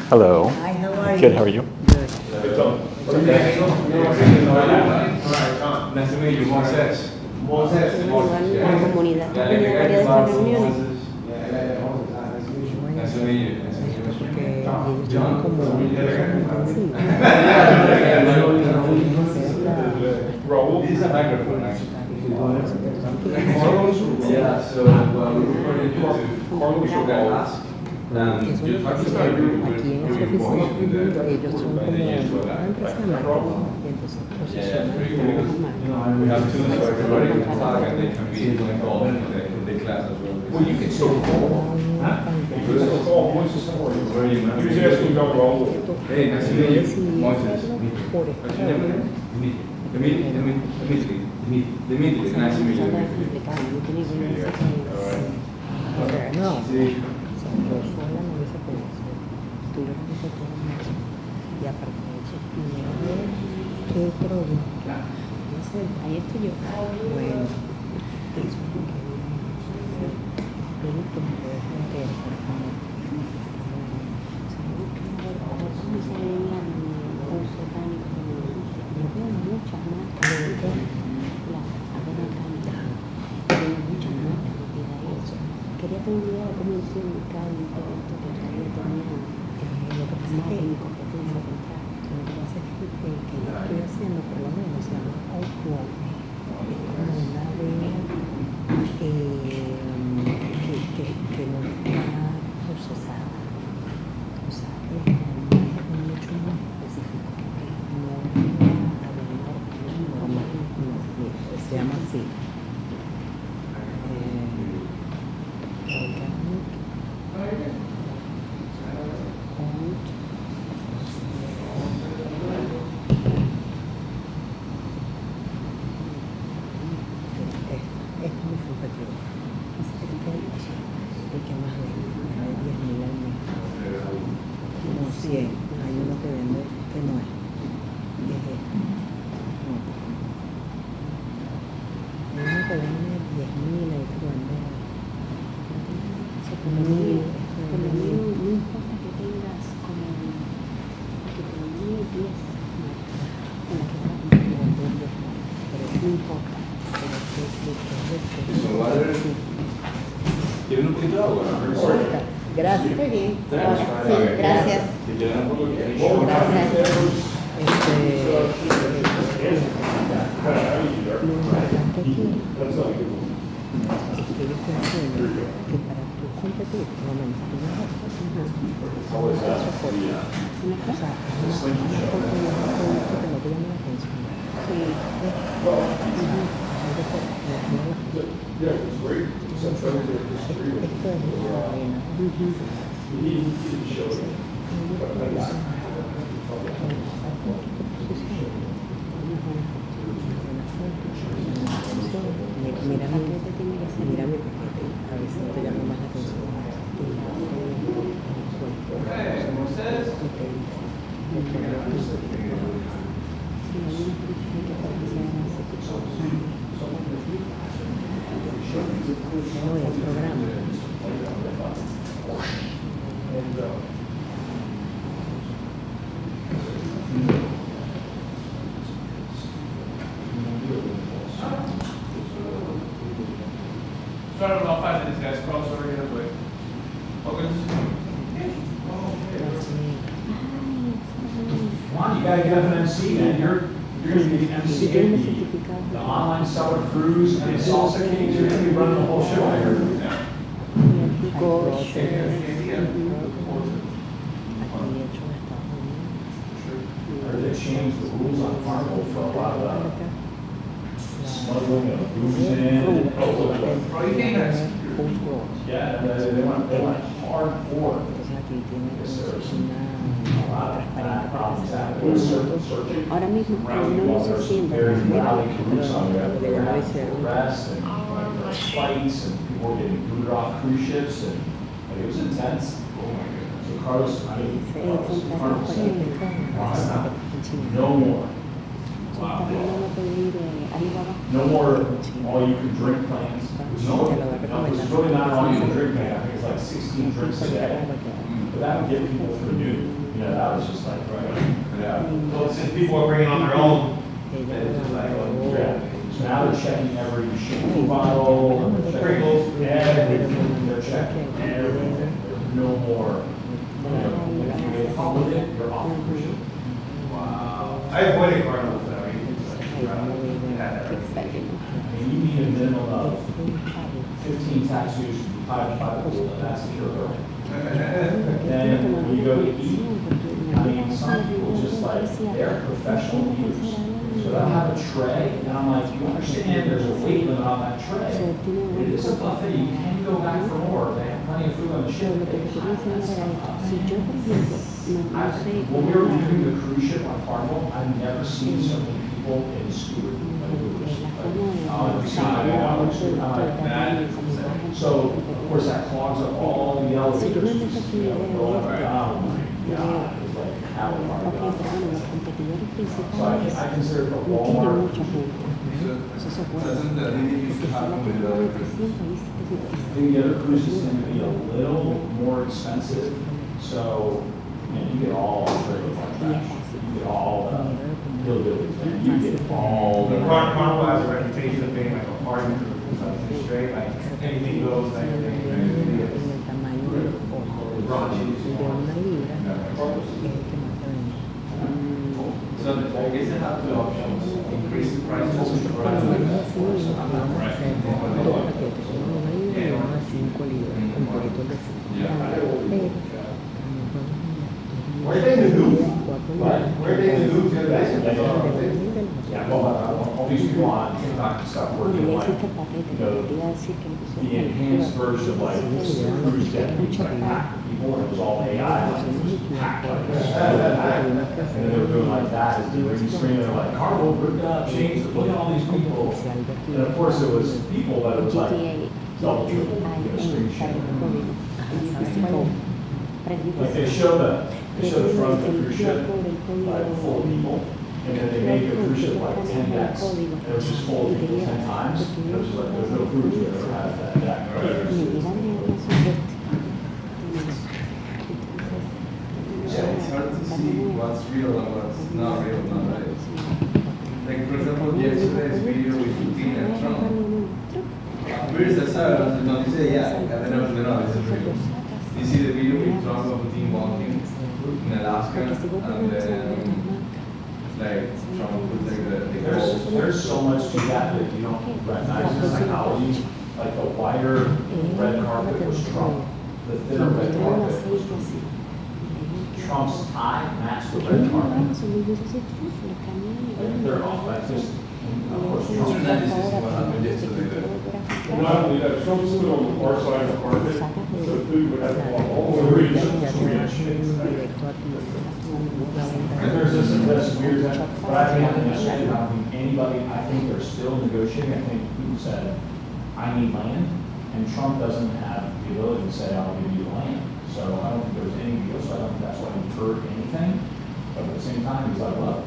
Hello. Hi, how are Good, you? how are you? Good. Nice to meet you, Moisés. La comunidad tenía varias de estas reuniones. Nice to meet you. Porque ellos tienen como un curso muy intensivo. This is a microphone, actually. Yeah, so we should ask. Eso es lo que hacen aquí en esta oficina. Ellos son como una empresa de marketing y entonces posicionan como una We marca. have tools so everybody can talk and they can be involved in the class as well. Well, you can still call. You can still call Moises for you. Where are you, man? He was asking about Raul. Hey, nice to meet you. Decidí Moises. hacerlo por What's your name again? Dimitri. Nice to meet you. Complicado, no tiene que No, yo sola no hubiese podido hacer. Tú lo que hizo todo mucho. Y aparte de eso, primero ver qué producto. No sé, ahí estoy yo. Bueno, eso es lo que producto me puedes meter, por favor. ¿Cómo se veía en el curso tánico? Yo veo muchas marcas. A ver acá, veo muchas marcas metidas ahí. Quería tener una idea de cómo decir el mercado y todo esto que todavía tenía Lo que pasa es más que en mi competencia contra. lo que pasa es que el que yo estoy haciendo, por lo menos, se llama outward. Es como una vena que no está procesada. O sea, es mucho más específico. No es una avena normal. No, se llama así. Organic. Esto es muy subjetivo. El que más vende, hay 10.000 al mes. No, 100. Hay uno que vende que no es. Es este. No. Hay uno que vende 10.000, hay otro que vende. Por lo mío, no importa que tengas como que por lo mío 10 marcas con las que vas a competir, pero no importa. So, water. ¿Quieren un poquito de agua? Gracias. Muy bien. Thanks. Sí, gracias. Si quieren un poco, Gracias. Lo importante aquí es que ellos te enseñan que para tú competir, por lo menos, tú no vas a Una o sea, es una cosa, un producto que no te llama la atención. Sí. Yeah, it was great. Except for the disagree with Esto es una arena. he didn't show it. Mira mi paquete, a ver si te llama más la atención. No, el programa. Start about 5 minutes, guys. Cross over here quick. Okay. Come on, you gotta get up and MC, man. You're gonna be the MC, the online seller cruise and the salsa kings. You're gonna be running the whole show here. Or they changed the rules on Carnival for a lot of smuggling of booze in. Yeah, they went hardcore. Aquí tiene Yes, sir. una A lot of bad problems happening with searching. Ahora mismo Around no there's se siente very la rowdy groups on there that Pero were ya lo having hicieron. arrests and fights and people were getting booted off cruise ships and like, it was intense. So Carlos, I mean, Carlos said, no more. Está planeando pedir arriba abajo. No more all you can drink plans. No, no, it's really not all you can drink plan. I think it's like 16 drinks a day. But that would get people through noon, you know, that was just like, Yeah. Well, since people are bringing on their own, Ella then it's just like, oh, yeah. So now they're checking every shampoo bottle, and they're checking everything, they're checking everything. There's no more, you know, if you get caught with it, you're off the cruise ship. wow. I avoided Cardinal for that reason. Excited. I mean, you need a minimum of 15 tattoos to be hired by the pool, and that's if you're a girl. Then when you go to eat, I mean, some people just like, they're professional eaters. So they'll have a tray, and I'm like, you understand there's a weight limit on that tray. It is a buffet, you can go back for more, they have plenty of food on the ship. Lo que te quería enseñar era esto. Si yo, por ejemplo, no sé When we were leaving the cruise ship on Carnival, I've never seen so many people in scuba. So, of course, that clogs up all the elevators. You know, going up and down. Oh my God, it's like how hard. pero bueno, los competidores So I principales consider the no tienen Walmart. mucha gente. Eso se puede. Doesn't the lady used to have Porque with si la the gente siempre ahí I think the other cruises tend to be a little more expensive, so, you know, you get all the trades like that. You get all the hillbillies, man. You get all the. Carnival has a reputation of being like a party for the something straight, like anything goes, like en anything. el tamaño del ojo de una libra es el que más se vende. So I guess they have two options, increase the prices or Pero no es así, vamos a hacer dos paquetes, uno de 1 libra y uno de 5 libras, un poquito de 5. Where they in the news? Where they in the news the other day? Yeah, well, all these people on TikTok and stuff Bueno, working ya like, existe paquete, you pero know, te iba a decir que the enhanced version of like cruise deck, like hack people, and it was all AI, like hack like this. And then they were doing like that, as the green screen, they're like, Carnival ripped up, changed, look at all these people. And of course it was people, but it was like GTA double, triple, hay you know, en screen para el sharing. código. Y físico, Like they show the front of the cruise ship, like full of people, and then they made the cruise ship like 10 decks, and it was just full of people 10 times. And it was just like, there's no cruise that ever has that deck. me llegan de una suerte. Yeah, it's hard to see what's real and what's not real nowadays. Like, for example, yesterday's video with Putin and Trump. First, I saw it, I was like, no, this is, yeah, and then I was like, no, this is real. You see the video with Trump and Putin walking in Alaska, and then, like, Trump put like the There's so much to that that you don't recognize in psychology. Like the wider red carpet was Trump, the thinner red carpet was Putin. Trump's tie matched the red carpet. Like, they're all like just, of course, What's your Trump. analysis of what happened yesterday? Not only that, Trump stood on the far side of the carpet, so food would have to walk all the way to the And there's this weird, but I think I don't think anybody, I think they're still negotiating. I think Putin said, I need land, and Trump doesn't have the ability to say, I'll give you the land. So I don't think there's any deal, so I don't think that's why he heard anything. But at the same time, he's like, look,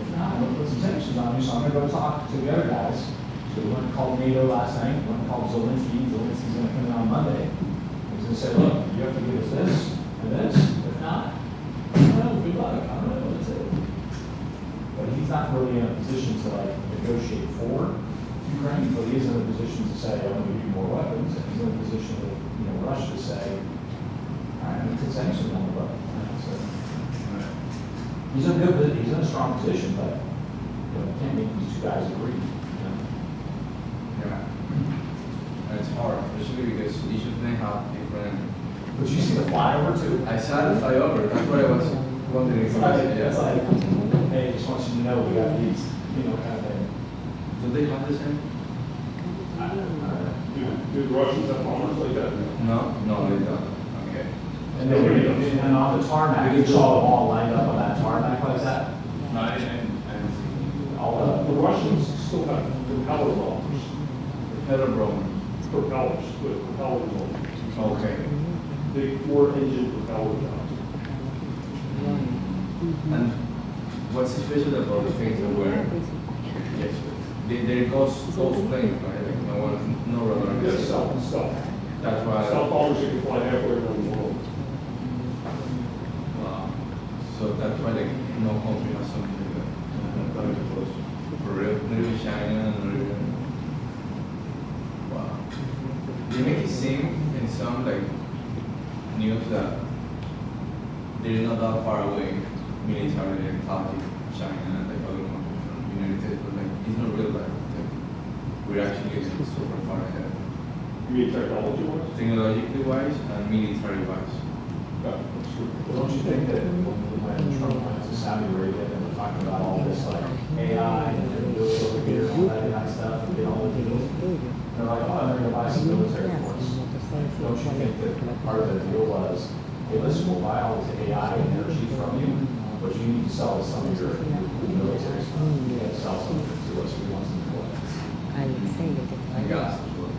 if not, I'm gonna put some sanctions on you, so I'm gonna go talk to the other guys. So we went and called NATO last night, we went and called Zelensky. Zelensky's gonna come in on Monday. He's gonna say, look, you have to give us this and this. If not, I don't know, good luck. I don't know what to say. But he's not really in a position to like negotiate for Ukraine, but he is in a position to say, I'm gonna give you more weapons. And he's in a position of, you know, Russia to say, all right, I'm gonna put sanctions on the button. So he's in a strong position, but you know, can't make these two guys agree. You know? Yeah. And it's hard, especially because each of them have different. But you see the flyover too? I saw the flyover, that's what I was wondering. It's like, hey, just want you to know we got these, you know, kind of thing. Do they have the same? Do the Russians have bombers like that? No, they don't. Okay. And then, and on the tarmac, you saw them all lined up on that tarmac like that. All The Russians still have propeller bombers, Hello, Roman. propellers, with propellers on them. Okay. Big 4-engine propeller jobs. And what's special about the things that were? Yes. They're ghost planes, right? Like no one, no radar. Yes, stealth. That's why. Stealth bombers that can fly halfway around the world. that's why like no country has something like that. For real, not even China, not even. Wow. They make it seem in some like news that they're not that far away militarily, like Turkey, China, and like other countries from the United States, but like it's not real life. Like, we're actually getting super far ahead. You mean technology-wise? Technologically wise and military wise. Yeah, that's true. Well, don't you think that when Trump went to Saudi Arabia and we're talking about all this like AI and they're built over here and all that AI stuff and get all the deals, they're like, oh, they're gonna buy some military force. Don't you think that part of the deal was, hey, listen, we'll buy all this AI and energy from you, but you need to sell us some of your military stuff. You can't sell some of it to us, we want some of it. And gas as well.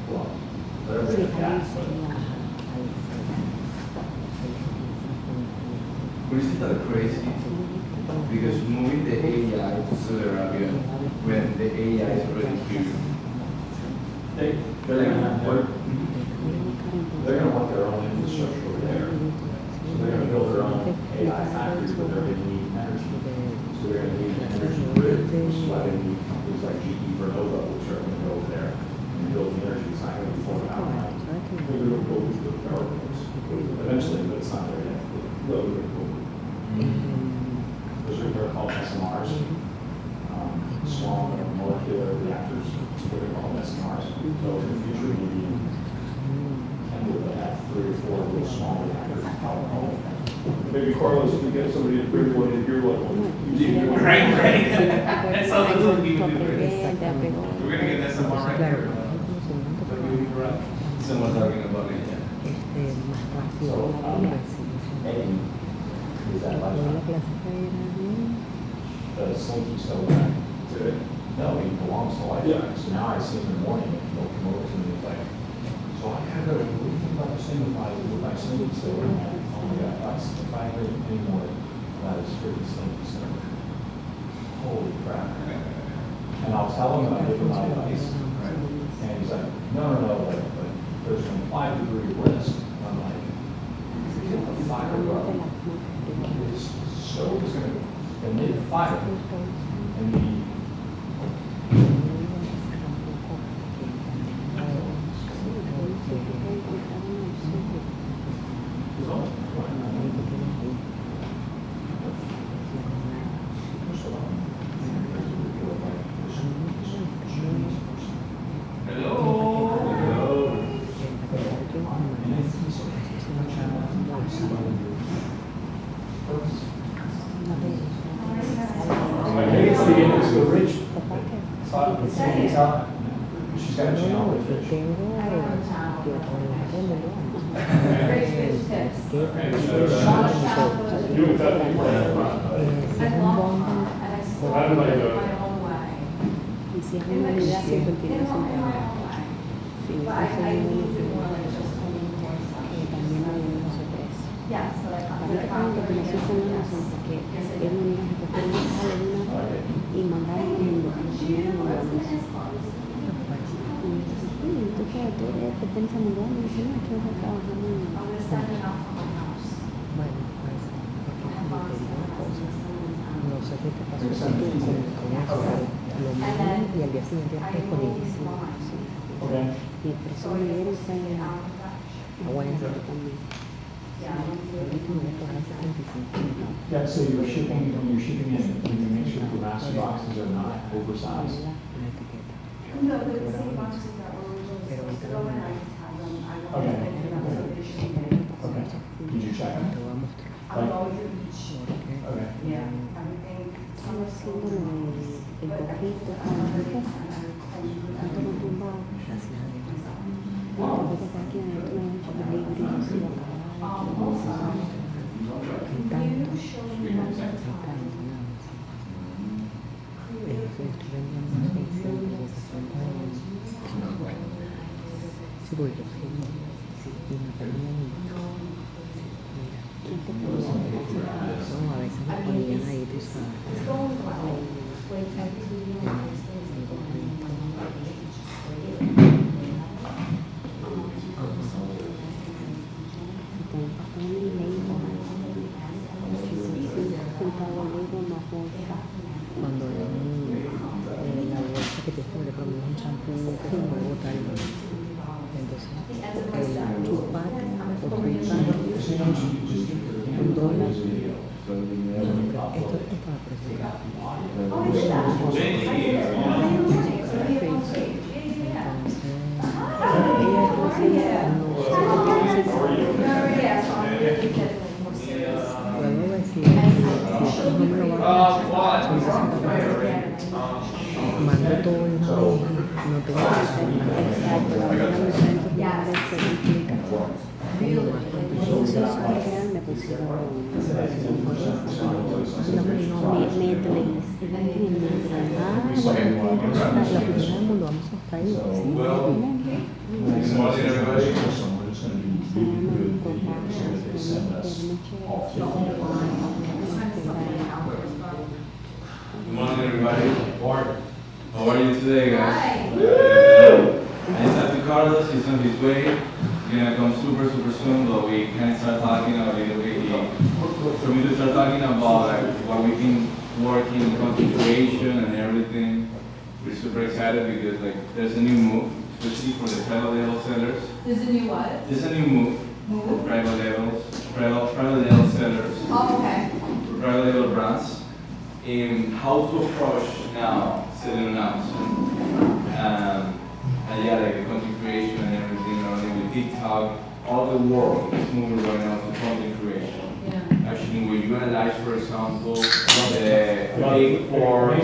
Well, whatever they got, but But isn't that crazy? Because moving the AI to Saudi Arabia when the AI is already here. they're gonna want their own infrastructure over there. So they're gonna build their own AI factories, but they're gonna need energy. So they're gonna need an energy grid, which is why they need companies like GE Vernova, which are gonna go over there and build the energy. It's not gonna be floating out right. Maybe we'll go with the power plants. Eventually, but it's not there yet. No, we're gonna go with Those are, they're called SMRs. Small molecular reactors, that's what they're called SMRs. So in the future, maybe Kendall will have 3 or 4 little small reactors out at home. maybe Carlos, if we get somebody to bring one in here, like one. Right. That's all that's what we do. We're Exactly. gonna get that somewhere right here. Someone talking about it, yeah. So, A, is that like the slinky still there today? No, he belongs to life. Yeah. So now I see him in the morning, and he'll come over to me and he's like, so I gotta go, what do you think about this thing with my slinky still in there? Oh my God, if I hear any more about his freaking slinky still. Holy crap. And I'll tell him, I'll give him my advice, right? And he's like, no, but there's an implied degree of risk. And I'm like, if you have a fire go, his stove is gonna emit fire. And the it's the rich. She's got a channel with fish. You and that thing, how did I go? Y si es una unidad, sí, continúa siendo sí, eso es también hay unos otros. Básicamente, como si son unos porque es una unidad que coger una sala de una y mandar a un mundo, y tú perteneces a mundo y dices, no, es que vas a trabajar en Bueno, pues, porque como te digo una cosa, no sé qué te pasó con tu con eso, pero lo mismo y al día siguiente es jodidísimo. Okay. y el precio de vivir está Bueno, también. ahorita me voy a cobrar 75. Yeah, so when you're shipping in, you can make sure the master boxes are not oversized. Una etiqueta. No, but the same boxes that were originally Pero supposed to ahorita go in, no. I just have them, I Okay. want to Okay. Did you check them? Te voy a mostrar. I would always do each, Porque Okay. yeah, everything, some are Haciendo schools, el but cojito I con don't las really, ricas, tanto I con tumbado. gracias a Dios. Porque aquí adentro hay muchos libros y acabados. En tanto, estoy vendiendo 600 de 60 euros. Sí, porque sí, y me ponían mira, no, a veces me ponían ahí, tú sabes. Si te empacan el email, Cuando ven la bolsa que tienes que meter por lo menos un champú, que es nuevo, tal. Entonces, el two-pack o three-pack, $1. Esto estaba presentado. Luego decir, si esto no me lo va a hacer, mando todo en una vez, no tengo que hacer nada. Exacto, la verdad me siento que ahora se implica. Entonces, me pusieron La primera del mundo, vamos a estar ahí. Good morning, everybody. Good morning, everybody. How are you today, guys? I just talked to Carlos. He's on his way. He's gonna come super soon, but we can start talking a little bit. For me to start talking about like what we've been working in content creation and everything. We're super excited because like there's a new move, especially for the private label sellers. There's a new what? There's a new move for private labels, private label sellers, Oh, okay. for private label brands, in how to approach now selling an Amazon. And yeah, like the content creation and everything, not only with TikTok, all the world is moving right now to content creation. Yeah. Actually, when you analyze, for example, the big four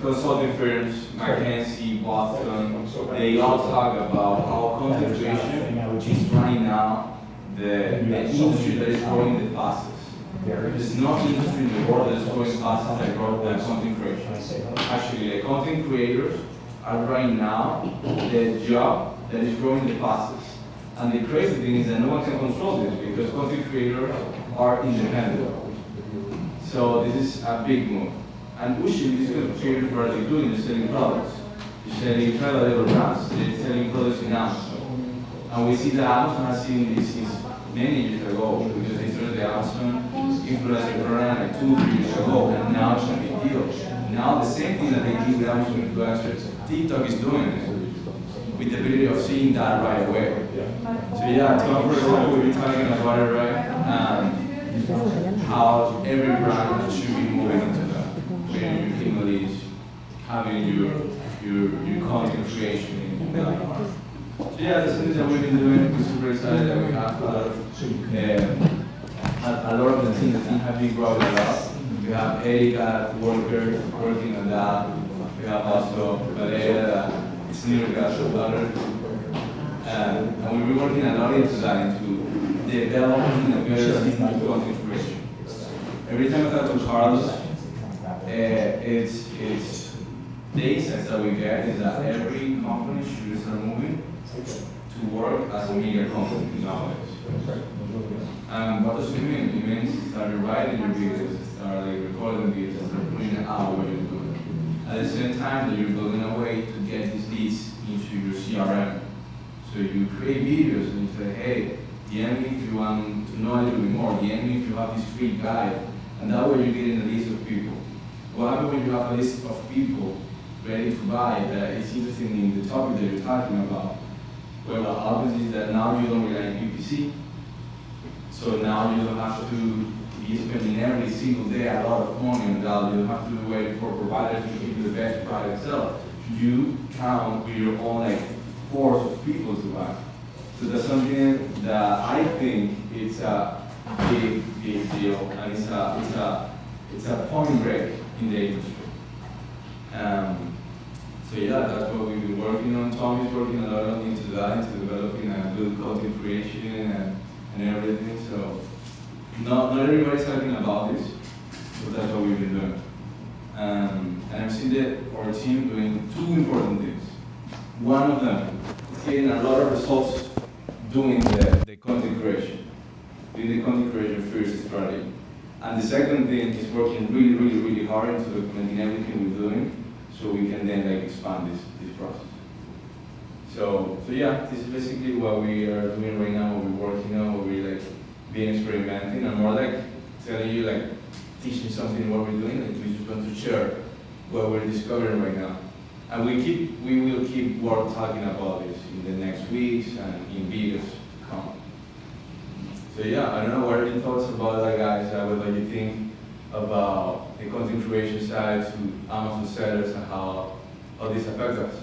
consulting firms, McKinsey, Boston, they all talk about how content creation is right now the industry that is growing the fastest. There's no industry in the world that is growing faster than content creation. Actually, the content creators are right now the job that is growing the fastest. And the crazy thing is that no one can control this because content creators are independent. So this is a big move. And usually these content creators, what are they doing? They're selling products. They're selling private label brands. They're selling products in Amazon. And we see that Amazon has seen this since many years ago because they started the Amazon influencer program like 2-3 years ago, and now it's a big deal. Now the same thing that they did with Amazon influencers, TikTok is doing it with the ability of seeing that right away. So yeah, Tom, for example, we've been talking about it, right? How every brand should be moving into that. Creating your emails, having your content creation in that part. So yeah, that's something that we've been doing. We're super excited that we have a lot of the team have been growing a lot. We have Erika worker working on that. We have also Valeria, it's new guys daughter. And we've been working a lot into that, into developing a better system of content creation. Every time I talk to Carlos, it's the insights that we get is that every company should start moving to work as a media company nowadays. What does it mean? It means start writing your videos, start like recording videos, start putting it out what you're doing. At the same time that you're building a way to get these leads into your CRM. So you create videos and you say, hey, DM me if you want to know a little bit more, DM me if you have this free guide. And that way you're getting a list of people. What happens when you have a list of people ready to buy that is interested in the topic that you're talking about? Well, what happens is that now you don't rely on PPC. So now you don't have to be spending every single day a lot of money on that. You don't have to wait for providers to give you the best product itself. You count with your own like force of people to buy. So that's something that I think it's a big deal, and it's a point break in the industry. So yeah, that's what we've been working on. Tom is working a lot into that, into developing a good content creation and everything. So not everybody's talking about this, but that's what we've been doing. And I've seen that our team doing two important things. One of them is getting a lot of results doing the content creation, doing the content creation first strategy. And the second thing is working really hard into documenting everything we're doing, so we can then like expand this process. So yeah, this is basically what we are doing right now, what we're working on, what we're like being experimenting, and more like telling you like teaching something what we're doing, like we just want to share what we're discovering right now. And we will keep talking about this in the next weeks and in videos to come. So yeah, I don't know, what are your thoughts about that, guys? What do you think about the content creation side to Amazon sellers and how this affects us?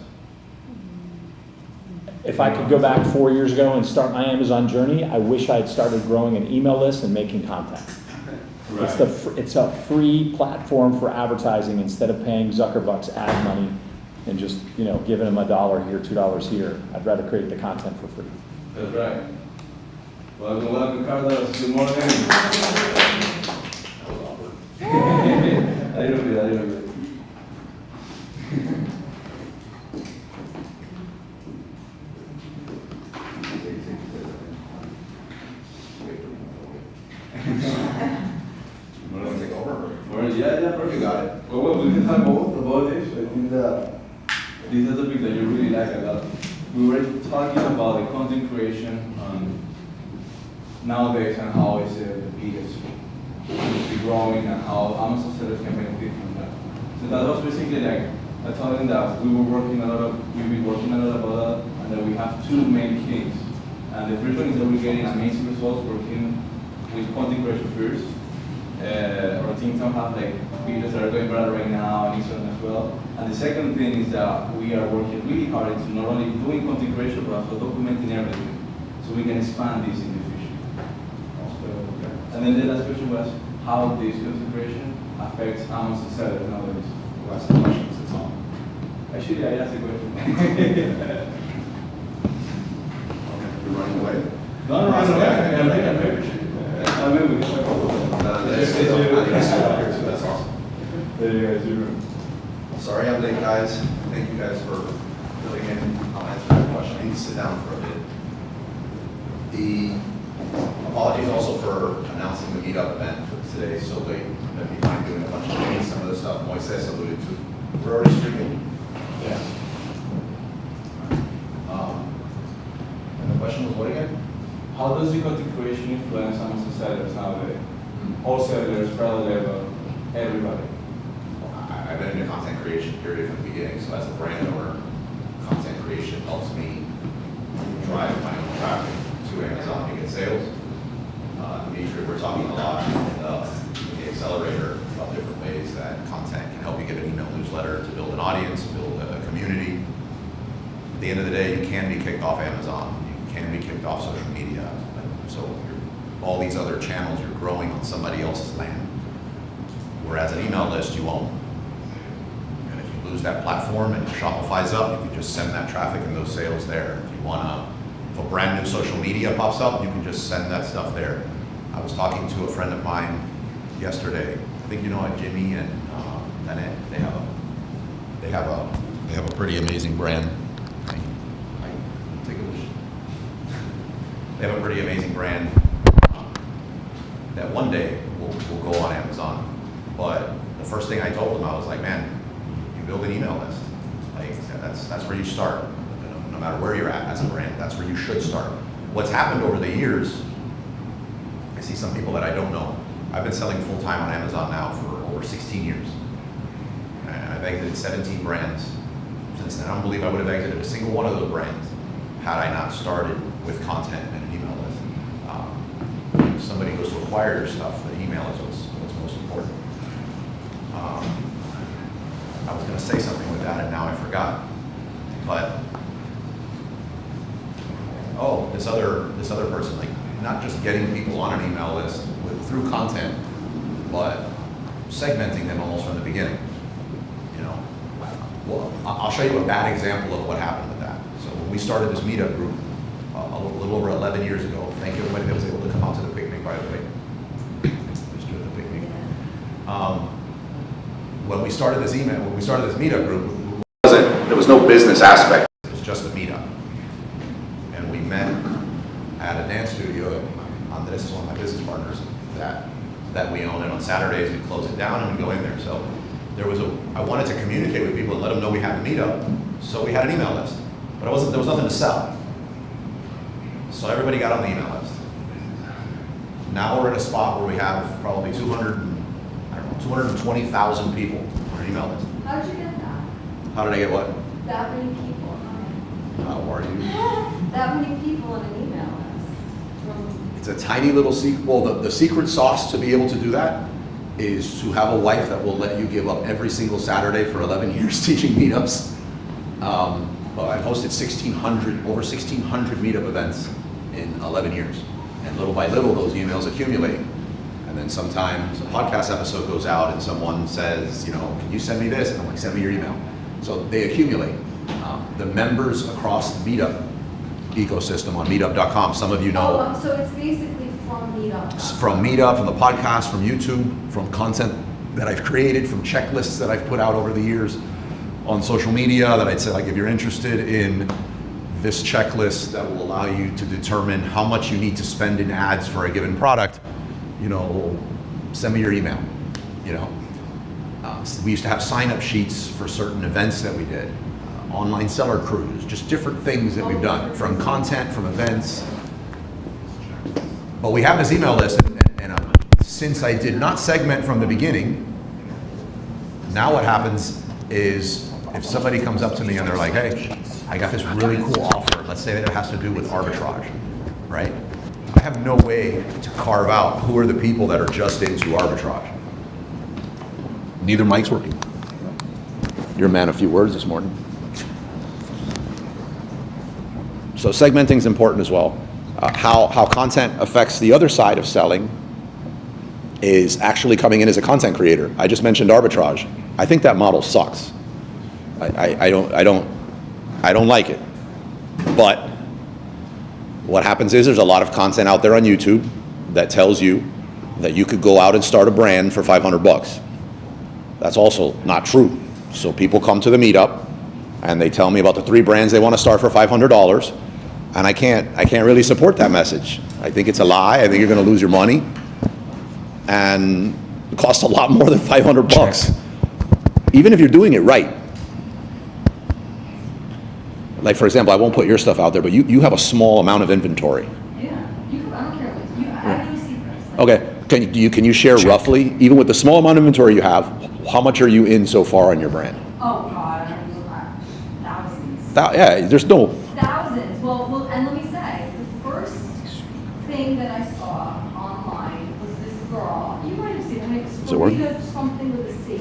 If I could go back 4 years ago and start my Amazon journey, I wish I had started growing an email list and making content. Right. It's a free platform for advertising instead of paying Zuckerbucks ad money and just, giving them $1 here, $2 here. I'd rather create the content for free. That's right. Welcome, Carlos. Good morning. I don't know. Yeah, perfect. Got it. Well, we can talk both about this. I think that this is a topic that you really like a lot. We were talking about the content creation nowadays and how it's the biggest industry growing and how Amazon sellers can benefit from that. So that was basically like I told them that we've been working a lot about that, and that we have two main things. And the first one is that we're getting amazing results working with content creation first. Our teams don't have like videos that are going viral right now and Instagram as well. And the second thing is that we are working really hard to not only doing content creation but also documenting everything, so we can expand this in the future. And then the last question was how this content creation affects Amazon sellers nowadays. Last questions, that's all. Actually, I asked a question. You're running away? No, maybe we can talk about that. That's awesome. There you guys do. Sorry I'm late, guys. Thank you guys for filling in. I'll answer that question. I need to sit down for a bit. The apologies also for announcing the meetup event for today so late. I'd be fine doing a bunch of things. Some of the stuff Moises alluded to. We're already streaming. Yeah. And the question was what again? How does the content creation influence Amazon sellers nowadays? Wholesalers, product level, everybody. I've been in the content creation period from the beginning, so as a brand owner, content creation helps me drive my own traffic to Amazon to get sales. Dimitri, we're talking a lot in the accelerator about different ways that content can help you get an email newsletter to build an audience, build a community. At the end of the day, you can be kicked off Amazon, you can be kicked off social media. So all these other channels, you're growing on somebody else's land. Whereas an email list, you won't. And if you lose that platform and Shopify's up, you can just send that traffic and those sales there. If a brand new social media pops up, you can just send that stuff there. I was talking to a friend of mine yesterday. I think you know Jimmy and Annette. They have a pretty amazing brand. They have a pretty amazing brand that one day will go on Amazon. But the first thing I told them, I was like, man, you build an email list. Like that's where you start. No matter where you're at as a brand, that's where you should start. What's happened over the years, I see some people that I don't know. I've been selling full-time on Amazon now for over 16 years. And I've exited 17 brands since then. I don't believe I would have exited a single one of those brands had I not started with content and an email list. If somebody goes to acquire your stuff, the email is what's most important. I was going to say something with that and now I forgot. But this other person, like not just getting people on an email list through content, but segmenting them almost from the beginning. Well, I'll show you a bad example of what happened with that. So when we started this meetup group a little over 11 years ago, thank you everybody that was able to come out to the picnic, by the way. Just doing the picnic. When we started this meetup group, there was no business aspect. It was just a meetup. And we met at a dance studio. Andres is one of my business partners that we own. And on Saturdays, we close it down and we go in there. So I wanted to communicate with people and let them know we had a meetup. So we had an email list. But there was nothing to sell. So everybody got on the email list. Now we're in a spot where we have probably 200, I don't know, 220,000 people on our email list. How did you get that? How did I get what? That many people? How are you? That many people on an email list? From It's a tiny little secret. Well, the secret sauce to be able to do that is to have a wife that will let you give up every single Saturday for 11 years teaching meetups. Well, I've hosted over 1,600 meetup events in 11 years. And little by little, those emails accumulate. And then sometimes a podcast episode goes out and someone says, can you send me this? And I'm like, send me your email. So they accumulate. The members across the meetup ecosystem on meetup.com, some of you know. Oh, so it's basically from Meetup. From Meetup, from the podcast, from YouTube, from content that I've created, from checklists that I've put out over the years on social media that I'd say, like, if you're interested in this checklist that will allow you to determine how much you need to spend in ads for a given product, send me your email. We used to have sign-up sheets for certain events that we did, online seller crews, just different things that we've done, from content, from events. But we have this email list, and since I did not segment from the beginning, now what happens is if somebody comes up to me and they're like, hey, I got this really cool offer, let's say that it has to do with arbitrage, right? I have no way to carve out who are the people that are just into arbitrage. Neither mic's working. You're a man of few words this morning. So segmenting is important as well. How content affects the other side of selling is actually coming in as a content creator. I just mentioned arbitrage. I think that model sucks. I don't like it. But what happens is there's a lot of content out there on YouTube that tells you that you could go out and start a brand for $500. That's also not true. So people come to the meetup and they tell me about the 3 brands they want to start for $500, and I can't really support that message. I think it's a lie. I think you're going to lose your money, and it costs a lot more than $500. Even if you're doing it right. Like, for example, I won't put your stuff out there, but you have a small amount of inventory. Yeah, I don't care what you, I do see this. Okay, can you share roughly, even with the small amount of inventory you have, how much are you in so far on your brand? Oh God, I don't even know. Thousands. Yeah, there's no. Thousands. Well, and let me say, the first thing that I saw online was this girl. You might have seen her. It's it work? Something with a C.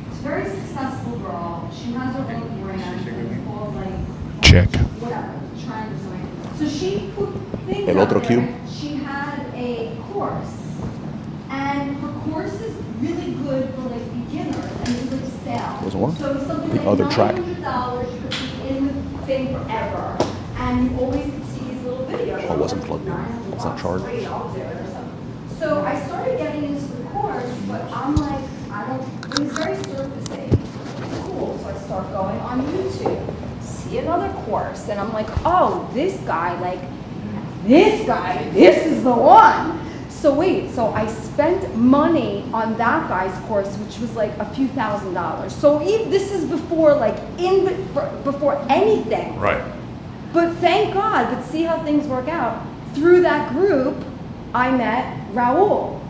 It's a very successful girl. She has her own brand. It's called like Check. whatever. Trying to something. So she put things El out otro there. cue. She had a course, and her course is really good for like beginners, and it was like a sale. Doesn't work? So it was something The like other track. $900. You could be in the thing forever, and you always could see these little videos. Oh, it wasn't plugged in. It's not charged. Great, I'll do it or something. So I started getting into the course, but I'm like, it was very surfacing. Cool. So I start going on YouTube, see another course, and I'm like, oh, this guy, this is the one. So wait, so I spent money on that guy's course, which was like a few $1,000s. So this is before before anything. Right. But thank God, but see how things work out. Through that group, I met Raul.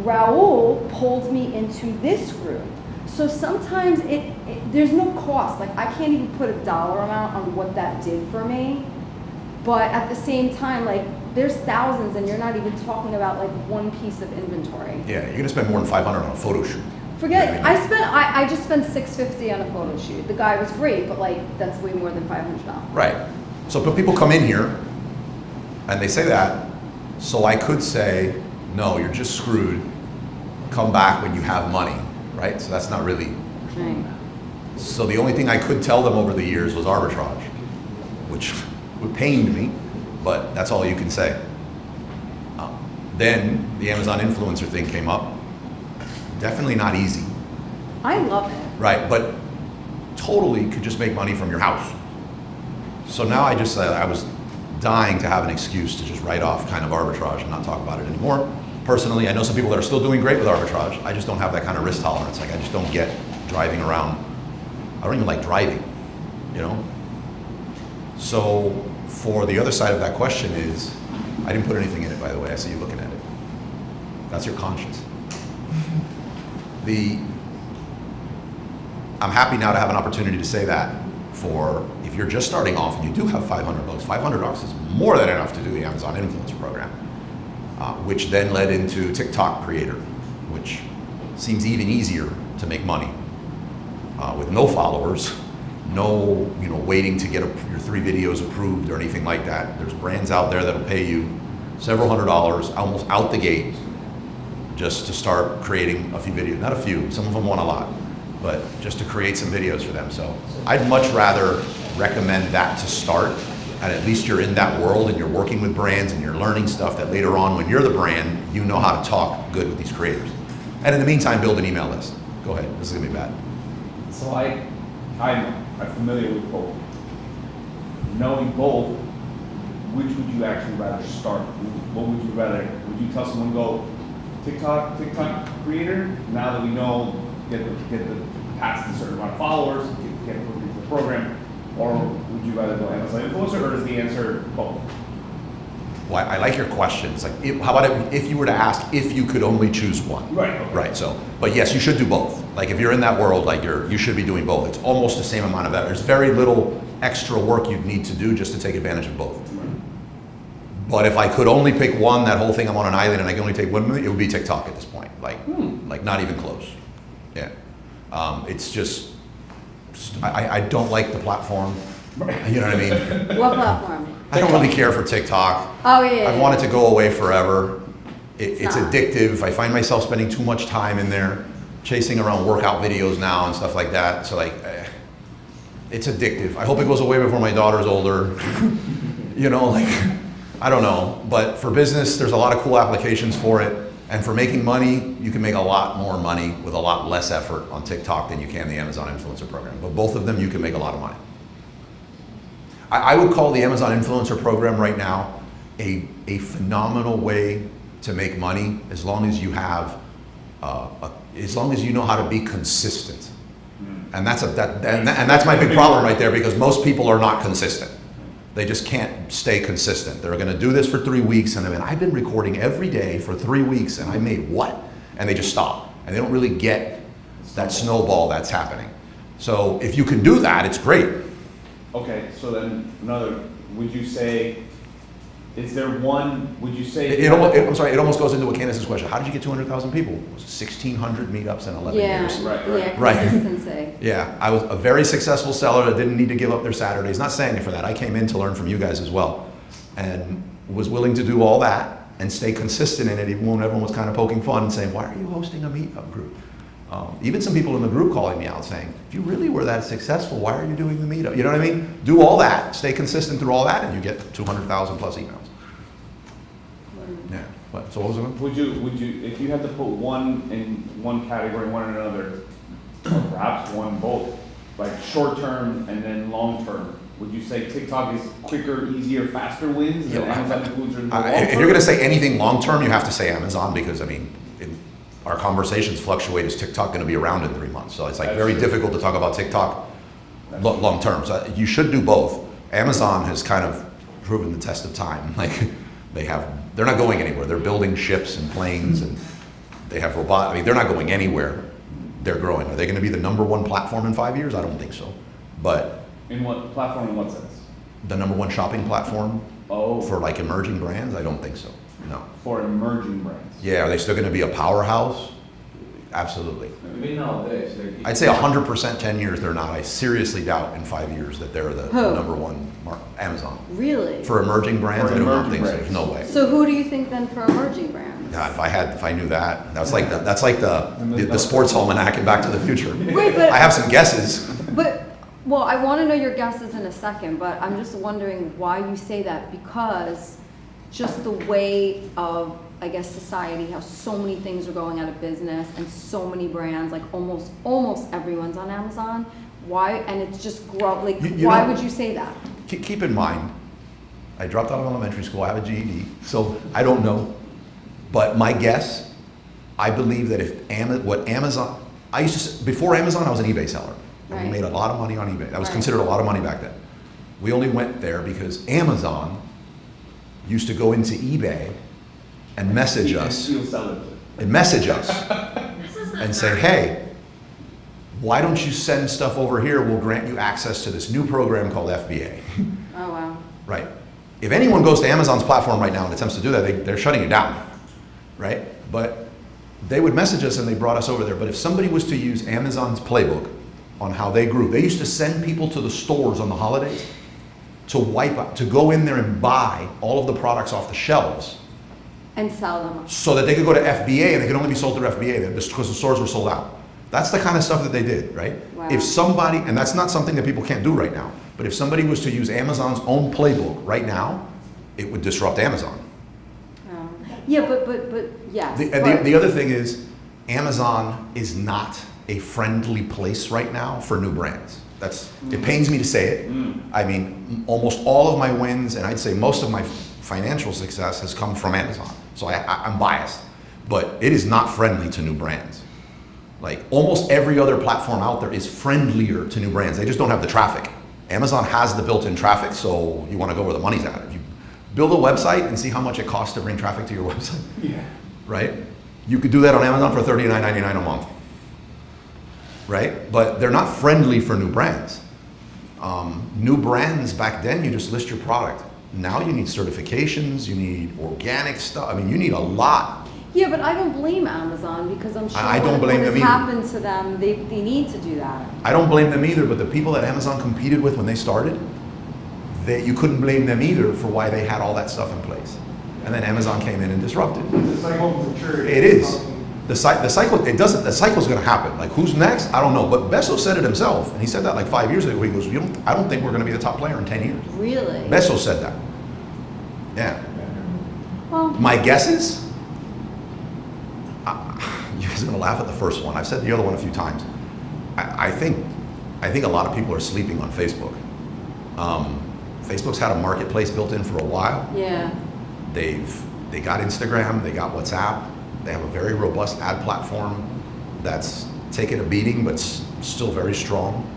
Raul pulled me into this group. So sometimes there's no cost. Like, I can't even put a dollar amount on what that did for me. But at the same time, like, there's thousands, and you're not even talking about like one piece of inventory. Yeah, you're gonna spend more than $500 on a photo shoot. Forget it. You know what I mean? I just spent $650 on a photo shoot. The guy was great, but like that's way more than $500. Right. So but people come in here and they say that, so I could say, no, you're just screwed. Come back when you have money, right? So that's not really. Right. So the only thing I could tell them over the years was arbitrage, which pained me, but that's all you can say. Then the Amazon influencer thing came up. Definitely not easy. I love it. Right, but totally could just make money from your house. So now I was dying to have an excuse to just write off kind of arbitrage and not talk about it anymore. Personally, I know some people that are still doing great with arbitrage. I just don't have that kind of risk tolerance. Like, I just don't get driving around. I don't even like driving, you know? So for the other side of that question is, I didn't put anything in it, by the way. I see you looking at it. That's your conscience. I'm happy now to have an opportunity to say that for if you're just starting off and you do have $500, $500 is more than enough to do the Amazon Influencer Program, which then led into TikTok Creator, which seems even easier to make money with no followers, no waiting to get your 3 videos approved or anything like that. There's brands out there that'll pay you several $100s almost out the gate just to start creating a few videos. Not a few, some of them want a lot, but just to create some videos for them. So I'd much rather recommend that to start, and at least you're in that world and you're working with brands and you're learning stuff that later on when you're the brand, you know how to talk good with these creators. And in the meantime, build an email list. Go ahead, this is gonna be bad. So I'm familiar with both. Knowing both, which would you actually rather start? What would you rather? Would you tell someone go TikTok Creator? Now that we know, get the past a certain amount of followers, get put into the program, or would you rather go Amazon Influencer, or is the answer both? Well, I like your questions. Like, how about if you were to ask if you could only choose one? Right. Okay. Right. So, but yes, you should do both. Like, if you're in that world, like you should be doing both. It's almost the same amount of effort. There's very little extra work you'd need to do just to take advantage of both. Right. But if I could only pick one, that whole thing, I'm on an island and I can only take one, it would be TikTok at this point. Like not even close. Yeah. It's just, I don't like the platform. You know what I mean? What platform? I don't really care for TikTok. Oh, yeah. I want it to go away forever. It's not. addictive. I find myself spending too much time in there, chasing around workout videos now and stuff like that. So it's addictive. I hope it goes away before my daughter's older. I don't know. But for business, there's a lot of cool applications for it. And for making money, you can make a lot more money with a lot less effort on TikTok than you can the Amazon Influencer Program. But both of them, you can make a lot of money. I would call the Amazon Influencer Program right now a phenomenal way to make money as long as you have, as long as you know how to be consistent. And that's my big problem right there, because most people are not consistent. They just can't stay consistent. They're gonna do this for 3 weeks and I've been recording every day for 3 weeks and I made what? And they just stop. And they don't really get that snowball that's happening. So if you can do that, it's great. Okay, so then would you say, is there one, would you say? I'm sorry, it almost goes into what Candace's question. How did you get 200,000 people? It was 1,600 meetups in 11 years. Right. Consistency. Yeah, I was a very successful seller that didn't need to give up their Saturdays. Not saying it for that. I came in to learn from you guys as well, and was willing to do all that and stay consistent in it, even when everyone was kind of poking fun and saying, "Why are you hosting a meetup group?" Even some people in the group calling me out saying, "If you really were that successful, why are you doing the meetup?" You know what I mean? Do all that, stay consistent through all that, and you get 200,000 plus emails. Yeah. What? So what was it? Would you, if you had to put one in one category, one in another, or perhaps one both, like short term and then long term, would you say TikTok is quicker, easier, faster wins than Amazon Influencer in the long term? If you're going to say anything long term, you have to say Amazon, because our conversations fluctuate. Is TikTok going to be around in 3 months? So it's like very difficult to talk about TikTok long term. So you should do both. Amazon has kind of proven the test of time. Like they're not going anywhere. They're building ships and planes, and they have they're not going anywhere. They're growing. Are they going to be the #1 platform in 5 years? I don't think so. But in what platform? In what sense? The #1 shopping platform for like emerging brands? I don't think so. No. For emerging brands. Yeah, are they still going to be a powerhouse? Absolutely. I mean, nowadays, I'd say 100% 10 years they're not. I seriously doubt in 5 years that they're the #1 Amazon. Really? For emerging brands, I don't think so. There's no way. So who do you think then for emerging brands? God, if I knew that, that's like the sports almanac in Back to the Future. Wait, but I have some guesses. Well, I want to know your guesses in a second, but I'm just wondering why you say that, because just the way of, I guess, society, how so many things are going out of business and so many brands, like almost everyone's on Amazon. Why? And it's just why would you say that? Keep in mind, I dropped out of elementary school. I have a GED, so I don't know. But my guess, I believe that before Amazon, I was an eBay seller. Right. We made a lot of money on eBay. That was considered a lot of money back then. We only went there because Amazon used to go into eBay and message us. And message us and say, hey, why don't you send stuff over here? We'll grant you access to this new program called FBA. Oh, wow. Right. If anyone goes to Amazon's platform right now and attempts to do that, they're shutting it down, right? But they would message us and they brought us over there. But if somebody was to use Amazon's playbook on how they grew, they used to send people to the stores on the holidays to wipe out, to go in there and buy all of the products off the shelves And sell them. so that they could go to FBA and they could only be sold through FBA because the stores were sold out. That's the kind of stuff that they did, right? Wow. If somebody, and that's not something that people can't do right now, but if somebody was to use Amazon's own playbook right now, it would disrupt Amazon. Oh. Yeah, but yes. The other thing is, Amazon is not a friendly place right now for new brands. It pains me to say it. I mean, almost all of my wins, and I'd say most of my financial success has come from Amazon. So I'm biased, but it is not friendly to new brands. Like almost every other platform out there is friendlier to new brands. They just don't have the traffic. Amazon has the built-in traffic, so you want to go where the money's at. If you build a website and see how much it costs to bring traffic to your website, right? You could do that on Amazon for $39.99 a month, right? But they're not friendly for new brands. New brands back then, you just list your product. Now you need certifications, you need organic stuff. I mean, you need a lot. Yeah, but I don't blame Amazon because I'm sure I don't blame what them has either. happened to them, they need to do that. I don't blame them either, but the people that Amazon competed with when they started, you couldn't blame them either for why they had all that stuff in place. And then Amazon came in and disrupted. It's like home maturity. It is. The cycle's gonna happen. Like who's next? I don't know. But Bezos said it himself, and he said that like 5 years ago. He goes, I don't think we're gonna be the top player in 10 years. Really? Bezos said that. Yeah. Well, My guess is, you guys are gonna laugh at the first one. I've said the other one a few times. I think a lot of people are sleeping on Facebook. Facebook's had a marketplace built in for a while. yeah. They got Instagram, they got WhatsApp. They have a very robust ad platform that's taken a beating, but still very strong.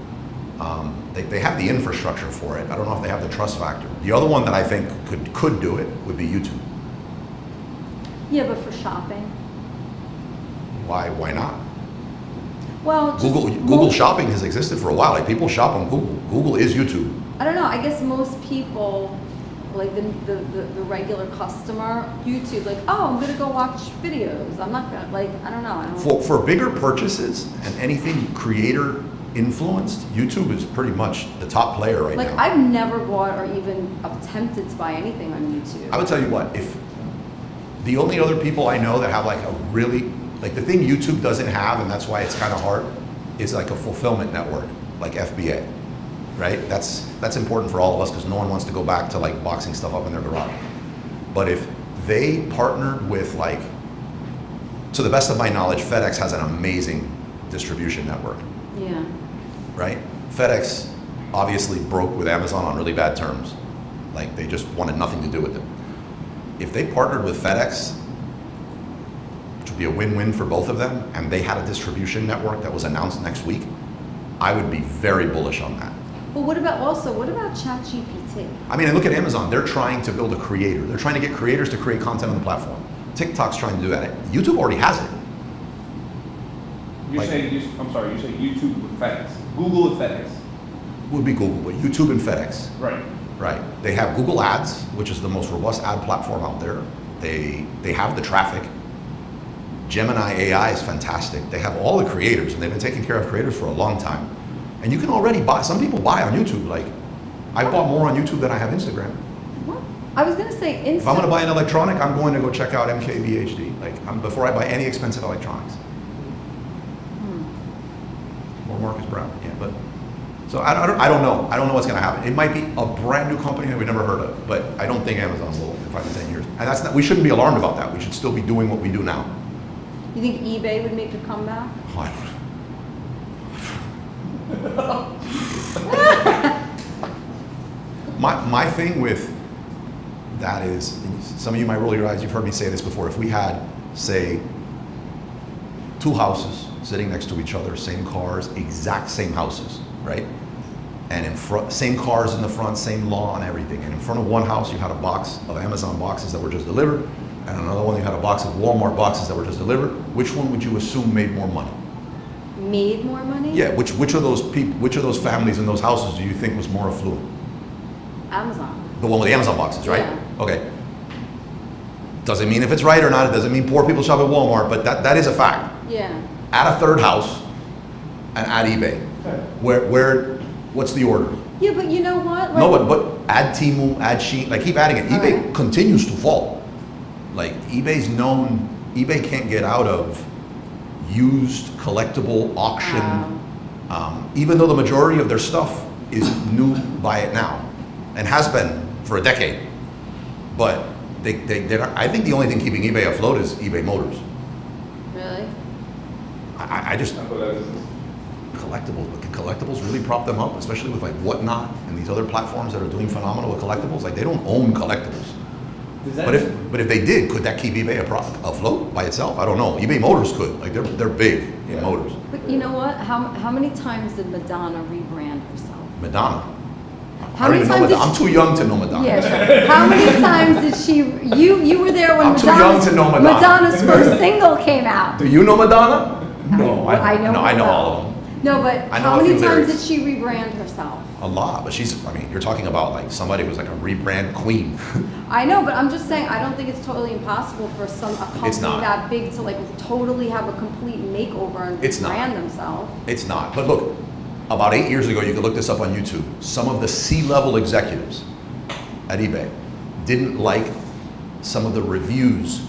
They have the infrastructure for it. I don't know if they have the trust factor. The other one that I think could do it would be YouTube. Yeah, but for shopping. Why not? Well, just Google Shopping has existed for a while. Like people shop on Google. Google is YouTube. I don't know. I guess most people, like the regular customer, YouTube, like, oh, I'm gonna go watch videos. I'm not gonna, like, I don't know. For bigger purchases and anything creator influenced, YouTube is pretty much the top player right Like, now. I've never bought or even attempted to buy anything on YouTube. I would tell you what, if the only other people I know that have like a really, like the thing YouTube doesn't have, and that's why it's kind of hard, is like a fulfillment network, like FBA, right? That's important for all of us because no one wants to go back to like boxing stuff up in their garage. But if they partnered with like, to the best of my knowledge, FedEx has an amazing distribution network. Yeah. Right? FedEx obviously broke with Amazon on really bad terms. Like they just wanted nothing to do with it. If they partnered with FedEx, which would be a win-win for both of them, and they had a distribution network that was announced next week, I would be very bullish on that. But what about ChatGPT? I mean, and look at Amazon. They're trying to build a creator. They're trying to get creators to create content on the platform. TikTok's trying to do that. YouTube already has it. You're saying YouTube with FedEx. Google with FedEx. Would be Google, but YouTube and FedEx. Right. Right. They have Google Ads, which is the most robust ad platform out there. They have the traffic. Gemini AI is fantastic. They have all the creators, and they've been taking care of creators for a long time. And you can already buy, some people buy on YouTube. Like, I bought more on YouTube than I have Instagram. What? I was gonna say Instagram. If I'm gonna buy an electronic, I'm going to go check out MKBHD. Like, before I buy any expensive electronics. Or Marcus Brown, yeah, but. So I don't know. I don't know what's going to happen. It might be a brand new company that we never heard of, but I don't think Amazon will in 5 to 10 years. And that's not, we shouldn't be alarmed about that. We should still be doing what we do now. You think eBay would make a comeback? Oh, I don't know. my thing with that is, some of you might roll your eyes. You've heard me say this before. If we had, say, 2 houses sitting next to each other, same cars, exact same houses, right? And in front, same cars in the front, same lawn, everything. And in front of one house, you had a box of Amazon boxes that were just delivered. and another one you had a box of Walmart boxes that were just delivered, which one would you assume made more money? Made more money? Yeah, which of those people, which of those families in those houses do you think was more affluent? Amazon. The one with the Amazon boxes, right? Yeah. Okay. Doesn't mean if it's right or not, it doesn't mean poor people shop at Walmart, but that is a fact. Yeah. Add a third house and add eBay. What's the order? Yeah, but you know what? Like, No, but add Temu, add Shein, like keep adding it. eBay Okay. continues to fall. Like eBay can't get out of used collectible auction, even though the majority of their stuff is new, buy it now, and has been for a decade. But they're not, I think the only thing keeping eBay afloat is eBay Motors. Really? I just collectibles, but can collectibles really prop them up, especially with like Whatnot and these other platforms that are doing phenomenal with collectibles? Like they don't own collectibles. But if they did, could that keep eBay afloat by itself? I don't know. eBay Motors could. Like they're big in motors. But you know what? How many times did Madonna rebrand herself? Madonna. How I don't many even know times Madonna. did I'm too young to know Madonna. Yeah, sure. How many times did she? You were there when I'm too young to know Madonna. Madonna's first single came out. Do you know Madonna? No, I know. No, I know all of them. No, but I know how a many few times lyrics. did she rebrand herself? A lot, but you're talking about like somebody who was like a rebrand queen. I know, but I'm just saying I don't think it's totally impossible for a company It's not. that big to like totally have a complete makeover and It's not. rebrand themselves. It's not. But look, about 8 years ago, you could look this up on YouTube. Some of the C-level executives at eBay didn't like some of the reviews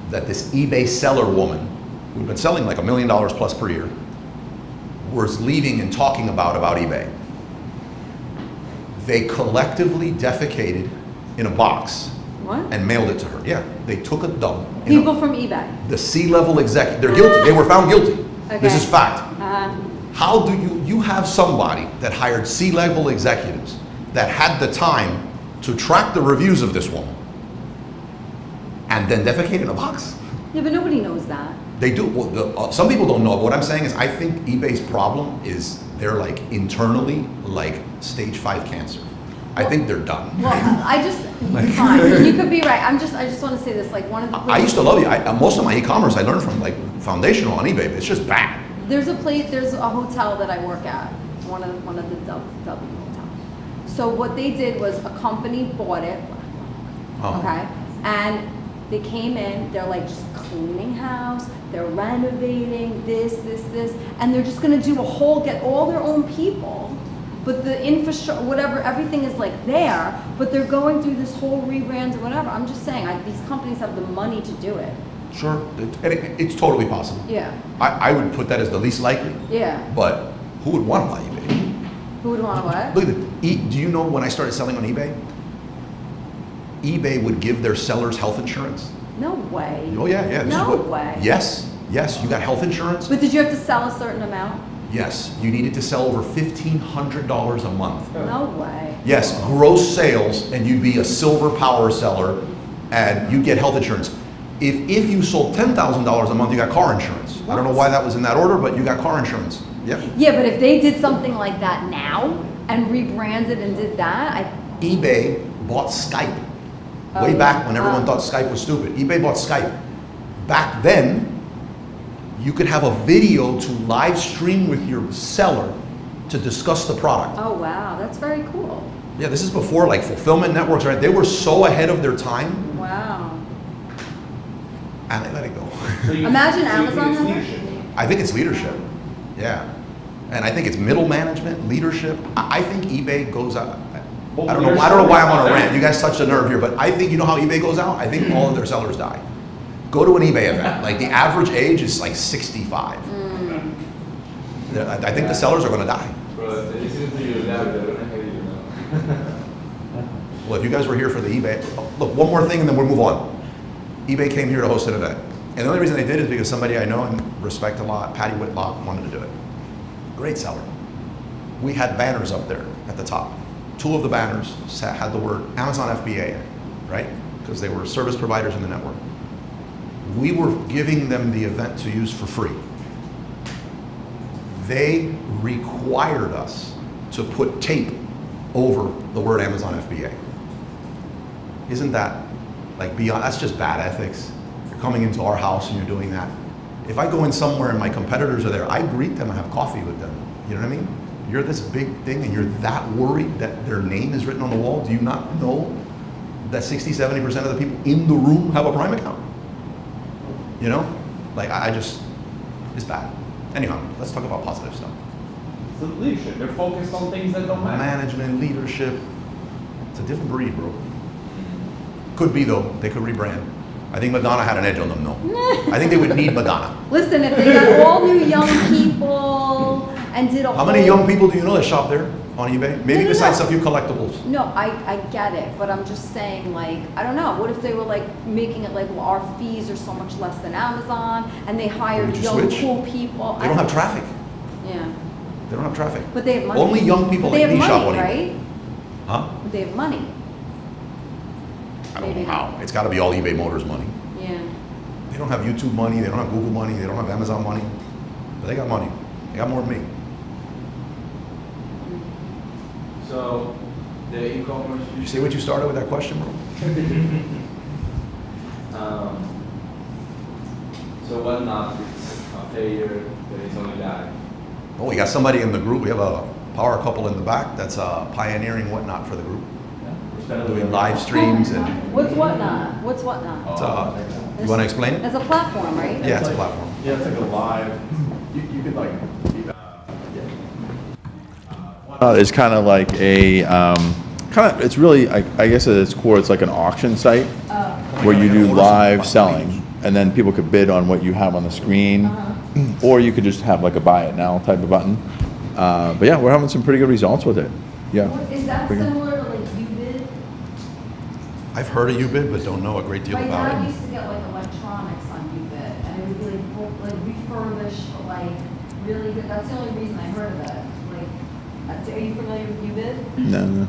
that this eBay seller woman, who'd been selling like $1 million plus per year, was leaving and talking about eBay. They collectively defecated in a box What? and mailed it to her. Yeah, they took a dump. People from eBay. The C-level executive, they're guilty. They were found guilty. This Okay. is fact. Uh, How do you have somebody that hired C-level executives that had the time to track the reviews of this woman and then defecate in a box? yeah, but nobody knows that. They do. Well, some people don't know. What I'm saying is I think eBay's problem is they're like internally like stage 5 cancer. I think they're done. Well, I just Like- fine. You could be right. I just want to say this. Like one of the I used to love it. Most of my e-commerce I learned from like foundational on eBay, but it's just bad. There's a hotel that I work at, one of the W hotels. So what they did was a company bought it, Oh. okay, and they came in. They're like just cleaning house. They're renovating this, and they're just gonna do get all their own people. But the infrastructure, whatever, everything is like there. But they're going through this whole rebrand or whatever. I'm just saying, these companies have the money to do it. Sure, it's totally possible. Yeah, I would put that as the least likely, yeah. but who would want to buy eBay? Who would want to what? Look at do you know when I started selling on eBay? eBay would give their sellers health insurance. No way. Oh yeah, yeah. No way. Yes, you got health insurance. But did you have to sell a certain amount? Yes, you needed to sell over $1,500 a month. No way. Yes, gross sales, and you'd be a silver power seller, and you'd get health insurance. If you sold $10,000 a month, you got car insurance. I don't know why that was in that order, but you got car insurance. Yep. Yeah, but if they did something like that now and rebranded and did that, eBay bought Skype. Way back when everyone thought Skype was stupid. eBay bought Skype. Back then, you could have a video to live stream with your seller to discuss the product. oh wow, that's very cool. Yeah, this is before like fulfillment networks, right? They were so ahead of their time, Wow. and they let it go. Imagine Amazon it's had that? leadership. I think it's leadership. Yeah. And I think it's middle management, leadership. I think eBay goes out. I don't know why I'm on a rant. You guys touched a nerve here, but I think, you know how eBay goes out? I think all of their sellers die. Go to an eBay event. Like the average age is like 65. I think the sellers are going to die. Bro, te dicen to you, yeah, they're gonna hate you now. Well, if you guys were here for the eBay, look, one more thing and then we'll move on. eBay came here to host an event. And the only reason they did is because somebody I know and respect a lot, Patty Whitlock, wanted to do it. Great seller. We had banners up there at the top. 2 of the banners had the word Amazon FBA in it, right? Because they were service providers in the network. We were giving them the event to use for free. They required us to put tape over the word Amazon FBA. Isn't that Like, that's just bad ethics. You're coming into our house and you're doing that. If I go in somewhere and my competitors are there, I greet them and have coffee with them. You know what I mean? You're this big thing and you're that worried that their name is written on the wall. Do you not know that 60-70% of the people in the room have a Prime account? You know? Like, I just, it's bad. Anyhow, let's talk about positive stuff. So leadership, they're focused on things that don't matter. Management, leadership, it's a different breed, bro. Could be though, they could rebrand. I think Madonna had an edge on them though. I think they would need Madonna. Listen, if they got all new young people and did a How many young people do you know that shop there on eBay? Maybe No. besides a few collectibles. No, I get it, but I'm just saying, like, I don't know. What if they were like making it like, well, our fees are so much less than Amazon, and they hired Would you young, switch? cool people? They don't have traffic. Yeah, They don't have traffic. but they have money. Only young people They like have me shop money, on eBay. right? Huh? But they have money. I don't Maybe know not. how. It's got to be all eBay Motors money. Yeah. They don't have YouTube money. They don't have Google money. They don't have Amazon money. But they got money. They got more than me. So, the e-commerce. Did you see what you started with that question, bro? So what not? It's a failure that is only that. Oh, we got somebody in the group. We have a power couple in the back that's pioneering whatnot for the group. Doing live streams and What's Whatnot? What's Whatnot? it's, you want to explain it? It's a platform, right? Yeah, it's a platform. Yeah, it's like a live, you could like, It's kind of like a, it's really, I guess at its core, it's like an auction site where you do live selling, and then people could bid on what you have on the screen, or you could just have like a buy it now type of button. But yeah, we're having some pretty good results with it. Yeah. Is that Pretty good. similar to like UBid? I've heard of UBid, but don't know a great deal My dad about it. used to get like electronics on UBid, and it would be like refurbished, but like really good. That's the only reason I heard of it. Like, are you familiar with UBid? No.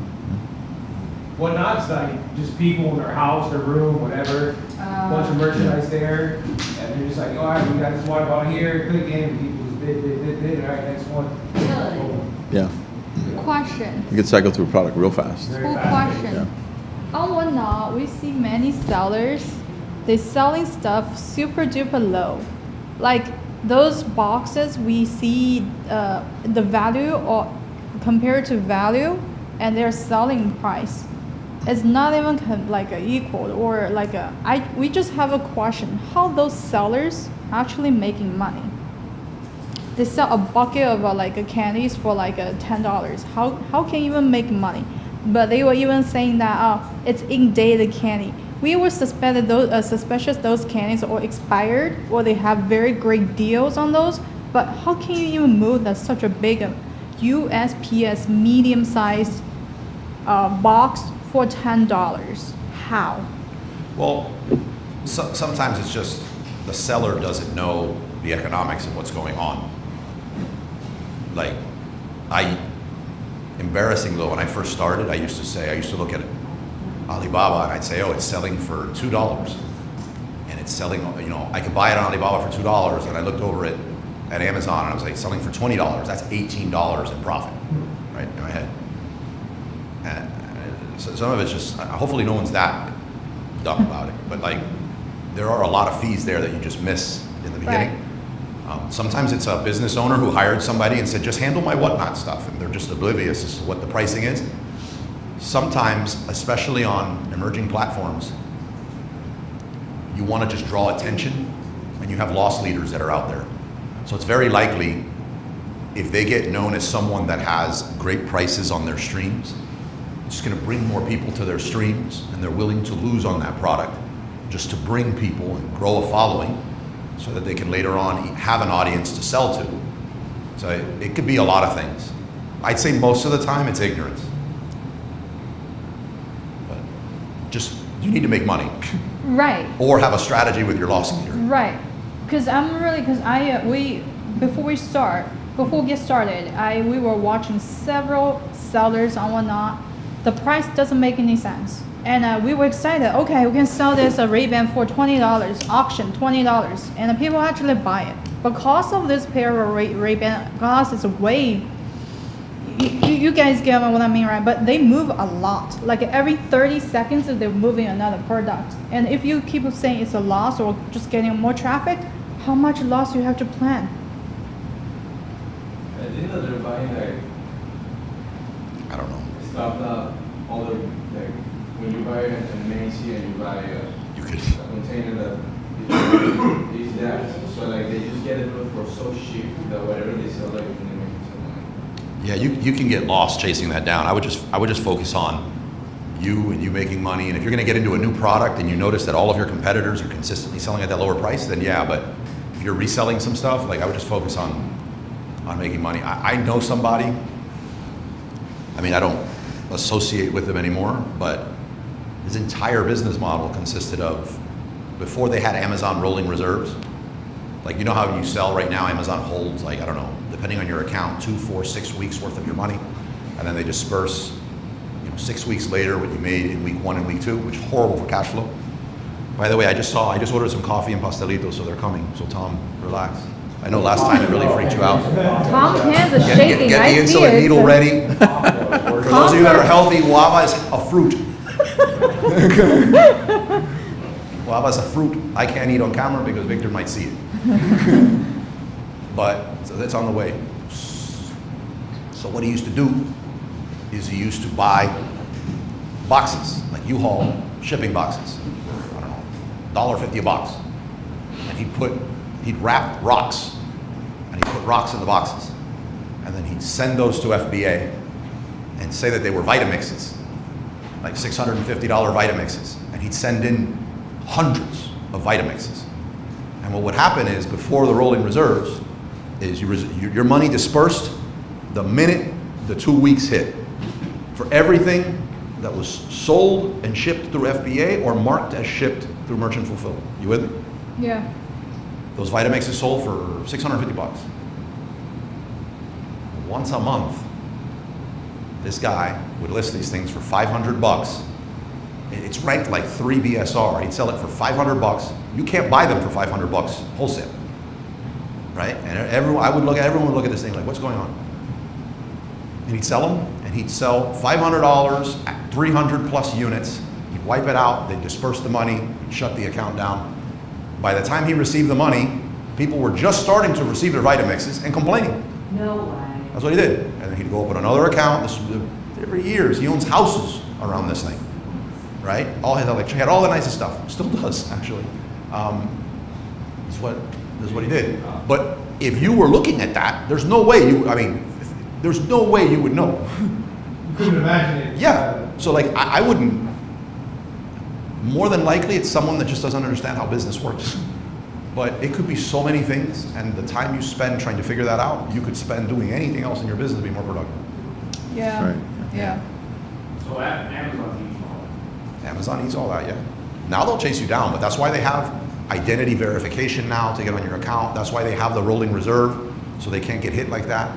whatnot's like just people in their house, their room, whatever, bunch of merchandise there, and they're just like, all right, we got this water bottle here, click in, and people just bid, all right, next one. Really? Yeah. Question. You could cycle through a product real fast. Very Cool fast. question. Yeah. On Whatnot, we see many sellers, they selling stuff super duper low. Like those boxes, we see the value or compared to value and their selling price. It's not even like a equal or like we just have a question, how those sellers actually making money? They sell a bucket of like candies for like $10. How can you even make money? But they were even saying that it's in-dated candy. We were suspicious those candies are expired or they have very great deals on those. But how can you even move that such a big USPS medium-sized box for $10? How? Well, sometimes it's just the seller doesn't know the economics of what's going on. Like, embarrassing though, when I first started, I used to look at Alibaba and I'd say, oh, it's selling for $2. And it's selling, I could buy it on Alibaba for $2. And I looked over it at Amazon and I was like, selling for $20. That's $18 in profit, right, in my head. And so some of it's just, hopefully no one's that dumb about it. But like, there are a lot of fees there that you just miss in the beginning. Right. Sometimes it's a business owner who hired somebody and said, just handle my whatnot stuff. And they're just oblivious as to what the pricing is. Sometimes, especially on emerging platforms, you want to just draw attention and you have loss leaders that are out there. So it's very likely if they get known as someone that has great prices on their streams, it's going to bring more people to their streams and they're willing to lose on that product just to bring people and grow a following so that they can later on have an audience to sell to. So it could be a lot of things. I'd say most of the time it's ignorance. But just, you need to make money. Right. Or have a strategy with your loss leader. Right, because before we get started, we were watching several sellers on Whatnot. The price doesn't make any sense, and we were excited. Okay, we can sell this Ray-Ban for $20, auction $20, and the people actually buy it. But cost of this pair of Ray-Ban cost is way, you guys get what I mean, right? But they move a lot. Like every 30 seconds, they're moving another product. And if you keep saying it's a loss or just getting more traffic, how much loss you have to plan? I think that they're buying like I don't know. stuff that other like when you buy a Macy and you buy a You could. container that is that. So like they just get it for so cheap that whatever they sell, like they make some money. Yeah, you can get lost chasing that down. I would just focus on you and you making money. And if you're going to get into a new product and you notice that all of your competitors are consistently selling at that lower price, then yeah. But if you're reselling some stuff, like I would just focus on making money. I know somebody. I mean, I don't associate with him anymore, but his entire business model consisted of, before they had Amazon rolling reserves, like you know how you sell right now, Amazon holds like, I don't know, depending on your account, 2, 4, 6 weeks worth of your money, and then they disperse, 6 weeks later what you made in week 1 and week 2, which is horrible for cash flow. By the way, I just ordered some coffee and pastelitos, so they're coming. So Tom, relax. I know last time it really freaked you out. Tom's hands are Get shaking. the I see insulin it. needle ready. For those of you that are healthy, guava is a fruit. Guava is a fruit I can't eat on camera because Victor might see it. But, so that's on the way. So what he used to do is he used to buy boxes, like U-Haul shipping boxes. I don't know, $1.50 a box. And he'd wrap rocks, and he'd put rocks in the boxes. And then he'd send those to FBA and say that they were Vitamixes, like $650 Vitamixes. And he'd send in hundreds of Vitamixes. And what would happen is, before the rolling reserves, is your money dispersed the minute the 2 weeks hit. For everything that was sold and shipped through FBA or marked as shipped through merchant fulfillment. You with me? Yeah. Those Vitamixes sold for $650. Once a month, this guy would list these things for $500. It's ranked like 3 BSR. He'd sell it for $500. You can't buy them for $500 wholesale, right? And everyone would look at this thing like, what's going on? And he'd sell them, and he'd sell $500 at 300 plus units. He'd wipe it out, they'd disperse the money, he'd shut the account down. By the time he received the money, people were just starting to receive their Vitamixes and complaining. No way. That's what he did. And then he'd go open another account. This every years. He owns houses around this thing, right? All his electricity, had all the nicest stuff. Still does, actually. This is what he did. But if you were looking at that, there's no way there's no way you would know. You couldn't imagine it. Yeah. So like, I wouldn't. More than likely, it's someone that just doesn't understand how business works. But it could be so many things, and the time you spend trying to figure that out, you could spend doing anything else in your business to be more productive. Yeah. Right. Yeah. So Amazon eats all that. Amazon eats all that, yeah. Now they'll chase you down, but that's why they have identity verification now to get on your account. That's why they have the rolling reserve, so they can't get hit like that.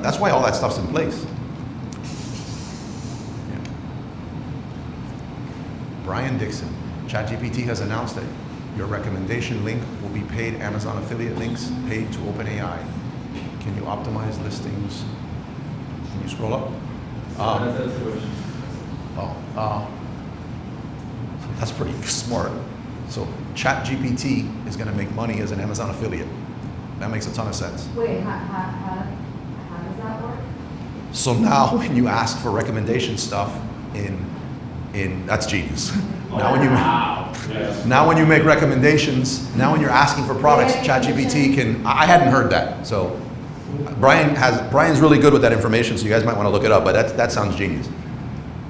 That's why all that stuff's in place. Yeah. Brian Dixon, ChatGPT has announced that your recommendation link will be paid Amazon affiliate links paid to OpenAI. Can you optimize listings? Can you scroll up? That's the question. That's pretty smart. So ChatGPT is going to make money as an Amazon affiliate. That makes a ton of sense. Wait, how does that work? So now when you ask for recommendation stuff in that's genius. Now when you make recommendations, now when you're asking for products, ChatGPT can. I hadn't heard that. So Brian's really good with that information. So you guys might want to look it up. But that sounds genius.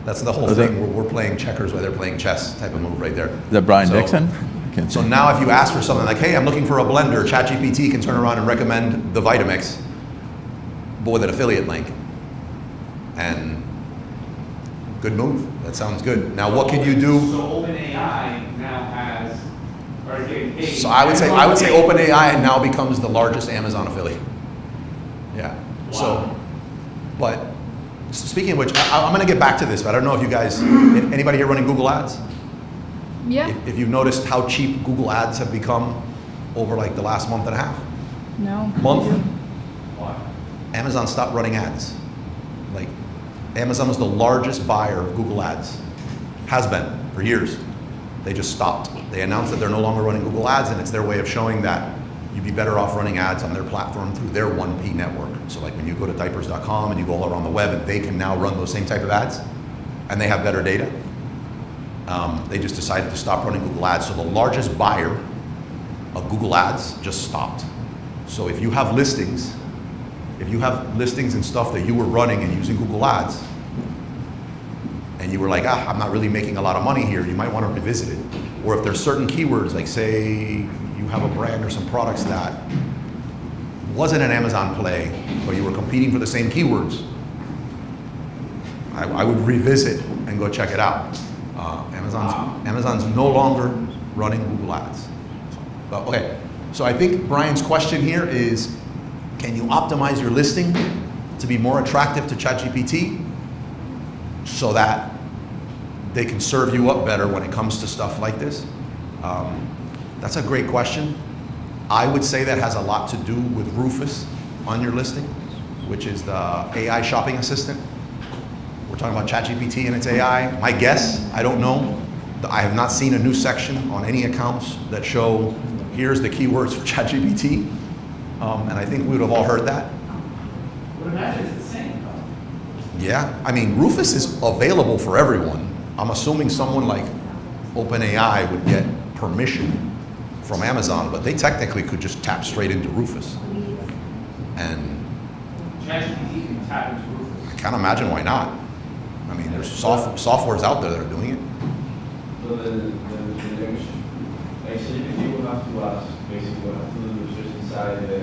That's the whole thing. We're playing checkers while they're playing chess type of move right there. Is that Brian Dixon? So now if you ask for something like, hey, I'm looking for a blender, ChatGPT can turn around and recommend the Vitamix, but with an affiliate link. And good move. That sounds good. Now what can you do? So OpenAI now has, or is getting paid. So I would say OpenAI now becomes the largest Amazon affiliate. Yeah. Wow. So, but speaking of which, I'm going to get back to this, but I don't know if you guys, anybody here running Google Ads? Yeah. If you've noticed how cheap Google Ads have become over like the last month and a half. No. Month? Why? Amazon stopped running ads. Like, Amazon was the largest buyer of Google ads. Has been for years. They just stopped. They announced that they're no longer running Google ads, and it's their way of showing that you'd be better off running ads on their platform through their 1P network. So like when you go to diapers.com and you go all around the web, and they can now run those same type of ads, and they have better data. They just decided to stop running Google ads. So the largest buyer of Google ads just stopped. So if you have listings, and stuff that you were running and using Google ads, and you were like, I'm not really making a lot of money here, you might want to revisit it. Or if there's certain keywords, like say you have a brand or some products that wasn't an Amazon play, but you were competing for the same keywords, I would revisit and go check it out. Amazon's no longer running Google ads. But okay, so I think Brian's question here is, can you optimize your listing to be more attractive to ChatGPT so that they can serve you up better when it comes to stuff like this? That's a great question. I would say that has a lot to do with Rufus on your listing, which is the AI shopping assistant. We're talking about ChatGPT and its AI. My guess, I don't know. I have not seen a new section on any accounts that show, here's the keywords for ChatGPT. And I think we would have all heard that. But imagine it's the same though. Yeah, I mean, Rufus is available for everyone. I'm assuming someone like OpenAI would get permission from Amazon, but they technically could just tap straight into Rufus. And ChatGPT can tap into Rufus. I can't imagine why not. I mean, there's softwares out there that are doing it. So like ChatGPT will have to ask, basically will have to do the research inside the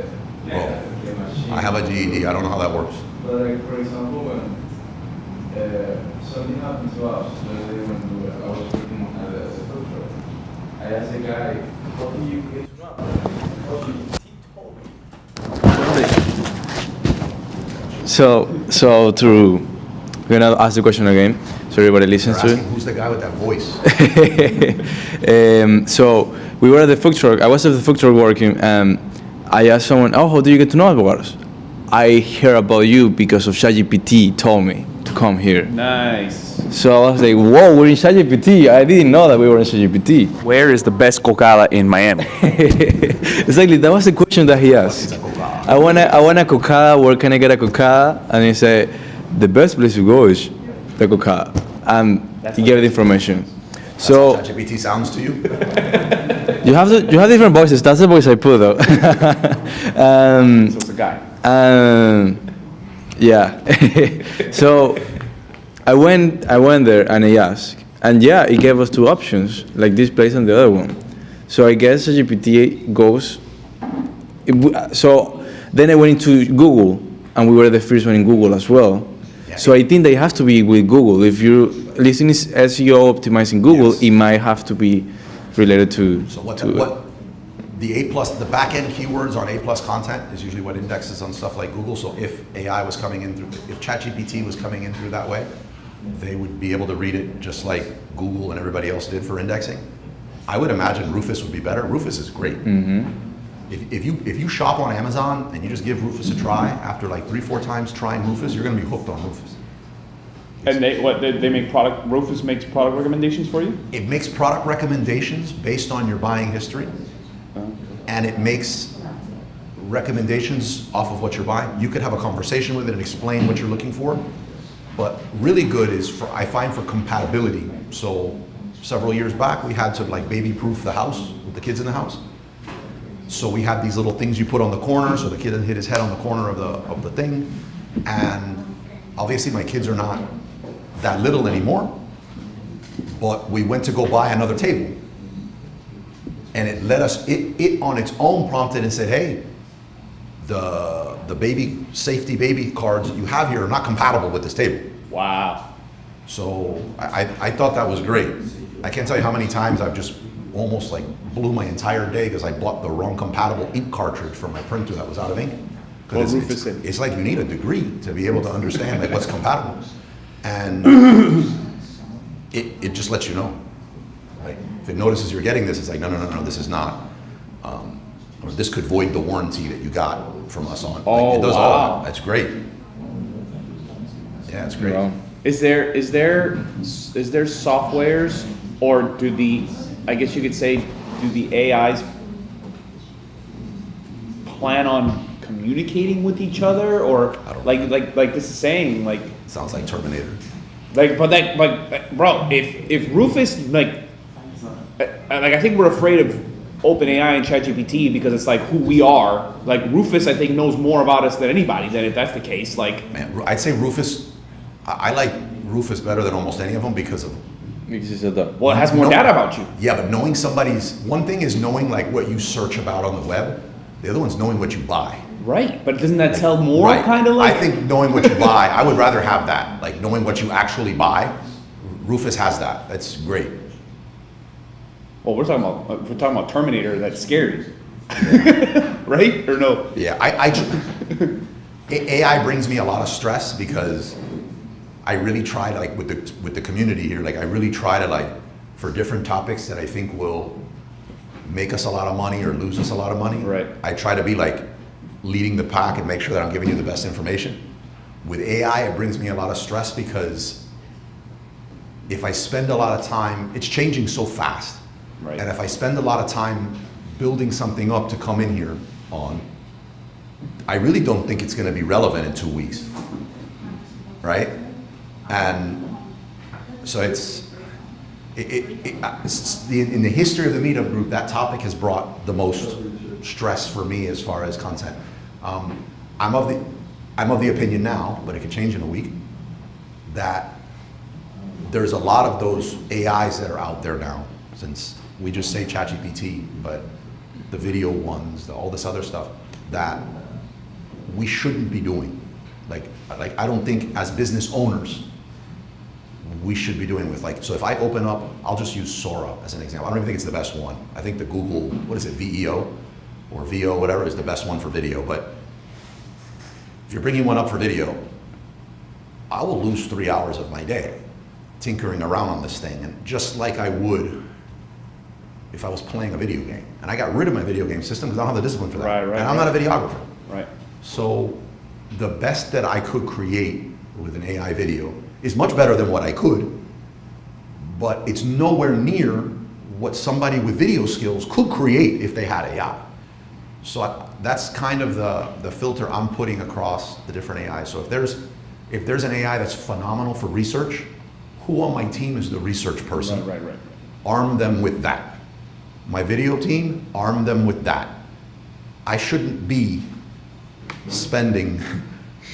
machine. I have a GED, I don't know how that works. But like, for example, when something happened to us, when I was working as a food truck, I asked a guy, how do you get to know? So we're gonna ask the question again, so everybody listens to it. Who's the guy with that voice? So we were at the food truck. I was at the food truck working, and I asked someone, "Oh, how do you get to know about us?" I heard about you because of ChatGPT told me to come here. Nice. So I was like, "Whoa, we're in ChatGPT! I didn't know that we were in ChatGPT." Where is the best cocada in Miami? Exactly, that was the question that he asked. I want a cocada. Where can I get a cocada? And he said, the best place to go is the cocada. And he gave the information. So That's how ChatGPT sounds to you? you have different voices. That's the voice I put though. So it's a guy. Yeah. So I went there and I asked, and yeah, it gave us two options, like this place and the other one. So I guess ChatGPT goes. So then I went into Google, and we were the first one in Google as well. Yeah. So I think they have to be with Google. If you're listening is SEO optimizing Google, Yes. it might have to be related to. So what the A+, the back-end keywords on A+ content is usually what indexes on stuff like Google. So if AI was coming in through, if ChatGPT was coming in through that way, they would be able to read it just like Google and everybody else did for indexing. I would imagine Rufus would be better. Rufus is great. Mm-hmm. If you shop on Amazon and you just give Rufus a try, after like 3-4 times trying Rufus, you're gonna be hooked on Rufus. And they make product, Rufus makes product recommendations for you? It makes product recommendations based on your buying history, and it makes recommendations off of what you're buying. You could have a conversation with it and explain what you're looking for, but really good is I find for compatibility. So several years back, we had to like baby-proof the house with the kids in the house. So we had these little things you put on the corner so the kid didn't hit his head on the corner of the thing. And obviously my kids are not that little anymore, but we went to go buy another table. And it let us, it on its own prompted and said, hey, the baby safety baby cards that you have here are not compatible with this table. Wow. So I thought that was great. I can't tell you how many times I've just almost like blew my entire day because I bought the wrong compatible ink cartridge for my printer that was out of ink. Because it's like you need a degree to be able to understand like what's compatible. And it just lets you know. Right? If it notices you're getting this, it's like, no, this is not. this could void the warranty that you got from us on. Oh, it does all wow. that. That's great. Yeah, it's great. Wow. Is there softwares, or I guess you could say, do the AIs plan on communicating with each other, or I don't like this is saying, like, Sounds like Terminator. bro, if Rufus, I think we're afraid of OpenAI and ChatGPT because it's like who we are. Like Rufus, I think, knows more about us than anybody. Then if that's the case, like, Man, I'd say Rufus, I like Rufus better than almost any of them because of, Because it's a dog. well, it has more data about you. yeah, but knowing one thing is knowing like what you search about on the web, the other one's knowing what you buy. Right, but doesn't that tell more? Right. Kind of like. I think knowing what you buy, I would rather have that, like knowing what you actually buy. Rufus has that, that's great. Well, we're talking about Terminator. That's scary, right? Or no? Yeah, AI brings me a lot of stress because I really try to, like with the community here, like I really try to, like, for different topics that I think will make us a lot of money or lose us a lot of money. Right. I try to be like leading the pack and make sure that I'm giving you the best information. With AI, it brings me a lot of stress because if I spend a lot of time, it's changing so fast. Right. And if I spend a lot of time building something up to come in here on, I really don't think it's going to be relevant in 2 weeks, right? And so in the history of the meetup group, that topic has brought the most stress for me as far as content. I'm of the opinion now, but it could change in a week, that there's a lot of those AIs that are out there now, since we just say ChatGPT, but the video ones, all this other stuff that we shouldn't be doing. Like I don't think as business owners, we should be doing with, like, so if I open up, I'll just use Sora as an example. I don't even think it's the best one. I think the Google, what is it, VEO or VO, whatever, is the best one for video. But if you're bringing one up for video, I will lose 3 hours of my day tinkering around on this thing, and just like I would if I was playing a video game. And I got rid of my video game system because I don't have the discipline for that. Right, and I'm not a videographer. Right. So the best that I could create with an AI video is much better than what I could, but it's nowhere near what somebody with video skills could create if they had AI. So that's kind of the filter I'm putting across the different AIs. So if there's an AI that's phenomenal for research, who on my team is the research person? Right. Arm them with that. My video team, arm them with that. I shouldn't be spending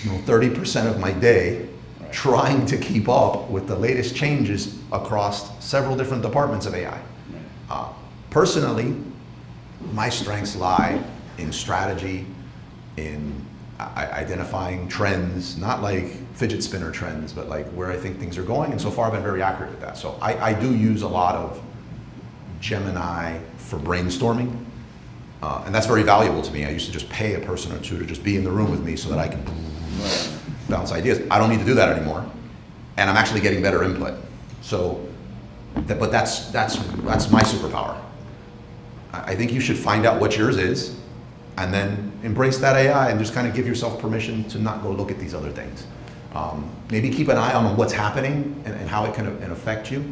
30% of my day trying to keep up with the latest changes across several different departments of AI. Personally, my strengths lie in strategy, in identifying trends, not like fidget spinner trends, but like where I think things are going. And so far I've been very accurate with that. So I do use a lot of Gemini for brainstorming. And that's very valuable to me. I used to just pay a person or two to just be in the room with me so that I can bounce ideas. I don't need to do that anymore. And I'm actually getting better input. So, but that's my superpower. I think you should find out what yours is and then embrace that AI and just kind of give yourself permission to not go look at these other things. Maybe keep an eye on what's happening and how it can affect you.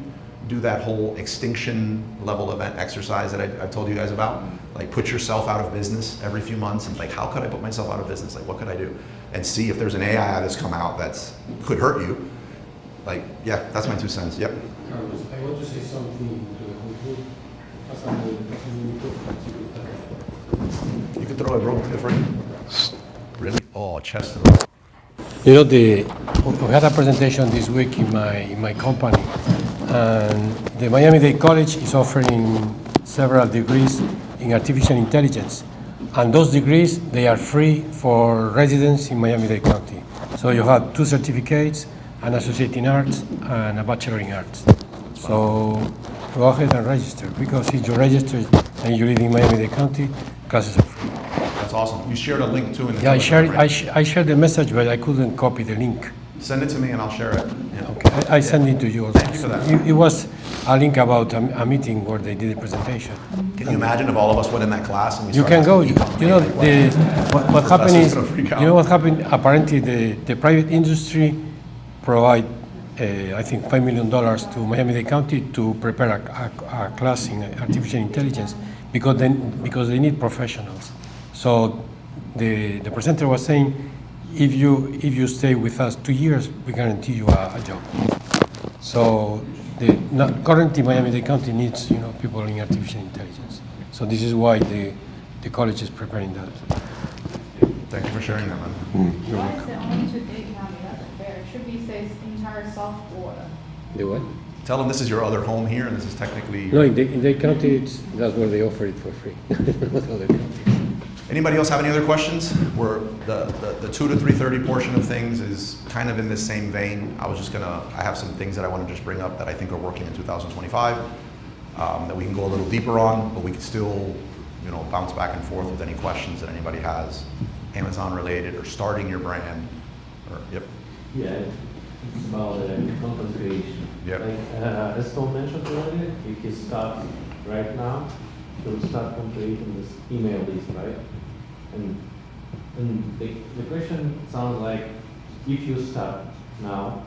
Do that whole extinction level event exercise that I've told you guys about. Like put yourself out of business every few months and like, how could I put myself out of business? Like, what could I do? And see if there's an AI that's come out that's could hurt you. Like, yeah, that's my 2 cents. Yep. Carlos, I want to say something to the whole group. You could throw a rope to the frame. Really? Oh, chest. You know, we had a presentation this week in my company, and the Miami-Dade College is offering several degrees in artificial intelligence, and those degrees, they are free for residents in Miami-Dade County. So you have 2 certificates, an associate in arts and a bachelor in arts. So go ahead and register, because if you register and you live in Miami-Dade County, classes are free. That's awesome. You shared a link too in the Yeah, Telegram, I shared the message, but I couldn't copy the link. Send it to me and I'll share it. Yeah. Okay, I send it to you also. Thank you for that. It was a link about a meeting where they did a presentation. Can you imagine if all of us went in that class and we You started can go. asking You know, what happened Professor's is, gonna freak out. you know what happened? Apparently, the private industry provide, I think, $5 million to Miami-Dade County to prepare a class in artificial intelligence because they need professionals. So the presenter was saying, if you stay with us 2 years, we guarantee you a job. So currently Miami-Dade County needs people in artificial intelligence. So this is why the college is preparing that. Thank you for sharing that, man. Why is it only to Dade County? That's unfair. It should be say entire South Florida. The what? Tell them this is your other home here, and this is technically. No, in Dade County, that's where they offer it for free. Not other counties. Anybody else have any other questions? Where the 2 to 3:30 portion of things is kind of in this same vein. I have some things that I want to just bring up that I think are working in 2025 that we can go a little deeper on, but we can still, bounce back and forth with any questions that anybody has, Amazon related or starting your brand. Yep. Yeah, it's about content creation. Yep. Like as Tom mentioned earlier, if he starts right now, he will start creating this email list, right? And the question sounds like, if you start now,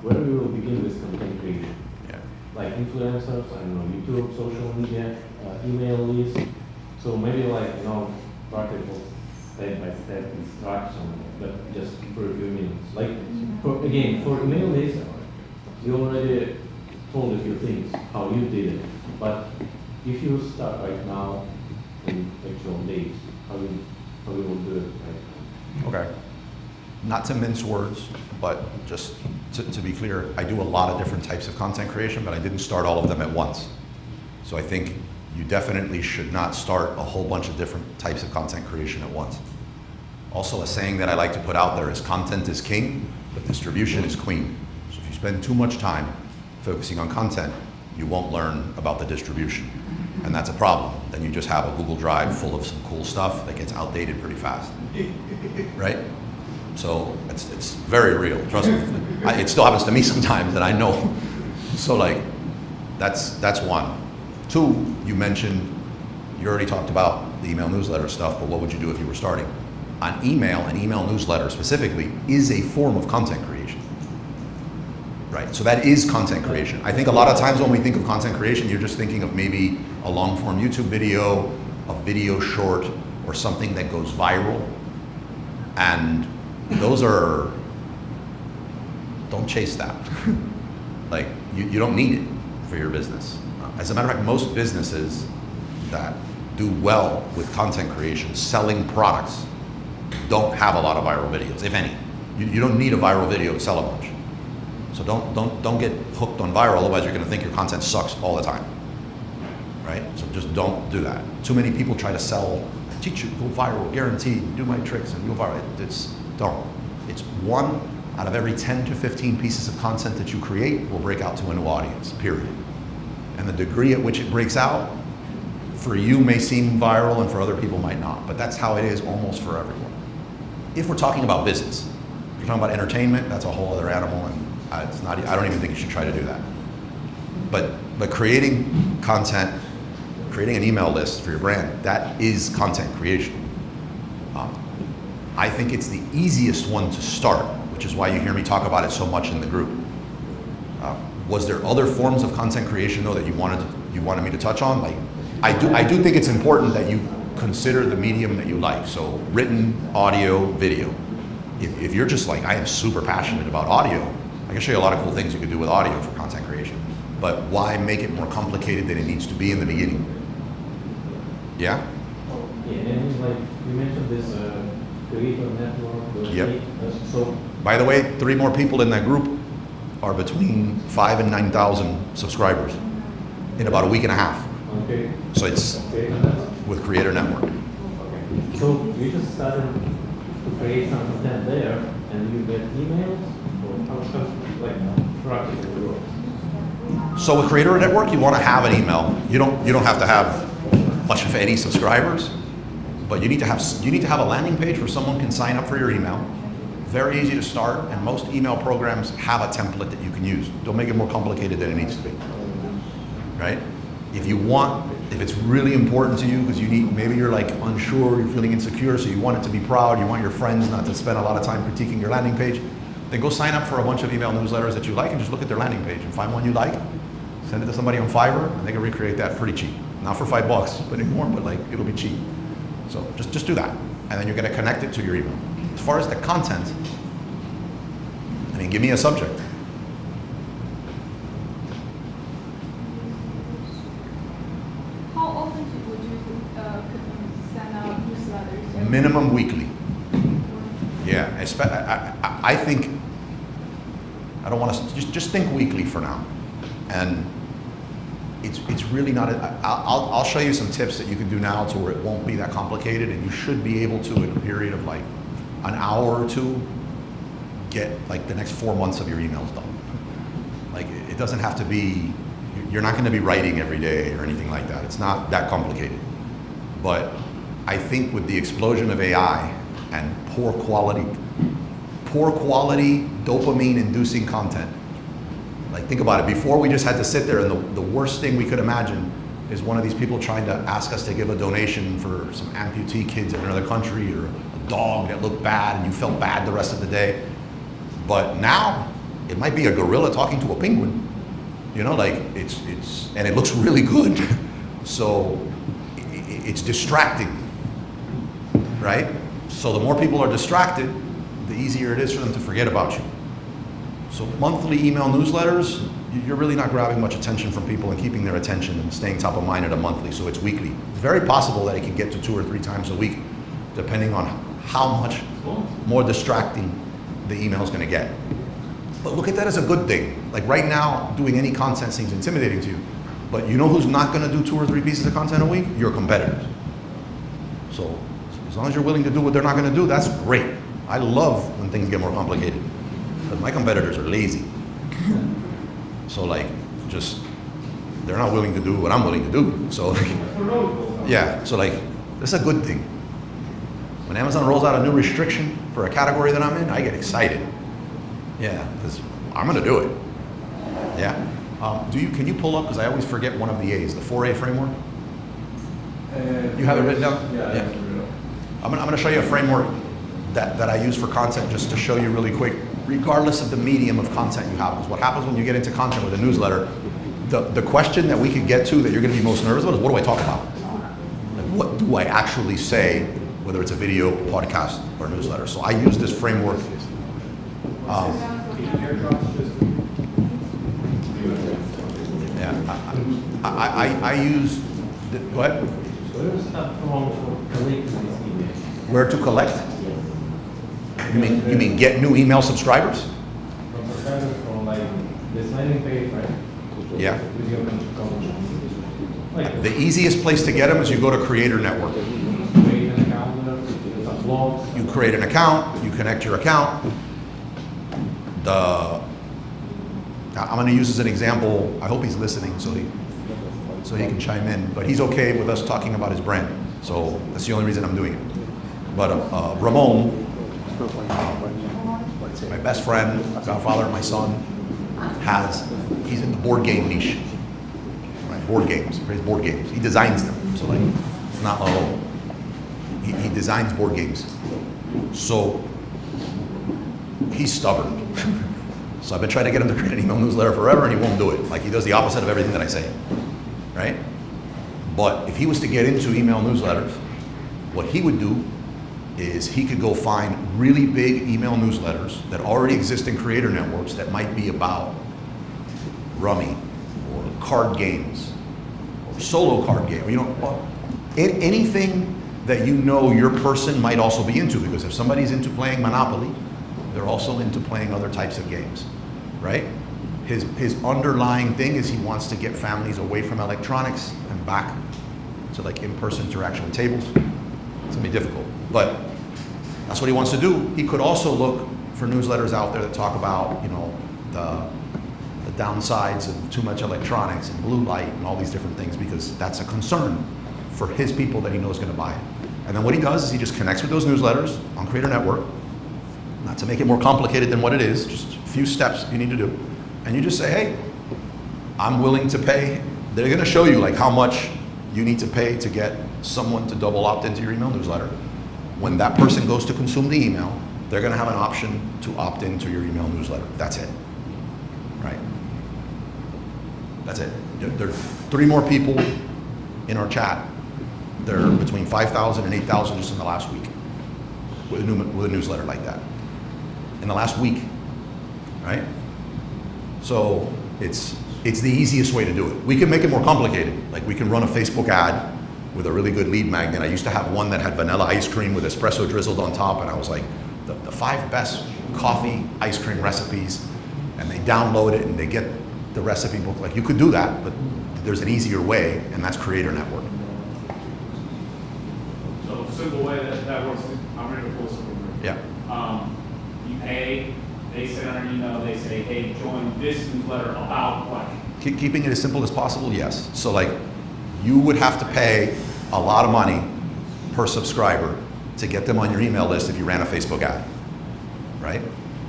where we will begin with content creation? Yeah. Like influencers, I don't know, YouTube, social media, email list. So maybe practical step-by-step instruction, but just for a few minutes. Like, for email list, you already told a few things, how you did it. But if you start right now in actual days, how you will do it right now? Okay. Not to mince words, but just to be clear, I do a lot of different types of content creation, but I didn't start all of them at once. So I think you definitely should not start a whole bunch of different types of content creation at once. Also, a saying that I like to put out there is content is king, but distribution is queen. So if you spend too much time focusing on content, you won't learn about the distribution. And that's a problem. Then you just have a Google Drive full of some cool stuff that gets outdated pretty fast, right? So it's very real, trust me. It still happens to me sometimes, and I know. So that's one. Two, you mentioned, you already talked about the email newsletter stuff, but what would you do if you were starting? An email newsletter specifically, is a form of content creation. Right, so that is content creation. I think a lot of times when we think of content creation, you're just thinking of maybe a long form YouTube video, a video short, or something that goes viral. And those don't chase that. Like, you don't need it for your business. As a matter of fact, most businesses that do well with content creation, selling products, don't have a lot of viral videos, if any. You don't need a viral video to sell a bunch. So don't get hooked on viral, otherwise you're going to think your content sucks all the time, right? So just don't do that. Too many people try to sell, teach you, go viral, guaranteed, do my tricks and go viral. Don't. It's 1 out of every 10 to 15 pieces of content that you create will break out to a new audience, period. And the degree at which it breaks out, for you may seem viral and for other people might not, but that's how it is almost for everyone. If we're talking about business, if we're talking about entertainment, that's a whole other animal, and I don't even think you should try to do that. But creating content, creating an email list for your brand, that is content creation. I think it's the easiest one to start, which is why you hear me talk about it so much in the group. Was there other forms of content creation though that you wanted me to touch on? Like, I do think it's important that you consider the medium that you like. So written, audio, video. If you're just like, I am super passionate about audio, I can show you a lot of cool things you can do with audio for content creation. But why make it more complicated than it needs to be in the beginning? Yeah? Yeah, and like you mentioned this creator network. Yep. So by the way, 3 more people in that group are between 5,000 and 9,000 subscribers in about a week and a half. okay. So it's with Creator Network. Okay. So you just started to create some content there, and you get emails, or how like practically works? So with Creator Network, you want to have an email. You don't have to have much of any subscribers, but you need to have a landing page where someone can sign up for your email. very easy to start, and most email programs have a template that you can use. Don't make it more complicated than it needs to be, right? If it's really important to you, because maybe you're like unsure, you're feeling insecure, so you want it to be proud, you want your friends not to spend a lot of time critiquing your landing page, then go sign up for a bunch of email newsletters that you like and just look at their landing page and find one you like, send it to somebody on Fiverr, and they can recreate that pretty cheap. Not for $5 anymore, but like it'll be cheap. So just do that, and then you're gonna connect it to your email. As far as the content, I mean, give me a subject. How often would you send out newsletters? Minimum weekly. Yeah, I think, I don't want to, just think weekly for now. And it's really not, I'll show you some tips that you can do now to where it won't be that complicated, and you should be able to, in a period of like an hour or two, get like the next 4 months of your emails done. Like it doesn't have to be, you're not going to be writing every day or anything like that. It's not that complicated. But I think with the explosion of AI and poor quality dopamine inducing content, like think about it, before we just had to sit there, and the worst thing we could imagine is one of these people trying to ask us to give a donation for some amputee kids in another country, or a dog that looked bad and you felt bad the rest of the day. But now it might be a gorilla talking to a penguin, you know, like and it looks really good. So it's distracting, right? So the more people are distracted, the easier it is for them to forget about you. So monthly email newsletters, you're really not grabbing much attention from people and keeping their attention and staying top of mind at a monthly, so it's weekly. It's very possible that it can get to 2 or 3 times a week, depending on how much more distracting the email is going to get. But look at that as a good thing. Like right now, doing any content seems intimidating to you, but you know who's not going to do 2 or 3 pieces of content a week? Your competitors. So as long as you're willing to do what they're not going to do, that's great. I love when things get more complicated, but my competitors are lazy. So like, they're not willing to do what I'm willing to do. So like, yeah, so like, that's a good thing. When Amazon rolls out a new restriction for a category that I'm in, I get excited. Yeah, because I'm gonna do it. Yeah. Can you pull up, because I always forget one of the A's, the 4A framework? You have it written down? Yeah. I'm gonna show you a framework that I use for content, just to show you really quick, regardless of the medium of content you have. Because what happens when you get into content with a newsletter, the question that we could get to that you're gonna be most nervous about is, what do I talk about? Like, what do I actually say, whether it's a video, podcast, or newsletter? So I use this framework. I use, go ahead. Where to collect? You mean get new email subscribers? From like this landing page, right? Yeah. The easiest place to get them is you go to Creator Network. You create an account, you connect your account. I'm going to use as an example, I hope he's listening so he can chime in, but he's okay with us talking about his brand. So that's the only reason I'm doing it. But Ramon, my best friend, godfather of my son, he's in the board game niche. Right? Board games, he creates board games. He designs them, so like, it's not low. He designs board games. So he's stubborn. So I've been trying to get him to create an email newsletter forever, and he won't do it. Like, he does the opposite of everything that I say, right? But if he was to get into email newsletters, what he would do is he could go find really big email newsletters that already exist in creator networks that might be about rummy or card games or solo card game, you know, anything that you know your person might also be into, because if somebody's into playing Monopoly, they're also into playing other types of games, right? His underlying thing is he wants to get families away from electronics and back to like in-person interaction with tables. It's gonna be difficult, but that's what he wants to do. He could also look for newsletters out there that talk about, you know, the downsides of too much electronics and blue light and all these different things, because that's a concern for his people that he knows gonna buy it. And then what he does is he just connects with those newsletters on Creator Network, not to make it more complicated than what it is, just a few steps you need to do. And you just say, hey, I'm willing to pay. They're going to show you like how much you need to pay to get someone to double opt into your email newsletter. When that person goes to consume the email, they're going to have an option to opt into your email newsletter. That's it, right? That's it. There are 3 more people in our chat. There are between 5,000 and 8,000 just in the last week with a newsletter like that. In the last week, right? So it's the easiest way to do it. We can make it more complicated. Like we can run a Facebook ad with a really good lead magnet. I used to have one that had vanilla ice cream with espresso drizzled on top, and I was like, the 5 best coffee ice cream recipes, and they download it and they get the recipe book. Like you could do that, but there's an easier way, and that's Creator Network. So the simple way that works, I'm ready to pull something. Yeah. You pay, they send out an email, they say, hey, join this newsletter about what? Keeping it as simple as possible, yes. So like, you would have to pay a lot of money per subscriber to get them on your email list if you ran a Facebook ad, right?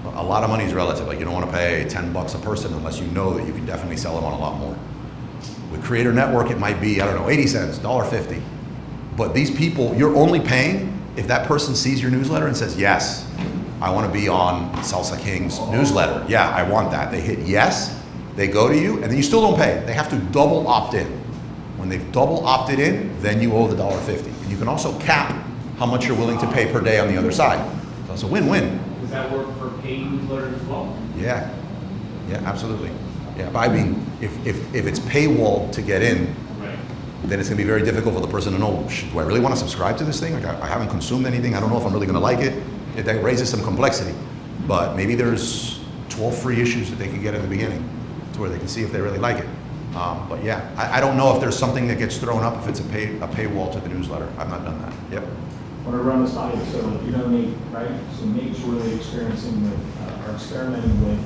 A lot of money is relative. Like you don't want to pay $10 a person unless you know that you can definitely sell them on a lot more. With Creator Network, it might be, I don't know, 80 cents, $1.50. But these people, you're only paying if that person sees your newsletter and says, yes, I want to be on Salsa King's newsletter. Yeah, I want that. They hit yes, they go to you, and then you still don't pay. They have to double opt in. When they've double opted in, then you owe the $1.50. And you can also cap how much you're willing to pay per day on the other side. So it's a win-win. Does that work for paid newsletters as well? Yeah, absolutely. Yeah, but I mean, if it's paywall to get in, Right. then it's gonna be very difficult for the person to know, do I really want to subscribe to this thing? Like I haven't consumed anything, I don't know if I'm really gonna like it. That raises some complexity. But maybe there's 12 free issues that they can get in the beginning to where they can see if they really like it. But yeah, I don't know if there's something that gets thrown up if it's a paywall to the newsletter. I've not done that. Yep. When I run this audience, so you know Nate, right? So Nate's really experiencing with, or experimenting with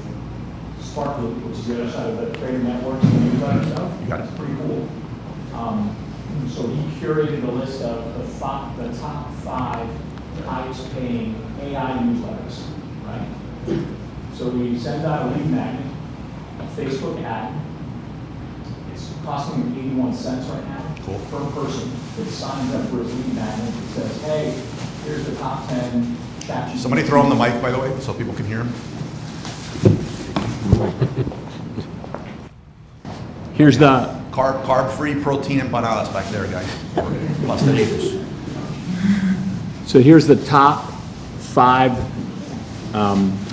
Spark Loop, which is the other side of the Creator Network and the newsletter stuff. You got it. It's pretty cool. So he curated a list of the top 5 highest paying AI newsletters, right? So we send out a lead magnet, a Facebook ad. It's costing him 81 cents right now per person that signs up for his lead magnet that says, hey, here's the top 10 ChatGPT. Somebody throw him the mic, by the way, so people can hear him. Here's the Carb-free protein empanadas back there, guys. Pastelitos. So here's the top 5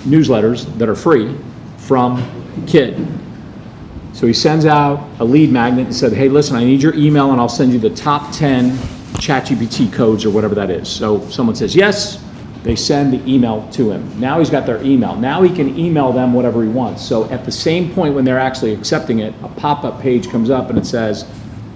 newsletters that are free from Kid. So he sends out a lead magnet and said, hey, listen, I need your email and I'll send you the top 10 ChatGPT codes or whatever that is. So someone says yes, they send the email to him. Now he's got their email. Now he can email them whatever he wants. So at the same point when they're actually accepting it, a pop-up page comes up and it says,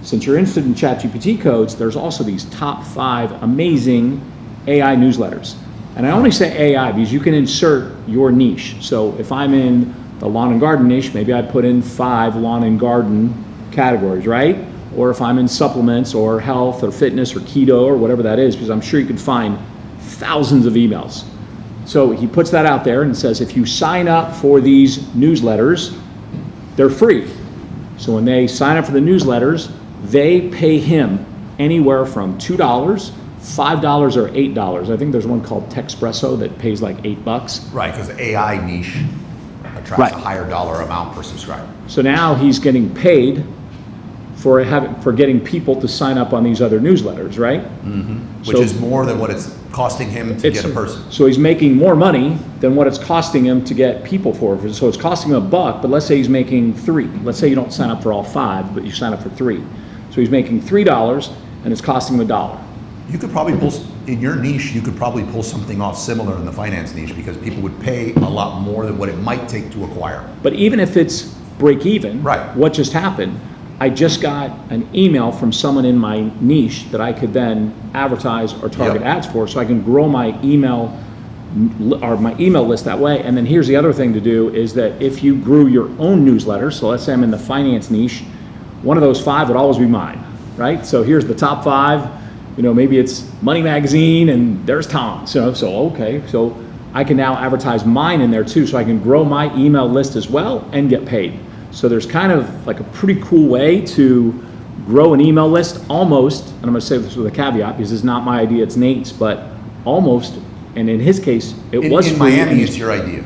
since you're interested in ChatGPT codes, there's also these top 5 amazing AI newsletters. And I only say AI because you can insert your niche. So if I'm in the lawn and garden niche, maybe I'd put in 5 lawn and garden categories, right? Or if I'm in supplements or health or fitness or keto or whatever that is, because I'm sure you can find thousands of emails. So he puts that out there and says, if you sign up for these newsletters, they're free. So when they sign up for the newsletters, they pay him anywhere from $2, $5, or $8. I think there's one called Texpresso that pays like $8. Right, because the AI niche attracts a higher dollar amount per subscriber. So now he's getting paid for getting people to sign up on these other newsletters, right? Mm-hmm. Which is more than what it's costing him to get a person. So he's making more money than what it's costing him to get people for. So it's costing him $1, but let's say he's making 3. Let's say you don't sign up for all 5, but you sign up for 3. So he's making $3 and it's costing him $1. You could probably pull, in your niche, you could probably pull something off similar in the finance niche because people would pay a lot more than what it might take to acquire. But even if it's break even, right? What just happened? I just got an email from someone in my niche that I could then advertise or target ads for, so I can grow my email list that way. And then here's the other thing to do is that if you grew your own newsletter, so let's say I'm in the finance niche, one of those 5 would always be mine, right? So here's the top 5. You know, maybe it's Money Magazine and there's Tom. So okay, so I can now advertise mine in there too, so I can grow my email list as well and get paid. So there's kind of like a pretty cool way to grow an email list almost, and I'm gonna say this with a caveat because it's not my idea, it's Nate's, but almost, and in his case, it was in free. Miami, it's your idea.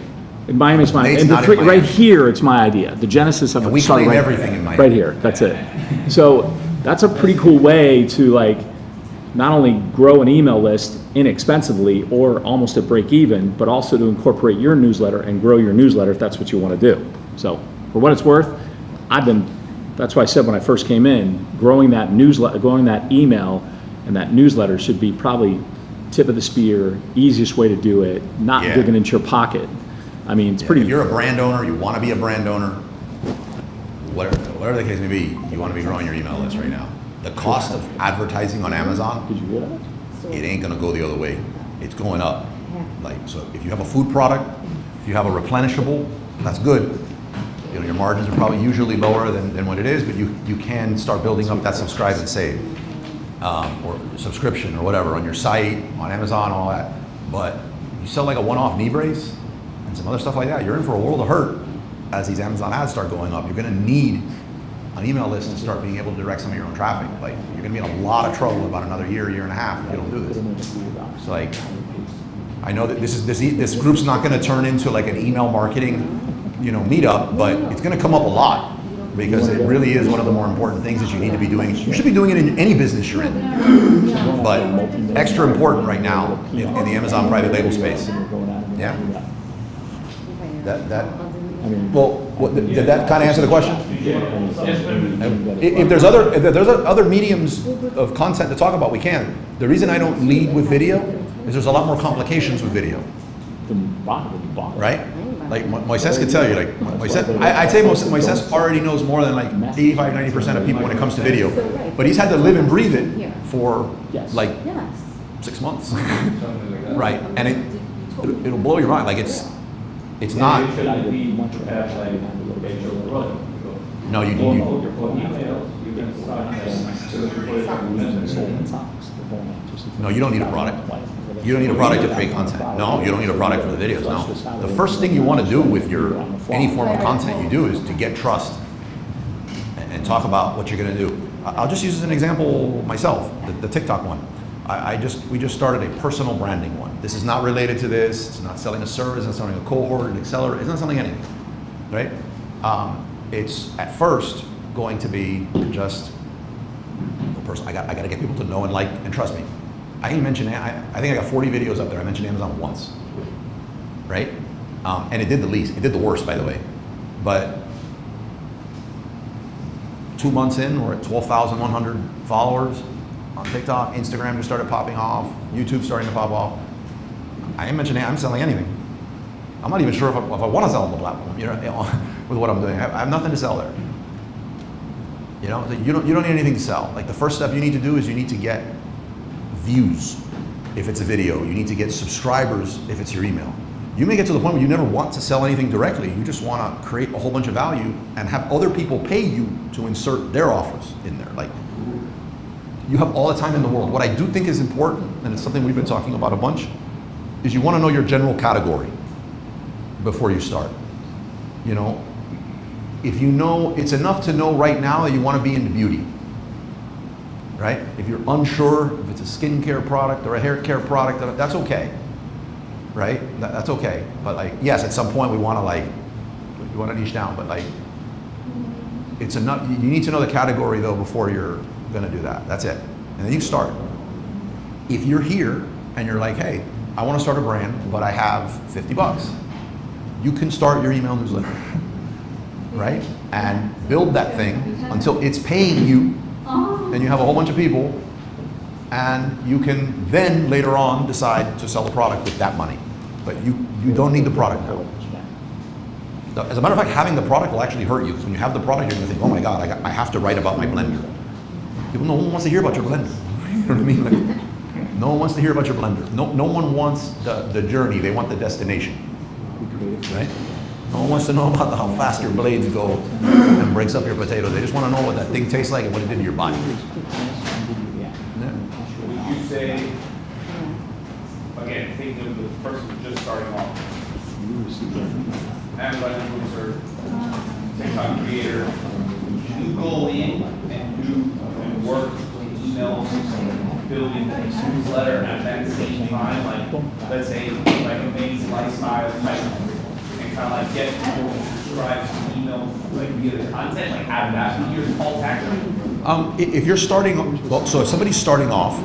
In Miami, it's my Nate's idea. not in Miami. Right here, it's my idea. The genesis of And it we started claim right, everything in Miami. right here, that's it. So that's a pretty cool way to like, not only grow an email list inexpensively or almost at break even, but also to incorporate your newsletter and grow your newsletter if that's what you want to do. So for what it's worth, that's why I said when I first came in, growing that newsletter, growing that email and that newsletter should be probably tip of the spear, easiest way to do it, not Yeah. digging into your pocket. I mean, it's pretty. If you're a brand owner, you want to be a brand owner, whatever the case may be, you want to be growing your email list right now. The cost of advertising on Amazon, Did you realize? it ain't gonna go the other way. It's going up. Like, so if you have a food product, if you have a replenishable, that's good. You know, your margins are probably usually lower than what it is, but you can start building up that subscribe and save, or subscription or whatever on your site, on Amazon, all that. But you sell like a one-off knee brace and some other stuff like that, you're in for a world of hurt as these Amazon ads start going up. You're gonna need an email list to start being able to direct some of your own traffic. Like, you're gonna be in a lot of trouble about another year and a half if you don't do this. So like, I know that this group's not gonna turn into like an email marketing, meetup, but it's gonna come up a lot because it really is one of the more important things that you need to be doing. You should be doing it in any business you're in, but extra important right now in the Amazon private label space. Yeah? Did that kind of answer the question? If there's other mediums of content to talk about, we can. The reason I don't lead with video is there's a lot more complications with video. Right? Like Moises could tell you, like I'd say Moises already knows more than like 85-90% of people when it comes to video, but he's had to live and breathe it for like 6 months, right? And it'll blow your mind. Like it's not. No, you No, you don't need a product. You don't need a product to create content. No, you don't need a product for the videos. No. The first thing you want to do with any form of content you do is to get trust and talk about what you're going to do. I'll just use as an example myself, the TikTok one. We just started a personal branding one. This is not related to this. It's not selling a service. It's not selling a cohort, an accelerator. It's not selling anything, right? It's at first going to be just a person. I got to get people to know and like and trust me. I didn't mention. I think I got 40 videos up there. I mentioned Amazon once, right? And it did the least. It did the worst, by the way. But 2 months in, we're at 12,100 followers on TikTok. Instagram just started popping off. YouTube starting to pop off. I didn't mention I'm selling anything. I'm not even sure if I want to sell on the platform. With what I'm doing, I have nothing to sell there. You don't need anything to sell. Like the first step you need to do is you need to get views if it's a video. You need to get subscribers if it's your email. You may get to the point where you never want to sell anything directly. You just want to create a whole bunch of value and have other people pay you to insert their offers in there. Like, you have all the time in the world. What I do think is important, and it's something we've been talking about a bunch, is you want to know your general category before you start. If you know, it's enough to know right now that you want to be into beauty. Right? If you're unsure if it's a skincare product or a hair care product, that's okay. Right? That's okay. But like, yes, at some point we want to niche down, but like, it's enough. You need to know the category though before you're going to do that. That's it. And then you start. If you're here and you're like, hey, I want to start a brand, but I have $50, you can start your email newsletter, right? And build that thing until it's paying you. And you have a whole bunch of people, and you can then later on decide to sell the product with that money. But you don't need the product now. As a matter of fact, having the product will actually hurt you, because when you have the product, you're going to think, oh my God, I have to write about my blender. No one wants to hear about your blender. You know what I mean? Like, no one wants to hear about your blender. No one wants the journey. They want the destination. Right? No one wants to know about how fast your blades go and breaks up your potatoes. They just want to know what that thing tastes like and what it did to your body. Would you say, again, say the person who's just starting off, Amazon influencer, TikTok creator, you go in and do and work with emails, building a newsletter, and at that same time, like, let's say, like Amazing Lifestyle type, and kind of like get people to subscribe to email, like via the content, like have that be your call to action? If you're starting, well, so if somebody's starting off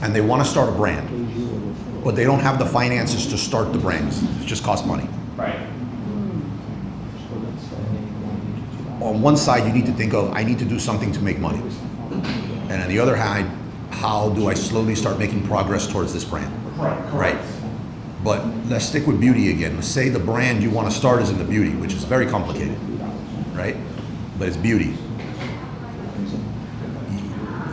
and they want to start a brand, but they don't have the finances to start the brands, it just costs money. Right. On one side, you need to think of, I need to do something to make money. And on the other hand, how do I slowly start making progress towards this brand? Right. But let's stick with beauty again. Let's say the brand you want to start is in the beauty, which is very complicated, right? But it's beauty.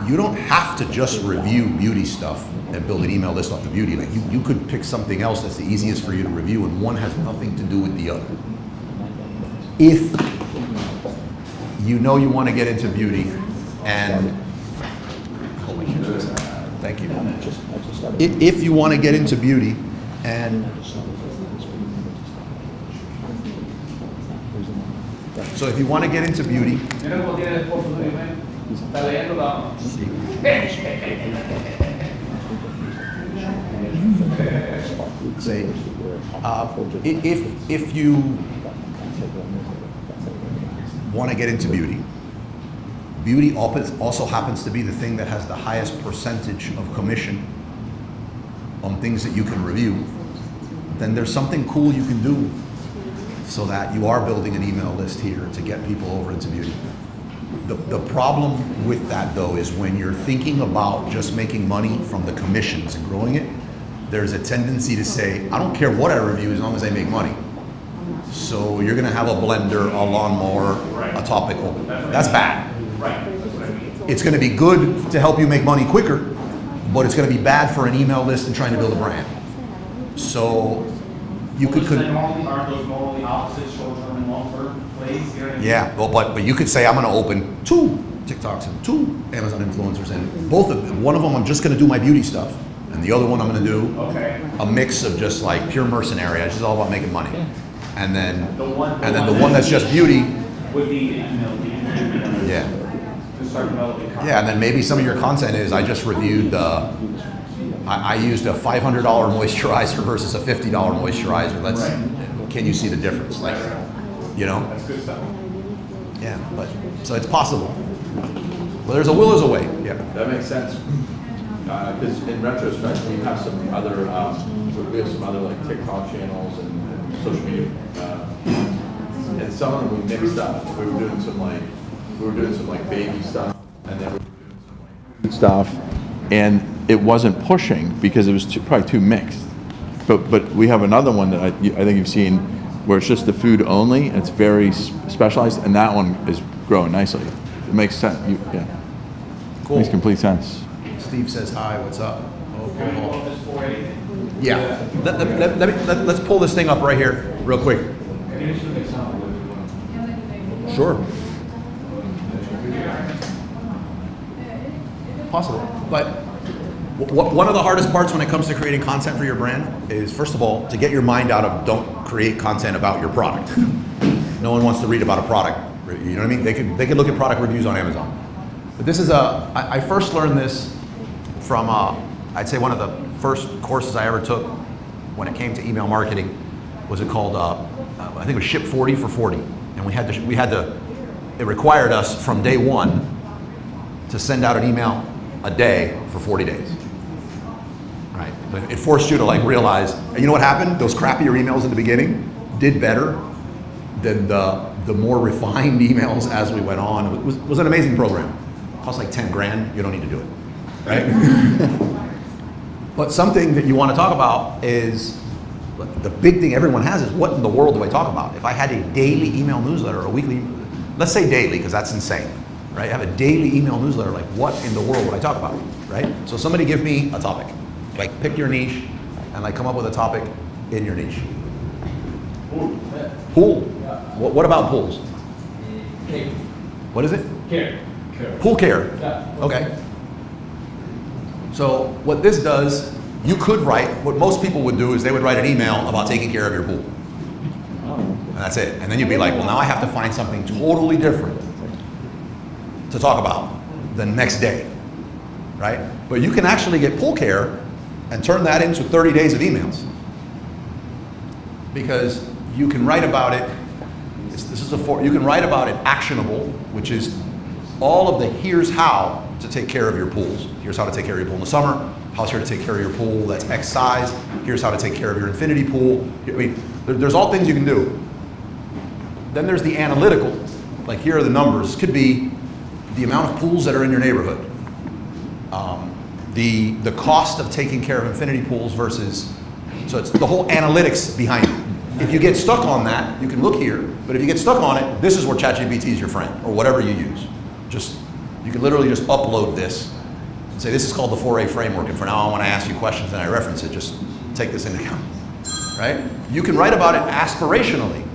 You don't have to just review beauty stuff and build an email list off the beauty. Like you could pick something else that's the easiest for you to review, and one has nothing to do with the other. If you know you want to get into beauty, and thank you. If you want to get into beauty, and so if you want to get into beauty, say, if you want to get into beauty, beauty also happens to be the thing that has the highest percentage of commission on things that you can review, then there's something cool you can do so that you are building an email list here to get people over into beauty. The problem with that, though, is when you're thinking about just making money from the commissions and growing it, there's a tendency to say, I don't care what I review as long as I make money. So you're going to have a blender, a lawnmower, a topical. That's bad. It's going to be good to help you make money quicker, but it's going to be bad for an email list and trying to build a brand. So you could. Aren't those normally opposite, short-term and long-term plays? You know what I mean? Yeah, well, but you could say I'm going to open 2 TikToks and 2 Amazon influencers, and both of them. One of them I'm just going to do my beauty stuff, and the other one I'm going to do a mix of just like pure mercenary. It's just all about making money. And then the one that's just beauty. Would be Yeah. to start developing content. Yeah, and then maybe some of your content is I just reviewed I used a $500 moisturizer versus a $50 moisturizer. Can you see the difference? Like, you know? That's good stuff. Yeah, but so it's possible. Well, there's a will, there's a way. Yeah. That makes sense. Because in retrospect, we have some other like TikTok channels and social media, and some of them we mixed up. We were doing some like baby stuff, and then we were doing some like food stuff, and it wasn't pushing because it was probably too mixed. But we have another one that I think you've seen where it's just the food only. And it's very specialized, and that one is growing nicely. It makes sense. Yeah. Cool. Makes complete sense. Steve says hi. What's up? Okay. Yeah. Let's pull this thing up right here, real quick. Sure. Possible, but one of the hardest parts when it comes to creating content for your brand is, first of all, to get your mind out of don't create content about your product. No one wants to read about a product. You know what I mean? They could look at product reviews on Amazon. But this is I first learned this from I'd say one of the first courses I ever took when it came to email marketing. Was it called I think it was Ship 40 for 40, and we had to it required us from day one to send out an email a day for 40 days. Right? It forced you to like realize, and you know what happened? Those crappier emails in the beginning did better than the more refined emails as we went on. It was an amazing program. It cost like 10 grand. You don't need to do it, right? But something that you want to talk about is the big thing everyone has is what in the world do I talk about? If I had a daily email newsletter or a weekly, let's say daily because that's insane. Right? I have a daily email newsletter, like what in the world would I talk about, right? So somebody give me a topic, like pick your niche and like come up with a topic in your niche. Pool. What about pools? What is it? Care. Pool care. Yeah. Okay. So what this does You could write, what most people would do is they would write an email about taking care of your pool. And that's it. And then you'd be like, well, now I have to find something totally different to talk about the next day, right? But you can actually get pool care and turn that into 30 days of emails. Because you can write about it, you can write about it actionable, which is all of the here's how to take care of your pools. Here's how to take care of your pool in the summer. How's here to take care of your pool that's X size. Here's how to take care of your infinity pool. I mean, there's all things you can do. Then there's the analytical. Like here are the numbers. Could be the amount of pools that are in your neighborhood. The cost of taking care of infinity pools versus, so it's the whole analytics behind it. If you get stuck on that, you can look here. But if you get stuck on it, this is where ChatGPT is your friend, or whatever you use. You can literally just upload this and say, this is called the 4A framework, and for now when I ask you questions and I reference it, just take this into account, right? You can write about it aspirationally,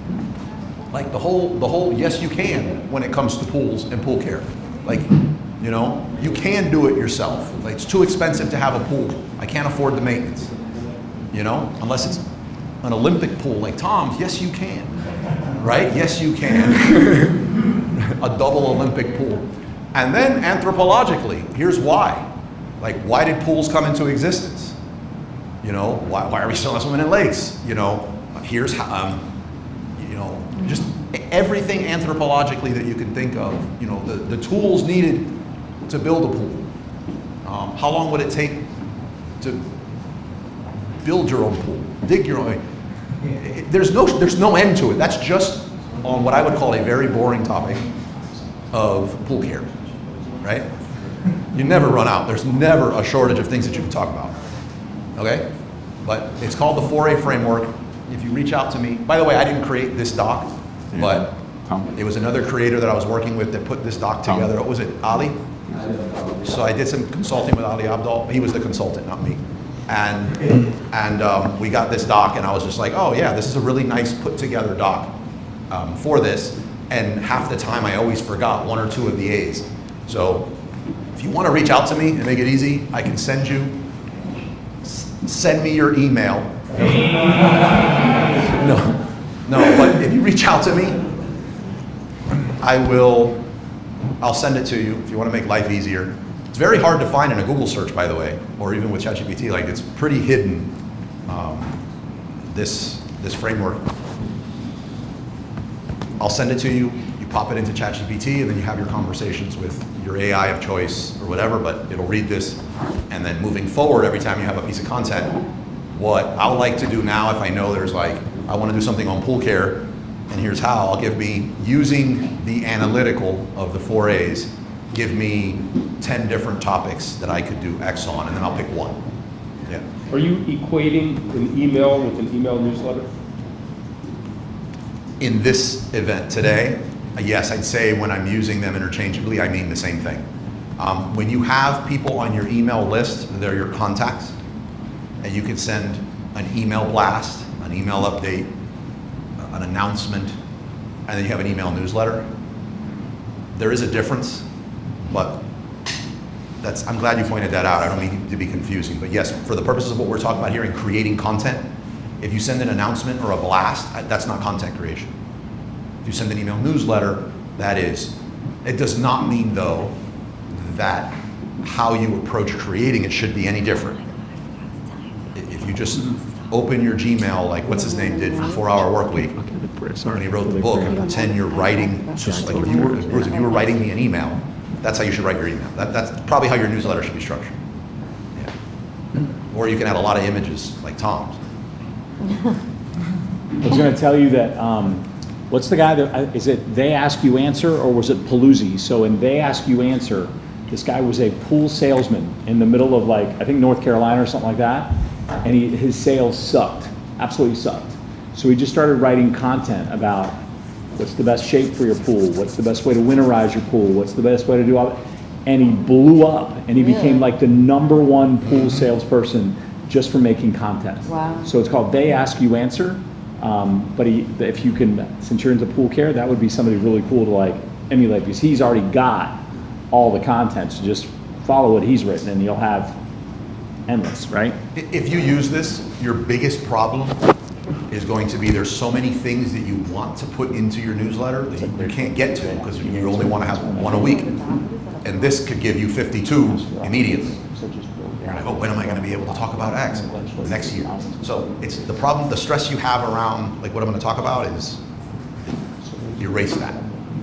like the whole yes you can when it comes to pools and pool care. Like, you know, you can do it yourself. Like, it's too expensive to have a pool. I can't afford the maintenance, you know, unless it's an Olympic pool like Tom's. Yes, you can, right? Yes, you can. A double Olympic pool. And then anthropologically, here's why. Like, why did pools come into existence? You know, why are we still swimming in lakes? You know, here's how, you know, just everything anthropologically that you can think of. You know, the tools needed to build a pool. How long would it take to build your own pool, dig your own? There's no end to it. That's just on what I would call a very boring topic of pool care, right? You never run out. There's never a shortage of things that you can talk about, okay? But it's called the 4A framework. If you reach out to me, by the way, I didn't create this doc, but it was another creator that I was working with that put this doc together. What was it, Ali? So I did some consulting with Ali Abdal. He was the consultant, not me. And we got this doc, and I was just like, oh yeah, this is a really nice put together doc for this. And half the time I always forgot one or two of the A's. So if you want to reach out to me and make it easy, I can send me your email. No, but if you reach out to me, I'll send it to you if you want to make life easier. It's very hard to find in a Google search, by the way, or even with ChatGPT. Like, it's pretty hidden, this framework. I'll send it to you, you pop it into ChatGPT, and then you have your conversations with your AI of choice or whatever, but it'll read this. And then moving forward, every time you have a piece of content, what I'll like to do now, if I know there's like, I want to do something on pool care, and here's how, I'll give me, using the analytical of the 4As, give me 10 different topics that I could do X on, and then I'll pick one. Yeah. Are you equating an email with an email newsletter? In this event today, yes, I'd say when I'm using them interchangeably, I mean the same thing. When you have people on your email list, they're your contacts, and you can send an email blast, an email update, an announcement, and then you have an email newsletter. There is a difference, but I'm glad you pointed that out. I don't mean to be confusing, but yes, for the purposes of what we're talking about here in creating content, if you send an announcement or a blast, that's not content creation. If you send an email newsletter, that is. It does not mean, though, that how you approach creating it should be any different. If you just open your Gmail, like what's his name did from 4 Hour Workweek, when he wrote the book, and pretend you're writing, just like if you were writing me an email, that's how you should write your email. That's probably how your newsletter should be structured. Yeah. Or you can add a lot of images, like Tom's. I was going to tell you that, what's the guy that, is it They Ask You Answer, or was it Paloozy? So in They Ask You Answer, this guy was a pool salesman in the middle of, like, I think North Carolina or something like that, and his sales sucked, absolutely sucked. So he just started writing content about what's the best shape for your pool, what's the best way to winterize your pool, what's the best way to do all that, and he blew up, and he became like the #1 pool salesperson just for making content. Wow. So it's called They Ask You Answer, but if you can, since you're into pool care, that would be somebody really cool to like emulate, because he's already got all the content, so just follow what he's written and you'll have endless, right? If you use this, your biggest problem is going to be there's so many things that you want to put into your newsletter that you can't get to because you only want to have one a week. And this could give you 52 immediately. You're like, oh, when am I going to be able to talk about X next year? So it's the problem, the stress you have around like what I'm going to talk about is erase that.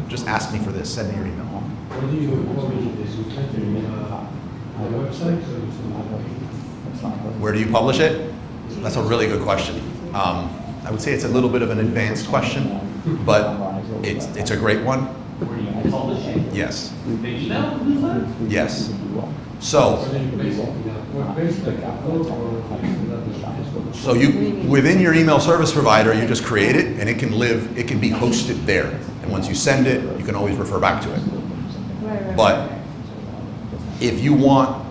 Just ask me for this, send me your email. Where do you publish this? You send it on the website? Where do you publish it? That's a really good question. I would say it's a little bit of an advanced question, but it's a great one. Where do you publish it? Yes. The email newsletter? Yes. So you, within your email service provider, you just create it and it can be hosted there. And once you send it, you can always refer back to it. But if you want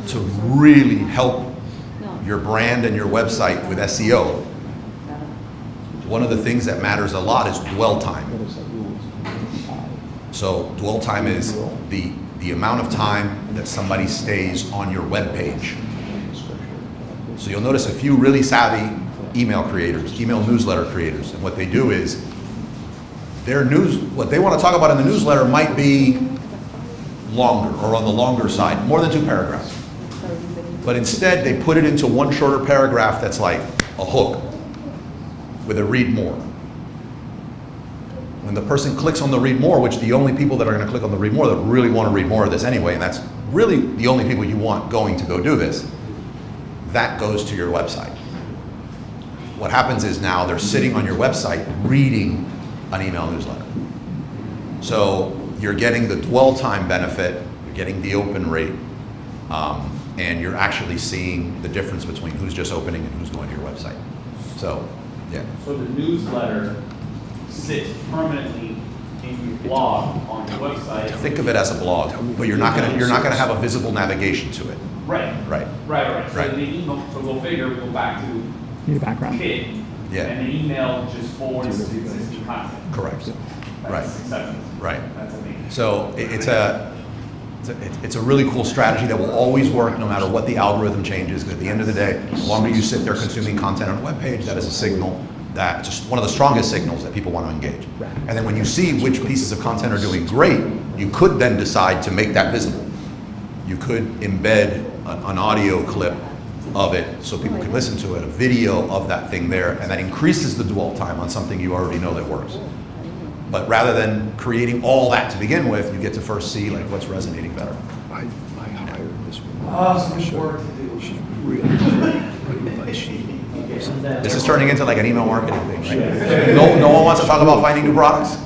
to really help your brand and your website with SEO, one of the things that matters a lot is dwell time. So dwell time is the amount of time that somebody stays on your web page. So you'll notice a few really savvy email creators, email newsletter creators, and what they do is what they want to talk about in the newsletter might be longer or on the longer side, more than 2 paragraphs. But instead they put it into one shorter paragraph that's like a hook with a read more. When the person clicks on the read more, which the only people that are going to click on the read more that really want to read more of this anyway, and that's really the only people you want going to go do this, that goes to your website. What happens is now they're sitting on your website reading an email newsletter. So you're getting the dwell time benefit, you're getting the open rate, and you're actually seeing the difference between who's just opening and who's going to your website. So, yeah. So the newsletter sits permanently in your blog on your website. Think of it as a blog, but you're not gonna have a visible navigation to it. Right. So the email, so go figure, we go back to Need a background. kid. Yeah. And the email just forwards existing content. Correct. That's Right. acceptance. Right. That's amazing. So it's a really cool strategy that will always work no matter what the algorithm changes, because at the end of the day, the longer you sit there consuming content on a web page, that is a signal that, just one of the strongest signals that people want to engage. And then when you see which pieces of content are doing great, you could then decide to make that visible. You could embed an audio clip of it so people can listen to it, a video of that thing there, and that increases the dwell time on something you already know that works. But rather than creating all that to begin with, you get to first see like what's resonating better. I hired this woman. Oh, so much work to do. She's really good, but she This is turning into like an email marketing thing, right? No one wants to talk about finding new products.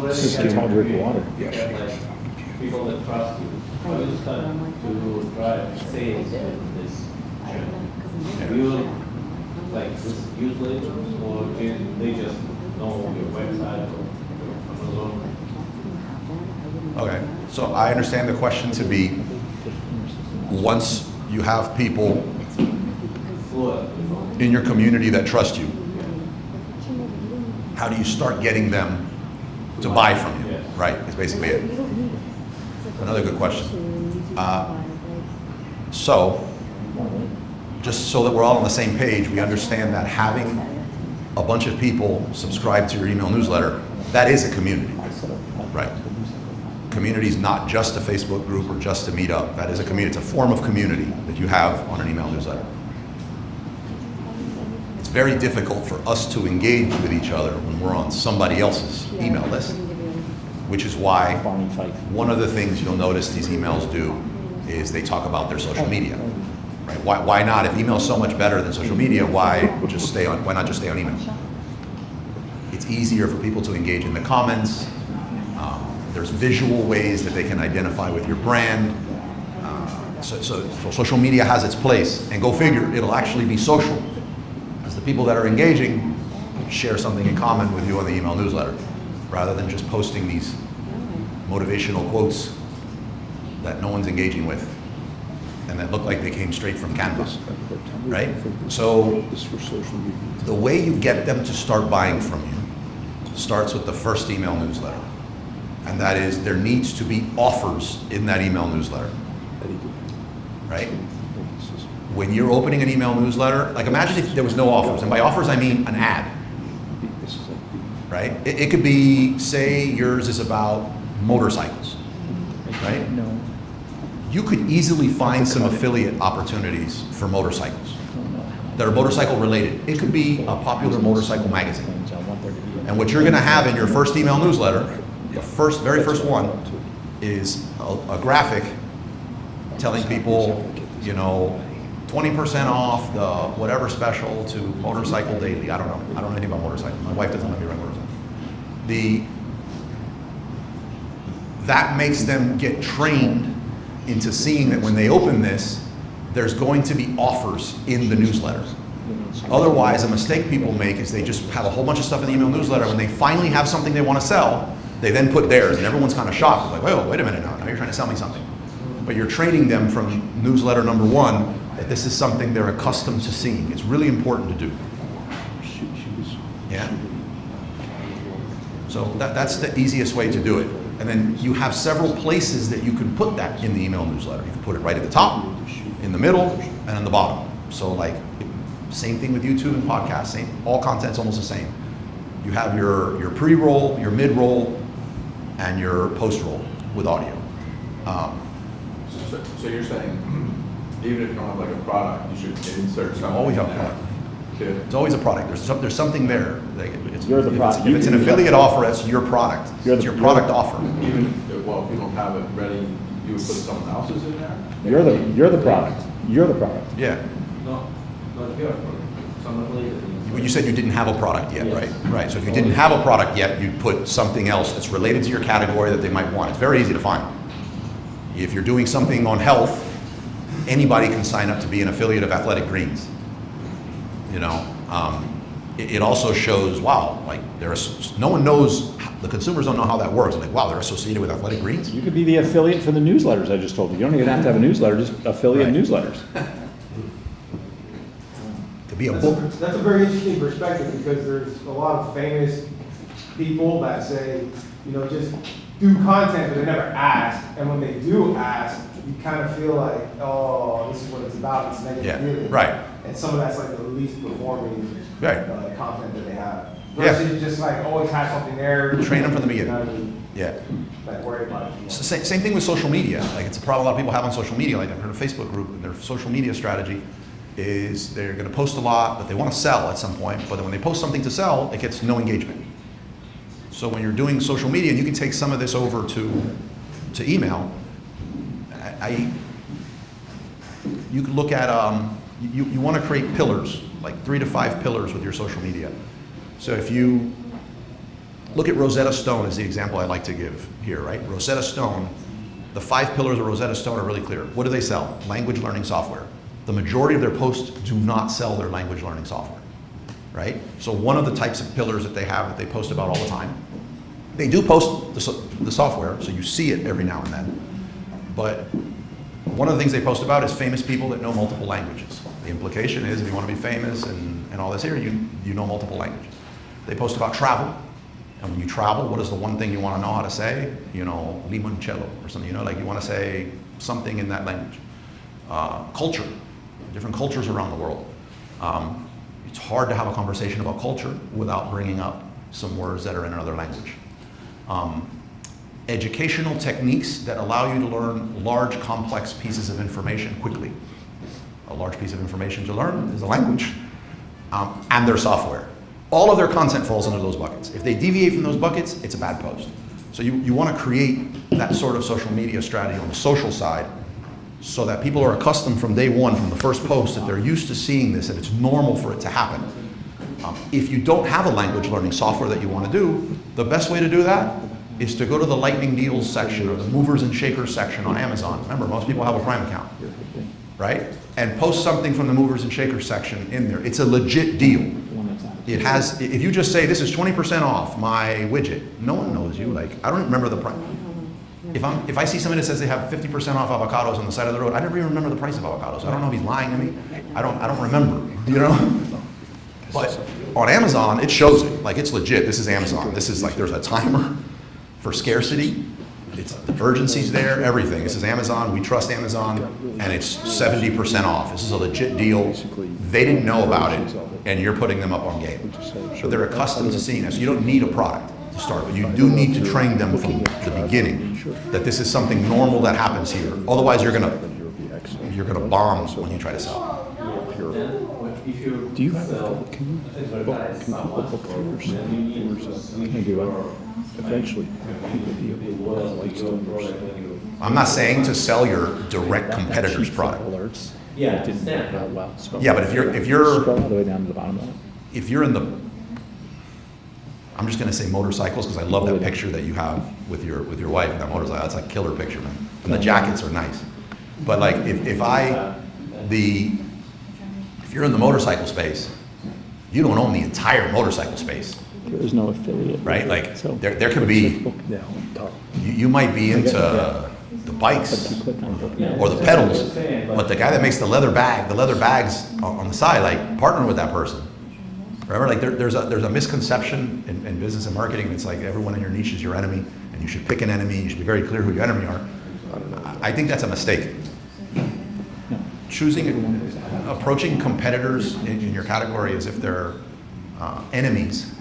This kid's hard drinking water. Yeah, People that trust you. How you start to drive sales with this channel? You like just use labels, or they just know your website or your Amazon? Okay, so I understand the question to be, once you have people in your community that trust you, how do you start getting them to buy from you, right? Is basically it. Another good question. So, just so that we're all on the same page, we understand that having a bunch of people subscribe to your email newsletter, that is a community, right? Community is not just a Facebook group or just a meetup. That is a community. It's a form of community that you have on an email newsletter. It's very difficult for us to engage with each other when we're on somebody else's email list, which is why one of the things you'll notice these emails do is they talk about their social media. Right? Why not? If email is so much better than social media, why not just stay on email? It's easier for people to engage in the comments. There's visual ways that they can identify with your brand. So social media has its place, and go figure, it'll actually be social, because the people that are engaging share something in common with you on the email newsletter, rather than just posting these motivational quotes that no one's engaging with and that look like they came straight from Canvas, right? So the way you get them to start buying from you starts with the first email newsletter. And that is, there needs to be offers in that email newsletter. right? When you're opening an email newsletter, like imagine if there was no offers, and by offers I mean an ad, right? It could be, say yours is about motorcycles, right? No. You could easily find some affiliate opportunities for motorcycles that are motorcycle related. It could be a popular motorcycle magazine. And what you're gonna have in your first email newsletter, the very first one, is a graphic telling people, 20% off the whatever special to Motorcycle Daily. I don't know anything about motorcycles. My wife doesn't let me ride motorcycles. That makes them get trained into seeing that when they open this, there's going to be offers in the newsletter. Otherwise, a mistake people make is they just have a whole bunch of stuff in the email newsletter. When they finally have something they want to sell, they then put theirs, and everyone's kind of shocked. Like, wait a minute now you're trying to sell me something. But you're training them from newsletter number one that this is something they're accustomed to seeing. It's really important to do. Yeah? So that's the easiest way to do it. And then you have several places that you can put that in the email newsletter. You can put it right at the top, in the middle, and in the bottom. So like, same thing with YouTube and podcasts, all content's almost the same. You have your pre-roll, your mid-roll, and your post-roll with audio. So you're saying, even if you don't have like a product, you should insert something. Always have a product. It's always a product. There's something there. You're the product. If it's an affiliate offer, that's your product. It's your product offer. Even if you don't have it ready, you would put someone else's in there? You're the product. You're the product. Yeah. No, not here. Someone later. When you said you didn't have a product yet, right? Right. So if you didn't have a product yet, you'd put something else that's related to your category that they might want. It's very easy to find. If you're doing something on health, anybody can sign up to be an affiliate of Athletic Greens. It also shows, wow, like no one knows, the consumers don't know how that works. Like, wow, they're associated with Athletic Greens. You could be the affiliate for the newsletters I just told you. You don't even have to have a newsletter, just affiliate newsletters. Could be a That's book. that's a very interesting perspective because there's a lot of famous people that say, just do content, but they never ask. And when they do ask, you kind of feel like, oh, this is what it's about. It's negative feeling. Right. And some of that's like the least performing content that they have. Yeah. Versus just like always have something there. Train them from the beginning. Yeah. Like worry about it. Same thing with social media. Like it's a problem a lot of people have on social media. Like I've heard a Facebook group, and their social media strategy is they're going to post a lot, but they want to sell at some point. But then when they post something to sell, it gets no engagement. So when you're doing social media, and you can take some of this over to email. You can look at you want to create pillars, like 3 to 5 pillars with your social media. So if you look at Rosetta Stone as the example I like to give here, right? Rosetta Stone, the 5 pillars of Rosetta Stone are really clear. What do they sell? Language learning software. The majority of their posts do not sell their language learning software, right? So one of the types of pillars that they have that they post about all the time, they do post the software, so you see it every now and then. But one of the things they post about is famous people that know multiple languages. The implication is if you want to be famous and all this here, you know multiple languages. They post about travel. And when you travel, what is the one thing you want to know how to say? Limoncello or something, like you want to say something in that language. Culture, different cultures around the world. It's hard to have a conversation about culture without bringing up some words that are in another language. Educational techniques that allow you to learn large, complex pieces of information quickly. A large piece of information to learn is a language, and their software. All of their content falls into those buckets. If they deviate from those buckets, it's a bad post. So you want to create that sort of social media strategy on the social side so that people are accustomed from day one, from the first post, that they're used to seeing this and it's normal for it to happen. If you don't have a language learning software that you want to do, the best way to do that is to go to the lightning deals section or the movers and shakers section on Amazon. Remember, most people have a Prime account, right? And post something from the movers and shakers section in there. It's a legit deal. It has, if you just say, this is 20% off my widget, no one knows you. Like, I don't remember the price. If I see somebody that says they have 50% off avocados on the side of the road, I never even remember the price of avocados. I don't know if he's lying to me. I don't remember, But on Amazon, it shows it. Like, it's legit. This is Amazon. This is like, there's a timer for scarcity. It's, the urgency's there, everything. This is Amazon, we trust Amazon, and it's 70% off. This is a legit deal. They didn't know about it, and you're putting them up on game. But they're accustomed to seeing this. You don't need a product to start, but you do need to train them from the beginning that this is something normal that happens here. Otherwise, you're gonna bomb when you try to sell. Do you have can you book tours? Can I do it? Eventually, people be able to like stores. I'm not saying to sell your direct competitor's product. Alerts. Yeah, It didn't work out well. Scroll- Yeah, but if you're Scroll all the way down to the bottom of it. if you're in the, I'm just gonna say motorcycles because I love that picture that you have with your wife and that motorcycle. That's like a killer picture, man. And the jackets are nice. But like if you're in the motorcycle space, you don't own the entire motorcycle space, There is no affiliate. right? Like So there could be, book now, talk. you might be into the bikes or the pedals, but the guy that makes the leather bags on the side, like partner with that person. Remember, like there's a misconception in business and marketing. It's like everyone in your niche is your enemy, and you should pick an enemy. You should be very clear who your enemy are. I think that's a mistake. Approaching competitors in your category as if they're enemies.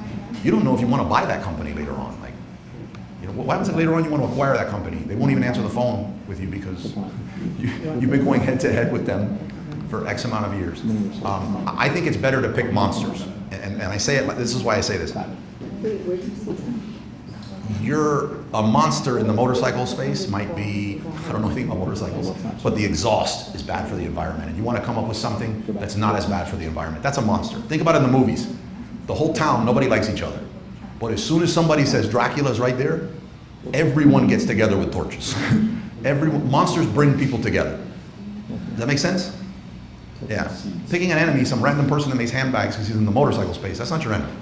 You don't know if you want to buy that company later on. Like, you know, what happens if later on you want to acquire that company? They won't even answer the phone with you because you've been going head to head with them for X amount of years. I think it's better to pick monsters. And I say it, this is why I say this. You're a monster in the motorcycle space might be, I don't know anything about motorcycles, but the exhaust is bad for the environment. And you want to come up with something that's not as bad for the environment. That's a monster. Think about it in the movies. The whole town, nobody likes each other. But as soon as somebody says Dracula's right there, everyone gets together with torches. Monsters bring people together. Does that make sense? Yeah. Picking an enemy, some random person that makes handbags because he's in the motorcycle space, that's not your enemy.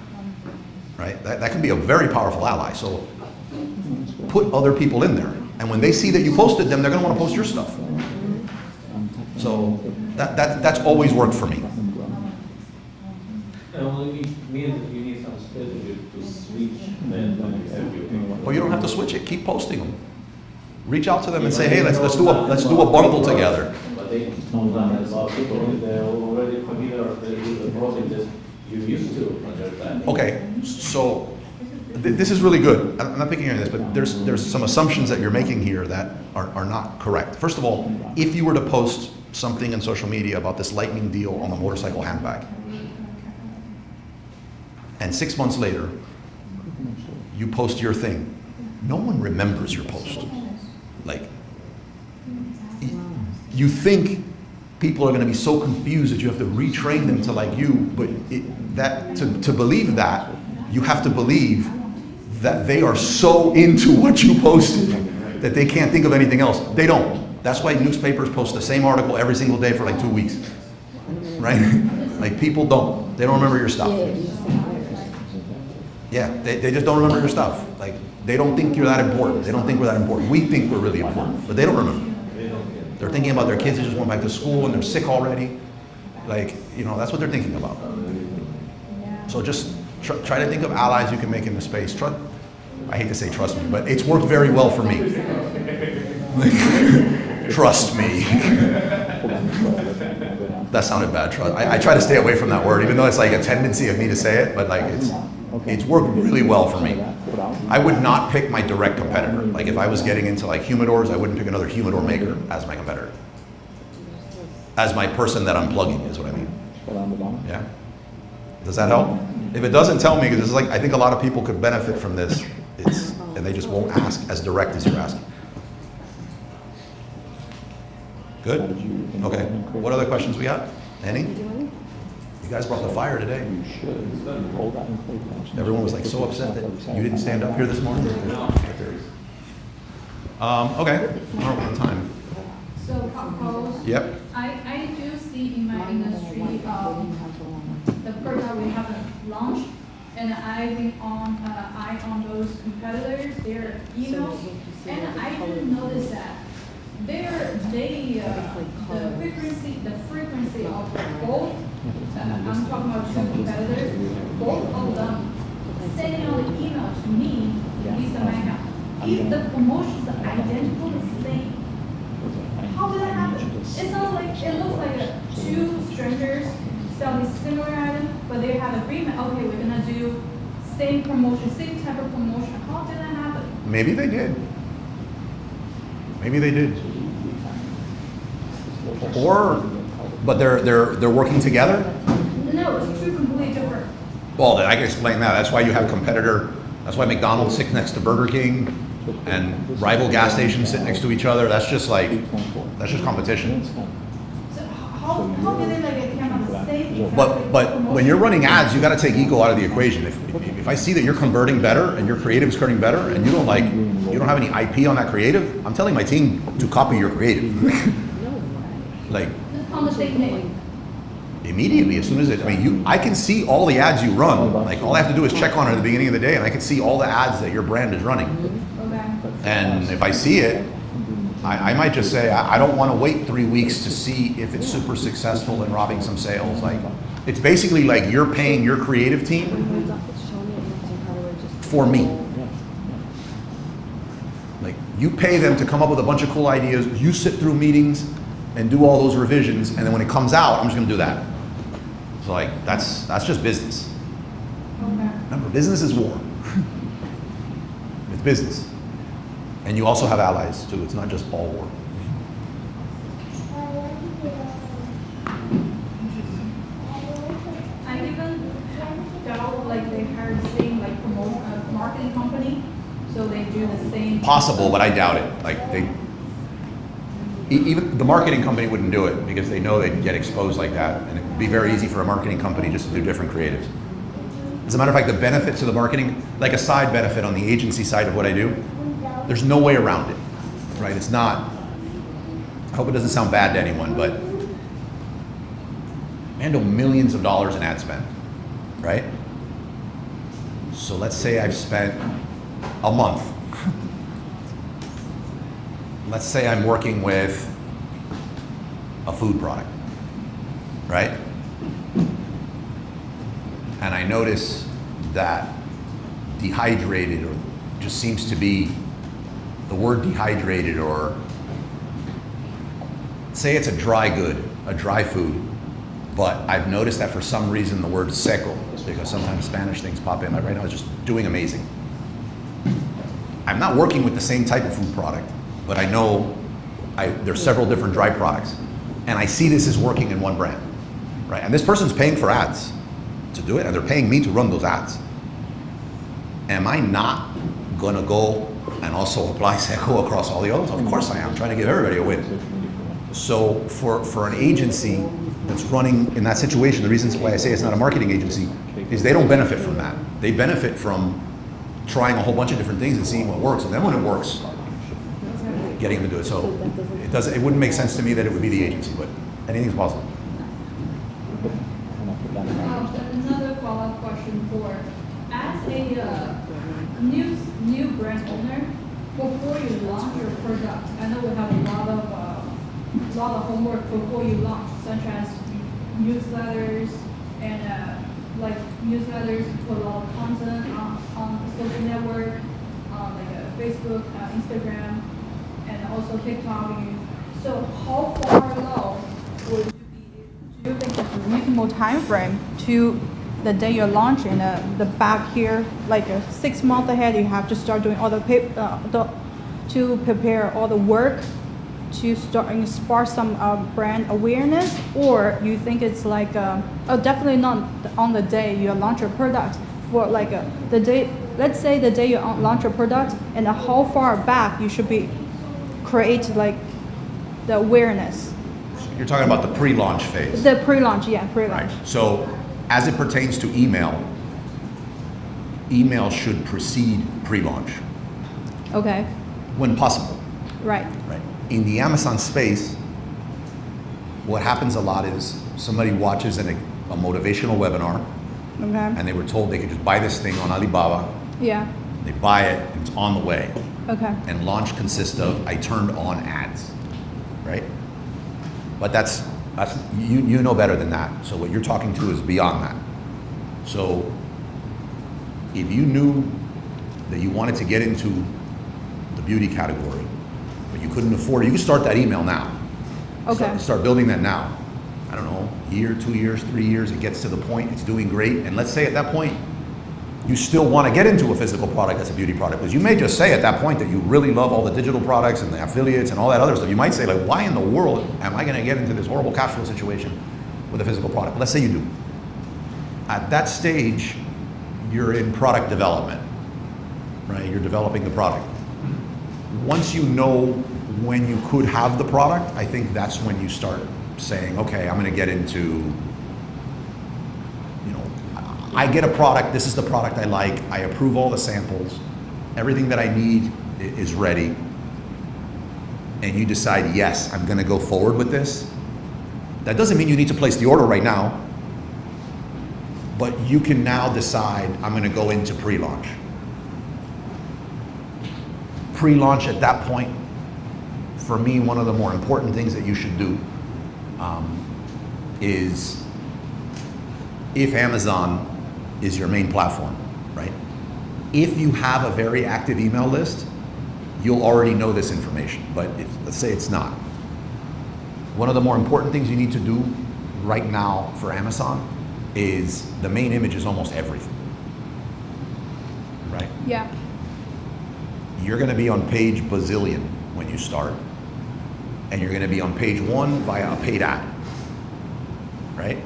Right? That can be a very powerful ally. So put other people in there. And when they see that you posted them, they're going to want to post your stuff. So that's always worked for me. It only means that you need some strategy to switch then everything. Well, you don't have to switch it. Keep posting them. Reach out to them and say, hey, let's do a bundle together. But they know that a lot of people, they're already familiar with the process you used to on your time. Okay, so this is really good. I'm not picking on this, but there's some assumptions that you're making here that are not correct. First of all, if you were to post something in social media about this lightning deal on the motorcycle handbag, and 6 months later, you post your thing, no one remembers your post. Like, you think people are going to be so confused that you have to retrain them to like you, but to believe that, you have to believe that they are so into what you posted that they can't think of anything else. They don't. That's why newspapers post the same article every single day for like 2 weeks, right? Like people don't. They don't remember your stuff. Yeah, they just don't remember your stuff. Like they don't think you're that important. They don't think we're that important. We think we're really important, but they don't remember. They're thinking about their kids who just went back to school and they're sick already. Like, you know, that's what they're thinking about. So just try to think of allies you can make in the space. I hate to say trust me, but it's worked very well for me. Trust me. That sounded bad, trust. I try to stay away from that word, even though it's like a tendency of me to say it, but like it's worked really well for me. I would not pick my direct competitor. Like if I was getting into like humidors, I wouldn't pick another humidor maker as my competitor. As my person that I'm plugging is what I mean. Yeah. Does that help? If it doesn't, tell me, because it's like I think a lot of people could benefit from this. And they just won't ask as direct as you're asking. Good? Okay. What other questions we got? Any? You guys brought the fire today. Everyone was like so upset that you didn't stand up here this morning. Okay. We're on time. So, Carlos, Yep. I do see in my industry the product we haven't launched, and I've been on eye on those competitors, their emails, and I didn't notice that the frequency of both, I'm talking about two competitors, both of them sending out an email to me, Lisa Manga, if the promotions are identical the same, how did that happen? It sounds like, it looks like two strangers selling similar items, but they have agreement, okay, we're gonna do same promotion, same type of promotion. How did that happen? Maybe they did. Maybe they did. Or, but they're working together? No, it's two completely different. Well, then I can explain that. That's why you have competitor, that's why McDonald's sits next to Burger King and rival gas stations sit next to each other. That's just competition. So how did they like come on the same? But when you're running ads, you got to take ego out of the equation. If I see that you're converting better and your creative is converting better and you don't have any IP on that creative, I'm telling my team to copy your creative. Like On the same day. immediately, as soon as I can see all the ads you run. Like all I have to do is check on it at the beginning of the day, and I can see all the ads that your brand is running. Okay. And if I see it, I might just say I don't want to wait 3 weeks to see if it's super successful in robbing some sales. Like it's basically like you're paying your creative team for me. Like you pay them to come up with a bunch of cool ideas. You sit through meetings and do all those revisions, and then when it comes out, I'm just going to do that. So like that's just business. Okay. Remember, business is war. It's business. And you also have allies too. It's not just all war. I even doubt like they hired the same like marketing company, so they do the same. Possible, but I doubt it. Like even the marketing company wouldn't do it because they know they'd get exposed like that, and it would be very easy for a marketing company just to do different creatives. As a matter of fact, the benefit to the marketing, like a side benefit on the agency side of what I do, there's no way around it, right? It's not, I hope it doesn't sound bad to anyone, but handle millions of dollars in ad spend, right? So let's say I've spent a month. Let's say I'm working with a food product, right? And I notice that dehydrated, or just seems to be the word dehydrated, or say it's a dry good, a dry food, but I've noticed that for some reason the word seco, because sometimes Spanish things pop in, like right now it's just doing amazing. I'm not working with the same type of food product, but I know there's several different dry products, and I see this is working in one brand, right? And this person's paying for ads to do it, and they're paying me to run those ads. Am I not gonna go and also apply Seco across all the others? Of course I am, trying to give everybody a win. So for an agency that's running in that situation, the reasons why I say it's not a marketing agency is they don't benefit from that. They benefit from trying a whole bunch of different things and seeing what works, and then when it works, getting them to do it. So it wouldn't make sense to me that it would be the agency, but anything's possible. Another follow-up question for, as a new brand owner, before you launch your product, I know we have a lot of homework before you launch, such as newsletters and like newsletters, put a lot of content on the social network, like Facebook, Instagram, and also TikTok. So how far along would you be? Do you think it's a reasonable time frame to the day you're launching the back here, like 6 months ahead, you have to start doing all to prepare all the work to start and spark some brand awareness, or you think it's like definitely not on the day you launch your product, for like the day, let's say the day you launch your product, and how far back you should be create like the awareness. You're talking about the pre-launch phase. The pre-launch, yeah, pre-launch. Right. So as it pertains to email should precede pre-launch. Okay. When possible. Right. Right. In the Amazon space, what happens a lot is somebody watches a motivational webinar, Okay. and they were told they could just buy this thing on Alibaba. Yeah. They buy it, and it's on the way. Okay. And launch consists of, I turned on ads, right? But that's you know better than that. So what you're talking to is beyond that. So if you knew that you wanted to get into beauty category, but you couldn't afford it, you could start that email now. Okay. Start building that now. I don't know, year, 2 years, 3 years, it gets to the point, it's doing great, and let's say at that point, you still want to get into a physical product that's a beauty product, because you may just say at that point that you really love all the digital products and the affiliates and all that other stuff. You might say, like, why in the world am I going to get into this horrible cash flow situation with a physical product? Let's say you do. At that stage, you're in product development, right? You're developing the product. Once you know when you could have the product, I think that's when you start saying, okay, I'm going to get into, you know, I get a product, this is the product I like, I approve all the samples, everything that I need is ready, and you decide, yes, I'm going to go forward with this. That doesn't mean you need to place the order right now, but you can now decide, I'm going to go into pre-launch. Pre-launch at that point, for me, one of the more important things that you should do is, if Amazon is your main platform, right? If you have a very active email list, you'll already know this information, but let's say it's not. One of the more important things you need to do right now for Amazon is the main image is almost everything, right? Yeah. You're going to be on page bazillion when you start, and you're going to be on page 1 via a paid ad, right?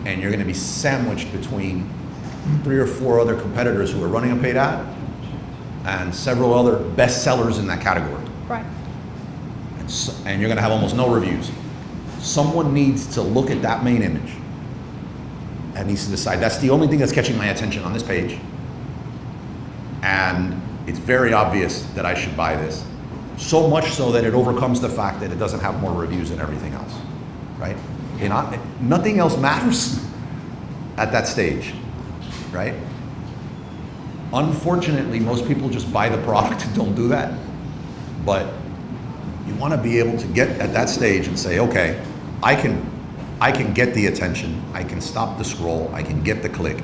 And you're going to be sandwiched between 3 or 4 other competitors who are running a paid ad and several other best sellers in that category. Right. And you're going to have almost no reviews. Someone needs to look at that main image and needs to decide, that's the only thing that's catching my attention on this page, and it's very obvious that I should buy this. So much so that it overcomes the fact that it doesn't have more reviews than everything else, right? Nothing else matters at that stage, right? Unfortunately, most people just buy the product and don't do that. But you want to be able to get at that stage and say, okay, I can get the attention, I can stop the scroll, I can get the click.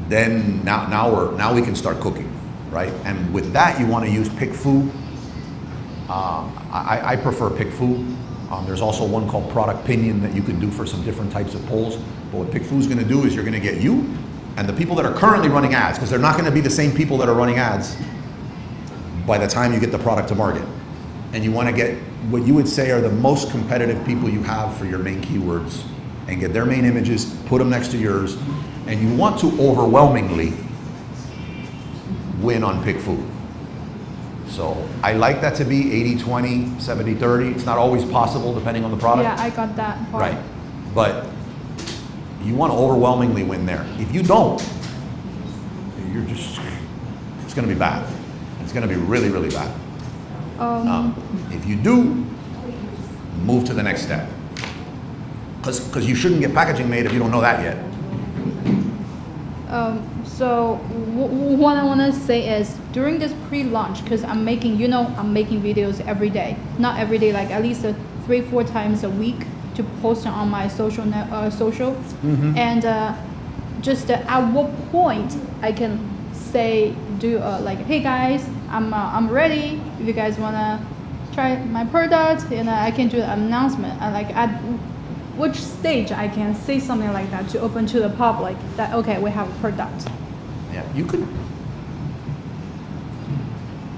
Then now we can start cooking, right? And with that, you want to use PickFu. I prefer PickFu. There's also one called Product Pinion that you can do for some different types of polls. But what PickFu is going to do is you're going to get you and the people that are currently running ads, because they're not going to be the same people that are running ads by the time you get the product to market. And you want to get what you would say are the most competitive people you have for your main keywords and get their main images, put them next to yours, and you want to overwhelmingly win on PickFu. So I like that to be 80-20, 70-30. It's not always possible depending on the product. Yeah, I got that part. Right. But you want to overwhelmingly win there. If you don't, it's going to be bad. It's going to be really, really bad. If you do, move to the next step. Because you shouldn't get packaging made if you don't know that yet. So what I want to say is, during this pre-launch, because I'm making videos every day. Not every day, like at least 3-4 times a week to post on my social. Mm-hmm. And just at what point I can say, like, hey guys, I'm ready. If you guys wanna try my product, and I can do an announcement. And like at which stage I can say something like that to open to the public that, okay, we have a product. Yeah, you could.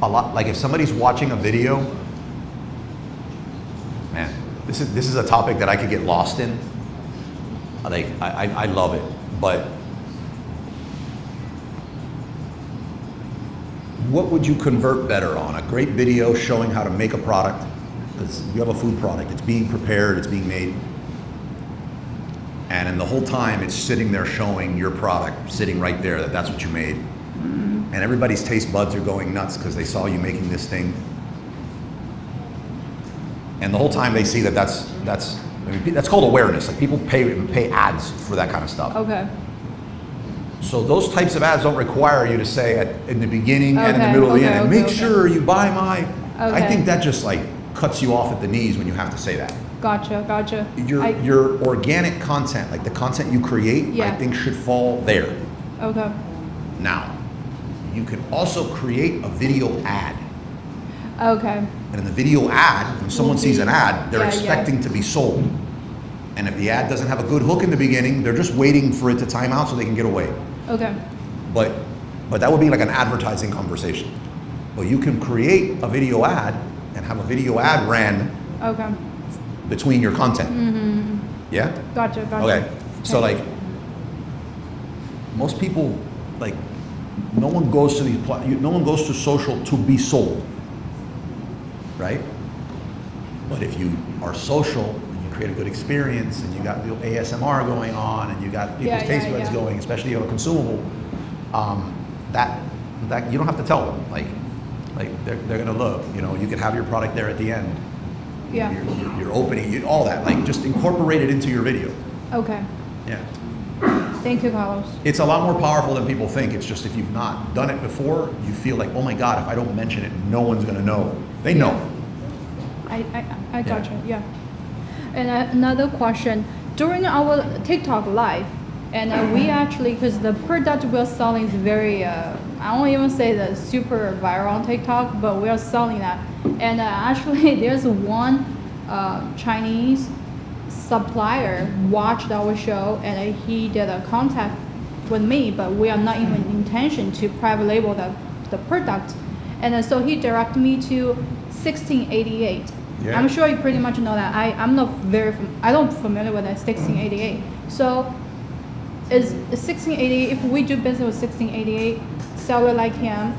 A lot, like if somebody's watching a video, man, this is a topic that I could get lost in. Like I love it, but what would you convert better on? A great video showing how to make a product, because you have a food product, it's being prepared, it's being made, and in the whole time it's sitting there showing your product, sitting right there, that's what you made. And everybody's taste buds are going nuts because they saw you making this thing. And the whole time they see that's called awareness. Like people pay ads for that kind of stuff. Okay. So those types of ads don't require you to say in the beginning and in the middle of the end, and make sure you buy my. I think that just like cuts you off at the knees when you have to say that. Gotcha. Your organic content, like the content you create, I think should fall there. Okay. Now, you can also create a video ad. Okay. And in the video ad, when someone sees an ad, they're Yeah, expecting to be sold. And if the ad doesn't have a good hook in the beginning, they're just waiting for it to time out so they can get away. Okay. But that would be like an advertising conversation. But you can create a video ad and have a video ad ran Okay. between your content. Mm-hmm. Yeah? Gotcha. Okay. So like, most people, like, no one goes to social to be sold, right? But if you are social and you create a good experience and you got the ASMR going on and you got people's taste buds going, especially on a consumable, that you don't have to tell them. Like they're gonna look. You know, you can have your product there at the end. Yeah. You're opening all that. Like, just incorporate it into your video. Okay. Yeah. Thank you, Carlos. It's a lot more powerful than people think. It's just if you've not done it before, you feel like, oh my God, if I don't mention it, no one's gonna know. They know. I gotcha. Yeah. And another question: during our TikTok live, and we actually, because the product we're selling is very, I won't even say the super viral on TikTok, but we are selling that. And actually, there's one Chinese supplier watched our show, and he did a contact with me, but we are not even intention to private label the product. And so he directed me to 1688. Yeah. I'm sure you pretty much know that. I'm not I don't familiar with that 1688. So is 1688, if we do business with 1688 seller like him,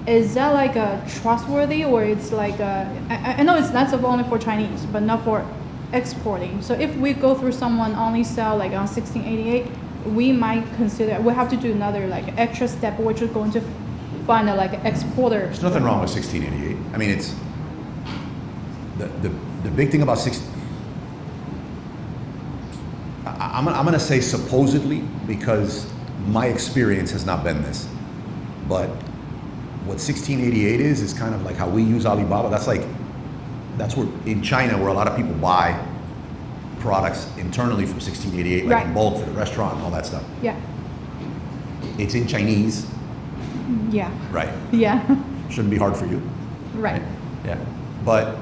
is that like a trustworthy, or it's like I know that's only for Chinese, but not for exporting. So if we go through someone only sell like on 1688, we might consider, we have to do another like extra step, which is going to find a like exporter. There's nothing wrong with 1688. I mean, it's the big thing about I'm gonna say supposedly, because my experience has not been this, but what 1688 is kind of like how we use Alibaba. That's where in China, where a lot of people buy products internally from 1688, like in bulk for the restaurant and all that stuff. Yeah. It's in Chinese. Yeah. Right. Yeah. Shouldn't be hard for you. Right. Yeah. But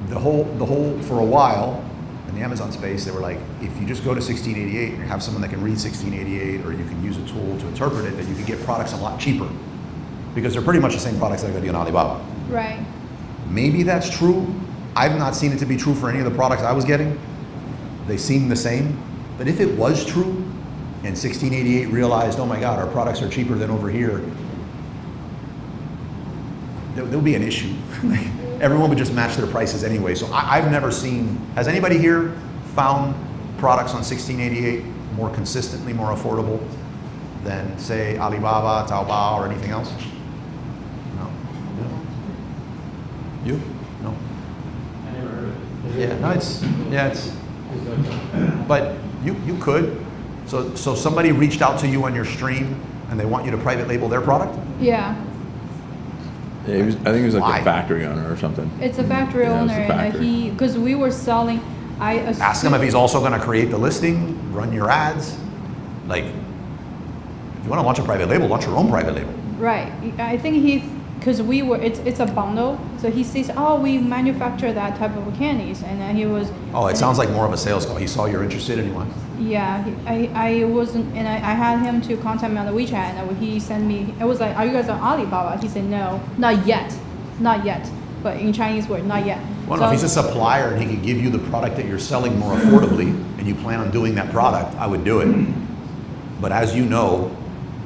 the whole for a while in the Amazon space, they were like, if you just go to 1688 and you have someone that can read 1688, or you can use a tool to interpret it, that you can get products a lot cheaper, because they're pretty much the same products that are going to be on Alibaba. Right. Maybe that's true. I've not seen it to be true for any of the products I was getting. They seem the same. But if it was true, and 1688 realized, oh my God, our products are cheaper than over here, there'll be an issue. Everyone would just match their prices anyway. So I've never seen, has anybody here found products on 1688 more consistently, more affordable than, say, Alibaba, Taobao, or anything else? No? You? No? I never heard of it. Yeah, no, it's, but you could. So somebody reached out to you on your stream and they want you to private label their product? Yeah. Yeah, I think he was like Why? a factory owner or something. It's a factory Yeah, owner, it's a factory. and because we were selling, I assume, Ask him if he's also going to create the listing, run your ads. Like, if you want to launch a private label, launch your own private label. Right. I think because it's a bundle, so he says, oh, we manufacture that type of candies, and then he was. Oh, it sounds like more of a sales call. He saw you're interested and he went. Yeah, I wasn't, and I had him to contact me on the WeChat, and he sent me, I was like, are you guys on Alibaba? He said, no, not yet, but in Chinese word, not yet. Well, So- no, if he's a supplier and he can give you the product that you're selling more affordably, and you plan on doing that product, I would do it. But as you know,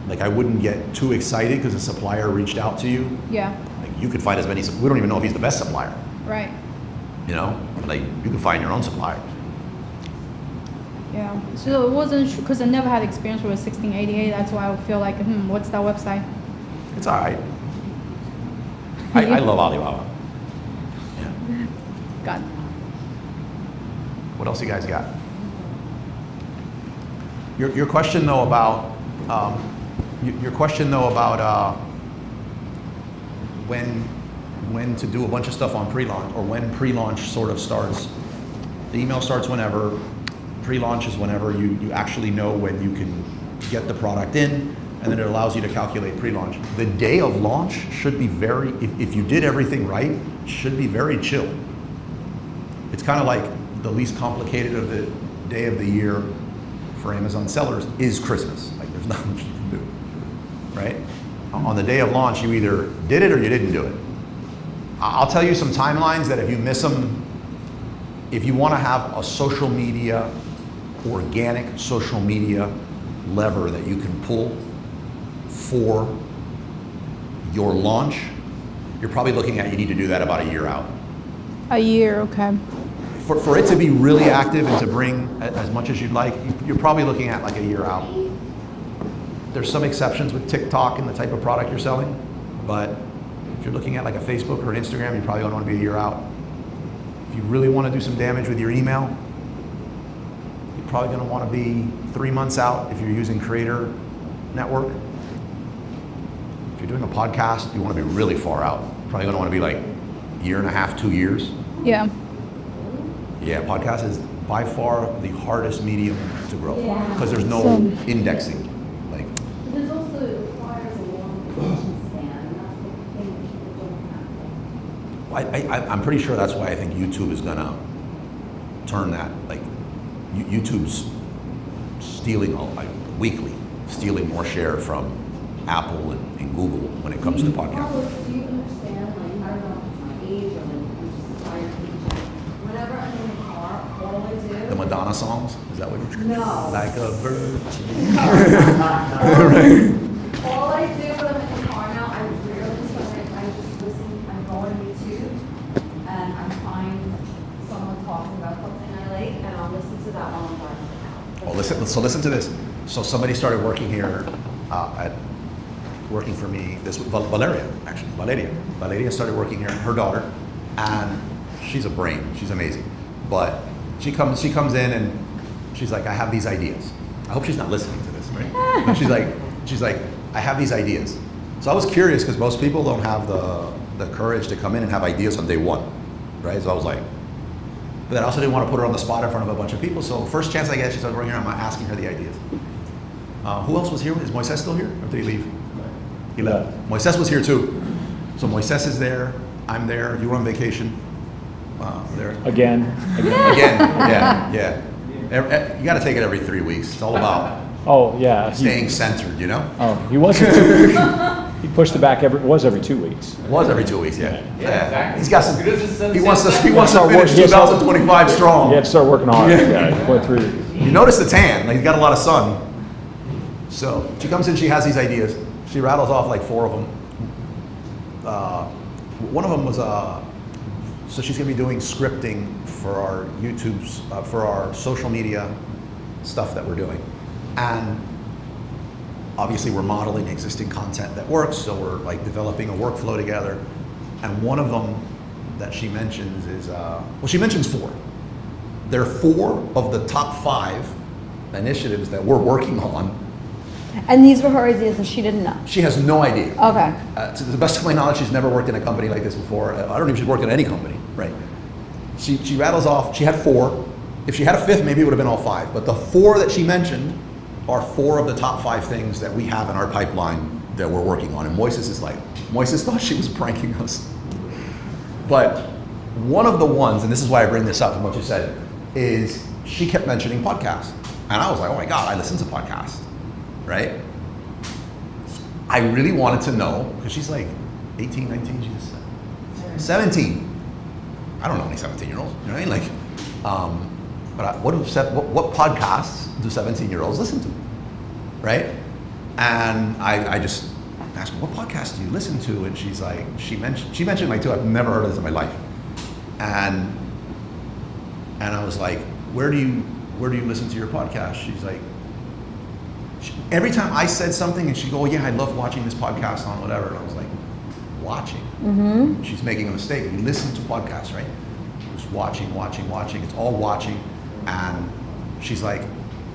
like, I wouldn't get too excited because a supplier reached out to you. Yeah, Like, you could find as many, we don't even know if he's the best supplier, right, you know? Like, you can find your own supplier. yeah. So it wasn't, because I never had experience with 1688, that's why I would feel like, what's that website? It's all right. I love Alibaba. Yeah. God. What else you guys got? Your question though about when to do a bunch of stuff on pre-launch, or when pre-launch sort of starts. The email starts whenever. Pre-launch is whenever you actually know when you can get the product in, and and then it allows you to calculate pre-launch. The day of launch should be very, if you did everything right, should be very chill. It's kind of like the least complicated of the day of the year for Amazon sellers is Christmas. Like there's not much you can do, right? On the day of launch, you either did it or you didn't do it. I'll tell you some timelines that if you miss them, if you want to have a social media, organic social media lever that you can pull for your launch, you're probably looking at, you need to do that about a year out. A year, okay. For it to be really active and to bring as much as you'd like, you're probably looking at like a year out. There's some exceptions with TikTok and the type of product you're selling, but if you're looking at like a Facebook or an Instagram, you probably don't want to be a year out. If you really want to do some damage with your email, you're probably going to want to be 3 months out if you're using Creator Network. If you're doing a podcast, you want to be really far out. Probably going to want to be like a year and a half, 2 years. Yeah. Yeah, podcast is by far the hardest medium to grow because there's no So- indexing. Like, But there's also, it requires a long attention span, and that's the thing that people don't have. I'm pretty sure that's why I think YouTube is gonna turn that, like, YouTube's stealing, like, weekly, stealing more share from Apple and Google when it comes to podcasts. Carlos, do you understand, like, I don't know if it's my age or like, I'm just tired of teaching. Whenever I'm in the car, all I do. The Madonna songs, is that what you're trying? No. Like a virgin. All I do when I'm in the car now, I rarely start it, I just listen, I go on YouTube, and I find someone talking about something I like, and I'll listen to that while I'm driving. Well, listen to this. So somebody started working here working for me, Valeria started working here, her daughter, and she's a brain, she's amazing. But she comes in and she's like, I have these ideas. I hope she's not listening to this, right? But she's like, I have these ideas. So I was curious because most people don't have the courage to come in and have ideas on day one, right? So I was like, but then I also didn't want to put her on the spot in front of a bunch of people. So first chance I get, she started working here, I'm asking her the ideas. Who else was here? Is Moises still here, or did he leave? He left. Moises was here too. So Moises is there, I'm there, you were on vacation. There. Again. Yeah. You got to take it every 3 weeks. It's all about Oh, yeah. staying centered, you know? Oh, he wasn't he pushed it back every 2 weeks. It was every 2 weeks, yeah. exactly. He's got some, he wants to start finish working. 2025 strong. You had to start working hard. Yeah, went through. You notice the tan, like he's got a lot of sun. So she comes in, she has these ideas. She rattles off like 4 of them. One of them was, so she's gonna be doing scripting for our YouTube's, for our social media stuff that we're doing. And obviously we're modeling existing content that works, so we're like developing a workflow together. And one of them that she mentions is, well, she mentions 4. There are 4 of the top 5 initiatives that we're working on. And these were her ideas and she didn't know. She has no idea. Okay. To the best of my knowledge, she's never worked in a company like this before. I don't even think she's worked in any company, right? She rattles off, she had 4. If she had a 5th, maybe it would have been all 5. But the 4 that she mentioned are 4 of the top 5 things that we have in our pipeline that we're working on. And Moises is like, Moises thought she was pranking us. But one of the ones, and this is why I bring this up from what you said, is she kept mentioning podcasts. And I was like, oh my God, I listen to podcasts, right? I really wanted to know, because she's like 18, 19, she's 17. I don't know any 17-year-olds, you know what I mean? Like, but what podcasts do 17-year-olds listen to, right? And I just asked her, what podcast do you listen to? And she's like, she mentioned like 2, I've never heard of this in my life. And I was like, where do you listen to your podcast? She's like, every time I said something and she'd go, oh, yeah, I love watching this podcast on whatever. And I was like, watching? Mm-hmm. She's making a mistake. You listen to podcasts, right? Just watching. It's all watching. And she's like,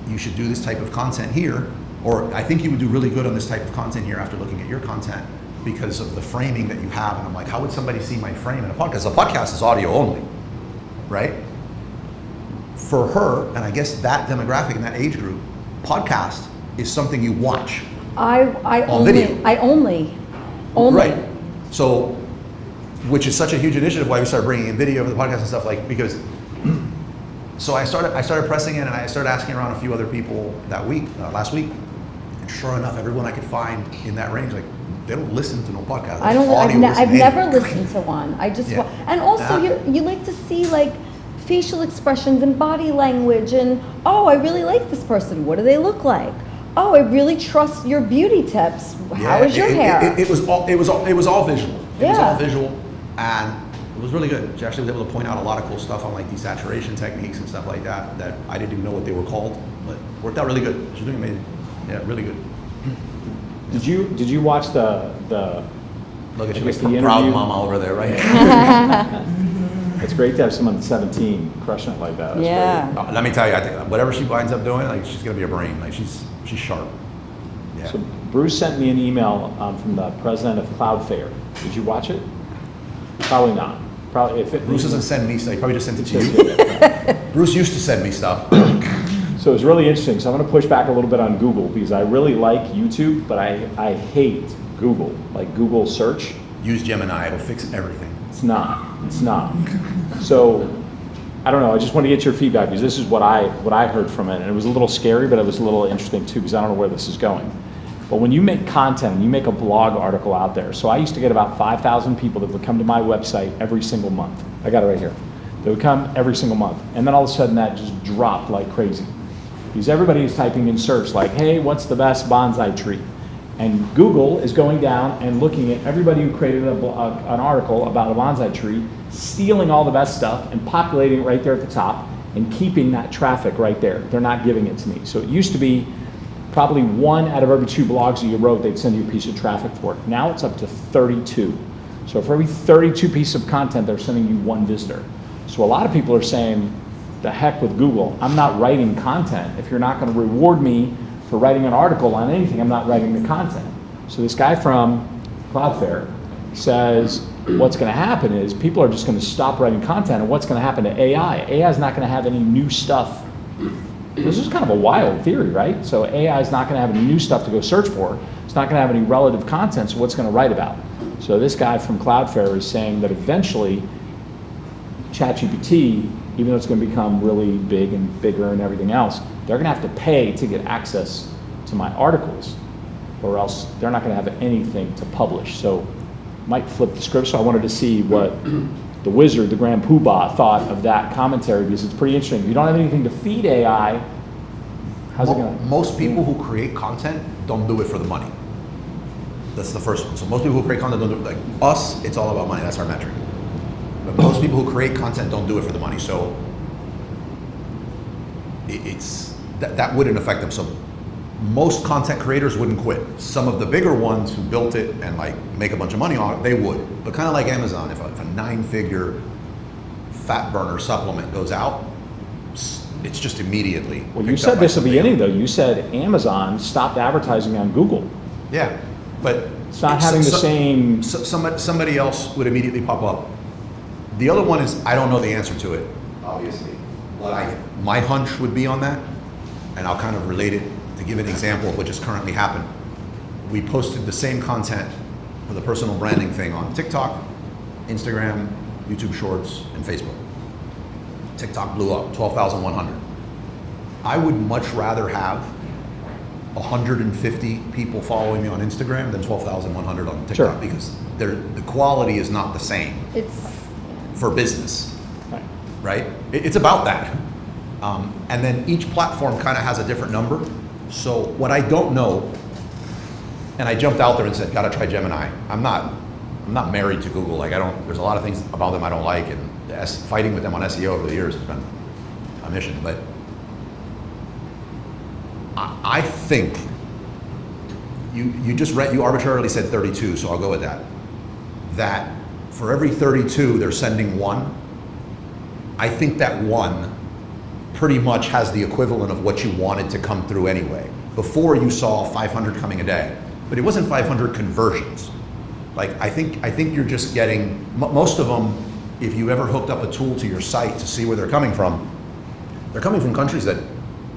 you should do this type of content here, or I think you would do really good on this type of content here after looking at your content because of the framing that you have. And I'm like, how would somebody see my frame in a podcast? A podcast is audio only, right? For her, and I guess that demographic and that age group, podcast is something you watch. I On video. only. Right. So, which is such a huge initiative, why we started bringing in video for the podcast and stuff, like, because, so I started pressing in, and I started asking around a few other people that week, last week, and sure enough, everyone I could find in that range, like, they don't listen to no podcast. I don't. I've never listened to one. I just Yeah. and also you like to see like facial expressions and body language and I really like this person. What do they look like? Oh, I really trust your beauty tips. How is your hair? It was all visual. It was all Yeah. visual, and it was really good. She actually was able to point out a lot of cool stuff on like desaturation techniques and stuff like that that I didn't even know what they were called, but worked out really good. She's doing amazing. Yeah, really good. Did you watch the Look at I you, guess proud the interview? mama over there, right? It's great to have someone that's 17 crushing it like that. That's great. Let me tell you, I think whatever she winds up doing, like she's gonna be a brain. Like she's sharp. Yeah. So Bruce sent me an email from the president of Cloudflare. Did you watch it? Probably not. Probably if it, Bruce doesn't send me stuff. He probably just sent it to you. Bruce used to send me stuff. So it was really interesting. So I'm going to push back a little bit on Google because I really like YouTube, but I hate Google, like Google search. Use Gemini, it'll fix everything. It's not. So I don't know. I just want to get your feedback because this is what I heard from it, and it was a little scary, but it was a little interesting too because I don't know where this is going. But when you make content, you make a blog article out there. So I used to get about 5,000 people that would come to my website every single month. I got it right here. They would come every single month, and then all of a sudden that just dropped like crazy. Because everybody is typing in search like, hey, what's the best bonsai tree? And Google is going down and looking at everybody who created an article about a bonsai tree, stealing all the best stuff and populating it right there at the top and keeping that traffic right there. They're not giving it to me. So it used to be probably 1 out of every 2 blogs that you wrote, they'd send you a piece of traffic for it. Now it's up to 32. So for every 32 pieces of content, they're sending you 1 visitor. So a lot of people are saying, the heck with Google. I'm not writing content. If you're not going to reward me for writing an article on anything, I'm not writing the content. So this guy from Cloudflare says what's going to happen is people are just going to stop writing content, and what's going to happen to AI? AI is not going to have any new stuff. This is kind of a wild theory, right? So AI is not going to have any new stuff to go search for. It's not going to have any relative content, so what's going to write about? So this guy from Cloudflare is saying that eventually ChatGPT, even though it's going to become really big and bigger and everything else, they're going to have to pay to get access to my articles, or else they're not going to have anything to publish. So might flip the script. So I wanted to see what the wizard, the grand poobah, thought of that commentary, because it's pretty interesting. If you don't have anything to feed AI, how's it going to? Most people who create content don't do it for the money. That's the first one. So most people who create content don't do it. Like us, it's all about money. That's our metric. But most people who create content don't do it for the money. So that wouldn't affect them. So most content creators wouldn't quit. Some of the bigger ones who built it and like make a bunch of money on it, they would. But kind of like Amazon, if a 9-figure fat burner supplement goes out, it's just immediately. Well, you said this at the beginning though. You said Amazon stopped advertising on Google. Yeah, but it's not having the same. Somebody else would immediately pop up. The other one is I don't know the answer to it, obviously. My hunch would be on that, and I'll kind of relate it to give an example of what just currently happened. We posted the same content for the personal branding thing on TikTok, Instagram, YouTube Shorts, and Facebook. TikTok blew up, 12,100. I would much rather have 150 people following me on Instagram than 12,100 on TikTok. Sure. Because the quality is not the same. It's for business, right? It's about that. And then each platform kind of has a different number. So what I don't know, and I jumped out there and said, gotta try Gemini. I'm not married to Google. Like there's a lot of things about them I don't like, and fighting with them on SEO over the years has been a mission. But I think you arbitrarily said 32, so I'll go with that. That for every 32, they're sending 1. I think that 1 pretty much has the equivalent of what you wanted to come through anyway. Before you saw 500 coming a day, but it wasn't 500 conversions. Like I think you're just getting, most of them, if you ever hooked up a tool to your site to see where they're coming from countries that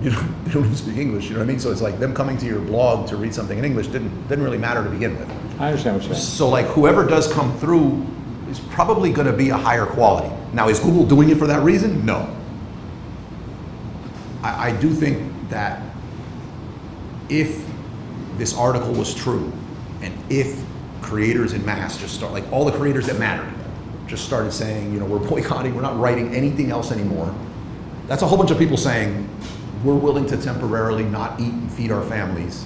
you know, they don't even speak English, you know what I mean? So it's like them coming to your blog to read something in English didn't really matter to begin with. I understand what you're saying. So like whoever does come through is probably gonna be a higher quality. Now, is Google doing it for that reason? No. I do think that if this article was true, and if creators in mass just start, like all the creators that mattered, just started saying, you know, we're boycotting, we're not writing anything else anymore. That's a whole bunch of people saying, we're willing to temporarily not eat and feed our families.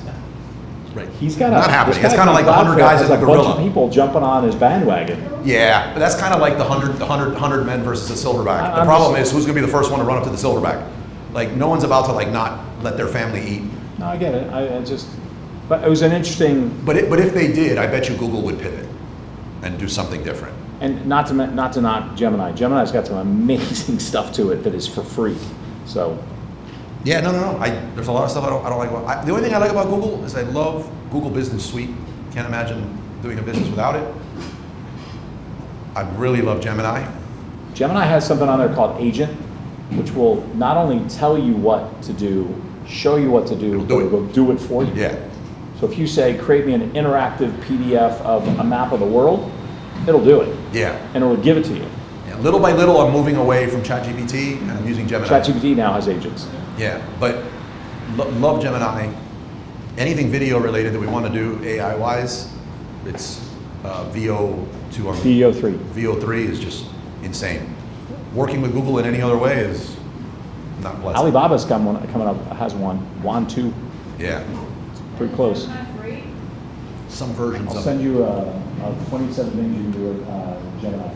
Right. He's got not happening. It's kind of like the 100 guys in the a bunch gorilla. of people jumping on his bandwagon. Yeah, but that's kind of like the 100 men versus the silverback. The problem is who's going to be the first one to run up to the silverback. Like no one's about to like not let their family eat. No, I get it. I just, but it was an interesting. But if they did, I bet you Google would pivot and do something different. And not to knock Gemini. Gemini's got some amazing stuff to it that is for free. So. Yeah, no. There's a lot of stuff I don't like about. The only thing I like about Google is I love Google Business Suite. Can't imagine doing a business without it. I really love Gemini. Gemini has something on there called Agent, which will not only tell you what to do, show you what to do, but it will do it for you. Yeah. So if you say, create me an interactive PDF of a map of the world, it'll do it. Yeah. And it'll give it to you. Yeah. Little by little, I'm moving away from ChatGPT and I'm using Gemini. ChatGPT now has agents. Yeah, but love Gemini. Anything video related that we want to do AI-wise, it's VO2. VO3. VO3 is just insane. Working with Google in any other way is not pleasant. Alibaba's got one coming up, has one. Wan 2. Yeah. It's pretty close. Some versions I'll of send it. you a 27 inch you can do it, Gemini.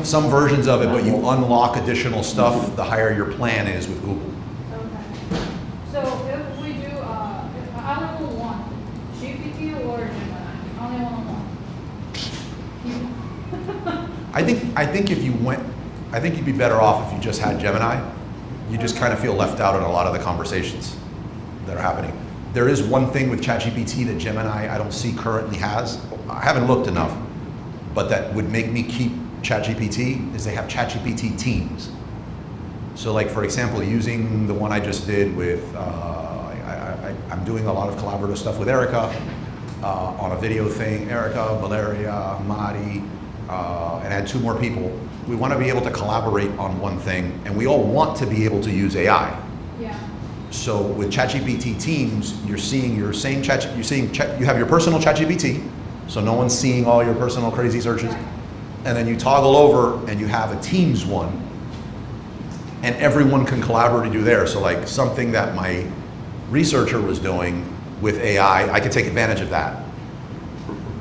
Some versions of it, but you unlock additional stuff the higher your plan is with Google. So if we do, I only want GPT or Gemini, only one. I think if you went, I think you'd be better off if you just had Gemini. You just kind of feel left out in a lot of the conversations that are happening. There is one thing with ChatGPT that Gemini I don't see currently has. I haven't looked enough, but that would make me keep ChatGPT is they have ChatGPT teams. So like, for example, using the one I just did with, I'm doing a lot of collaborative stuff with Erica on a video thing. Erica, Valeria, Mari, and add 2 more people. We want to be able to collaborate on one thing, and we all want to be able to use AI. Yeah. So with ChatGPT teams, you're seeing your same chat, you have your personal ChatGPT, so no one's seeing all your personal crazy searches, and then you toggle over and you have a Teams one, and everyone can collaborate to do there. So like something that my researcher was doing with AI, I could take advantage of that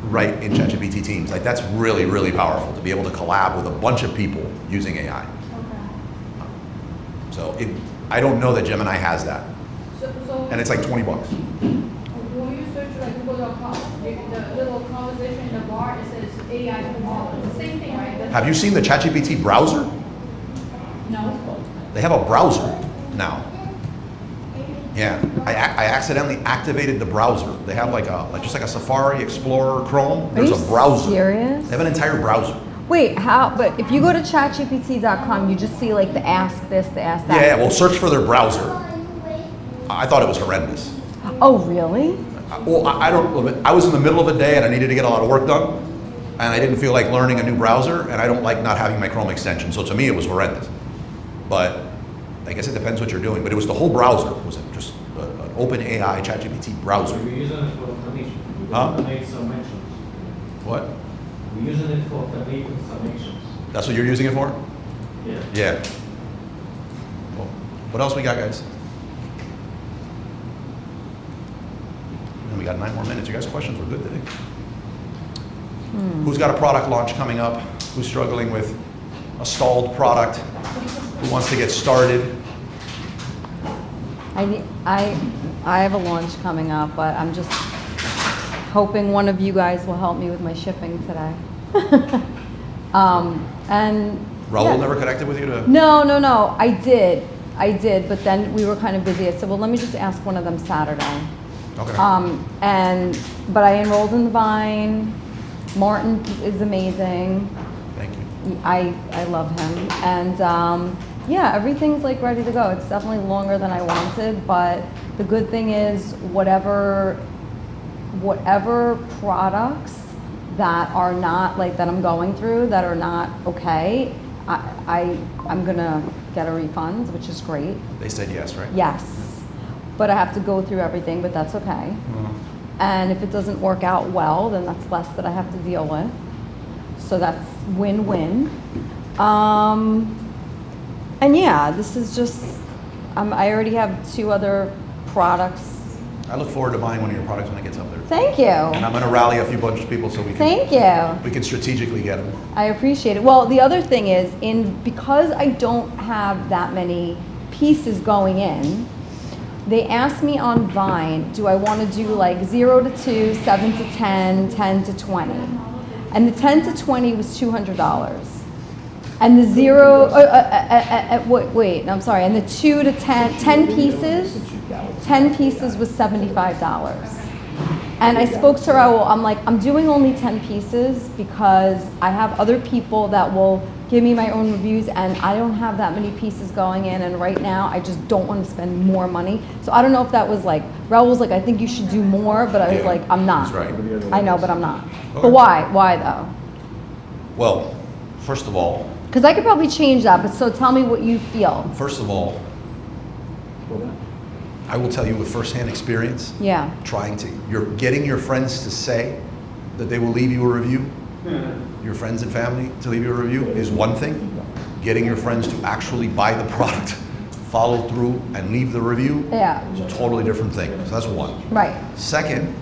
right in ChatGPT Teams. Like that's really, really powerful to be able to collab with a bunch of people using AI. Okay. So I don't know that Gemini has that. So And it's like $20. when you search like Google.com, the little conversation in the bar, it says AI model. It's the same thing, right? Have you seen the ChatGPT browser? No. They have a browser now. Yeah, I accidentally activated the browser. They have like just like a Safari, Explorer, Chrome. There's you a browser. serious? They have an entire browser. Wait, how? But if you go to chatgpt.com, you just see like the ask this, the ask that. Yeah, well, search for their browser. I thought it was horrendous. Oh, really? Well, I don't. I was in the middle of a day and I needed to get a lot of work done, and I didn't feel like learning a new browser, and I don't like not having my Chrome extension. So to me, it was horrendous. But I guess it depends what you're doing. But it was the whole browser. It was just an OpenAI ChatGPT browser. We're using it for automation. We Huh? automate summations. What? We're using it for automating summations. That's what you're using it for? Yeah. Yeah. Cool. What else we got, guys? And we got 9 more minutes. You guys' questions were good today. Who's got a product launch coming up? Who's struggling with a stalled product? Who wants to get started? I have a launch coming up, but I'm just hoping one of you guys will help me with my shipping today. And Raul yeah. never connected with you to? No. I did, but then we were kind of busy. I said, well, let me just ask one of them Saturday. Okay. But I enrolled in the Vine. Martin is amazing. Thank you. I love him. And Yeah, everything's like ready to go. It's definitely longer than I wanted, but the good thing is whatever products that are not like that I'm going through that are not okay, I'm gonna get a refund, which is great. They said yes, right? Yes, but I have to go through everything, but that's okay. And if it doesn't work out well, then that's less that I have to deal with. So that's win-win. And yeah, this is just, I already have 2 other products. I look forward to buying one of your products when it gets up there. Thank you. And I'm gonna rally a bunch of people so we can. Thank you. We can strategically get them. I appreciate it. Well, the other thing is, because I don't have that many pieces going in, they asked me on Vine, do I want to do like 0 to 2, 7 to 10, 10 to 20? And the 10 to 20 was $200. And the 0, wait, I'm sorry, and the 2 to 10 pieces was $75. And I spoke to Raul, I'm like, I'm doing only 10 pieces because I have other people that will give me my own reviews and I don't have that many pieces going in, and right now I just don't want to spend more money. So I don't know if that was like, Raul was like, I think you should do more, but I was like, I'm not. That's right. I know, but I'm not. But why? Why though? Well, first of all, Because I could probably change that, but so tell me what you feel. First of all, I will tell you with firsthand experience, Yeah. you're getting your friends to say that they will leave you a review, your friends and family to leave you a review is one thing. Getting your friends to actually buy the product, follow through, and leave the review is a totally different thing. So that's one. Right. Second,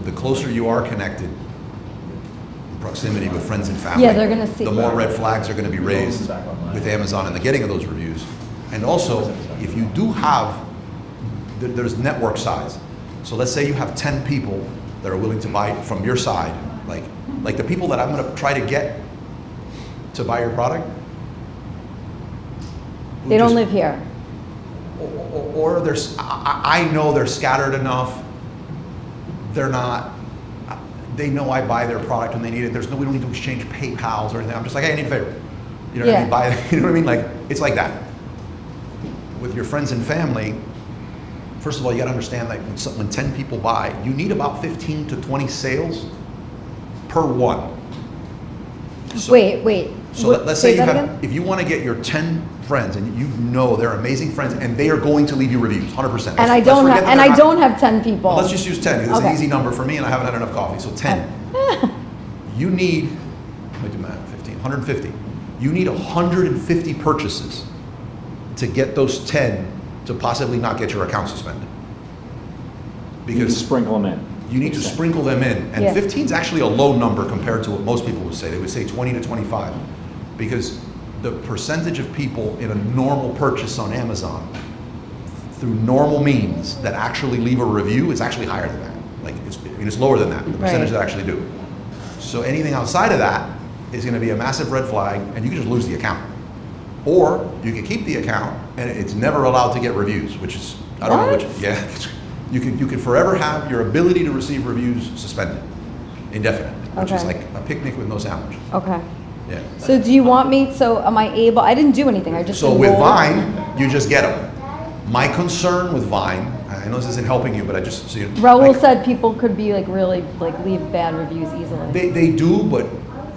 the closer you are connected, in proximity with friends and family, Yeah, they're gonna see. the more red flags are going to be raised with Amazon and the getting of those reviews. And also, if you do have, there's network size. So let's say you have 10 people that are willing to buy from your side, like the people that I'm going to try to get to buy your product. They don't live here. Or I know they're scattered enough. They're not. They know I buy their product when they need it. We don't need to exchange PayPals or anything. I'm just like, hey, I need a favor. You know what I mean? Buy. You know what I mean? Like it's like that. With your friends and family, first of all, you got to understand that when 10 people buy, you need about 15 to 20 sales per one. So, wait. So let's say you have, if you want to get your 10 friends and you know they're amazing friends and they are going to leave you reviews, 100%. And I don't have 10 people. Well, let's just use 10 because it's an easy number for me and I haven't had enough coffee. So 10. You need, let me do math, 15, 150. You need 150 purchases to get those 10 to possibly not get your account suspended. Because you sprinkle them in. You need to sprinkle them in. And 15 is actually a low number compared to what most people would say. They would say 20 to 25. Because the percentage of people in a normal purchase on Amazon through normal means that actually leave a review is actually higher than that. It's lower than that, the percentage that actually do. So anything outside of that is going to be a massive red flag and you can just lose the account. Or you can keep the account and it's never allowed to get reviews, which is, I don't know which, you can forever have your ability to receive reviews suspended, indefinitely, which is like a picnic with no sandwich. Okay. Yeah. So do you want me, am I able, I didn't do anything, I just So with enrolled. Vine, you just get them. My concern with Vine, I know this isn't helping you, but I just see it. Raul said people could be really leave bad reviews easily. They do, but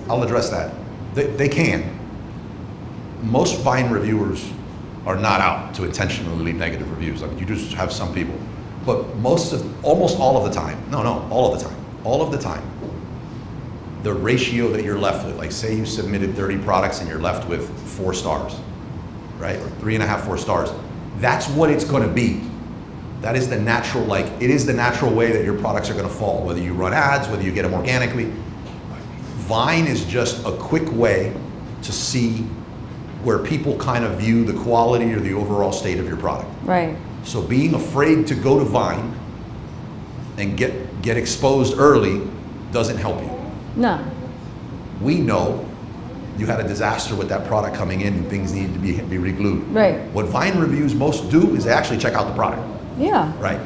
I'll address that. They can. Most Vine reviewers are not out to intentionally leave negative reviews. I mean, you just have some people. But almost all of the time, all of the time, the ratio that you're left with, like say you submitted 30 products and you're left with 4 stars, right? Or 3.5, 4 stars. That's what it's gonna be. That is the natural, it is the natural way that your products are gonna fall, whether you run ads, whether you get them organically. Vine is just a quick way to see where people kind of view the quality or the overall state of your product. Right. So being afraid to go to Vine and get exposed early doesn't help you. No. We know you had a disaster with that product coming in and things need to be re-glued. Right. What Vine reviews most do is they actually check out the product. Yeah. Right.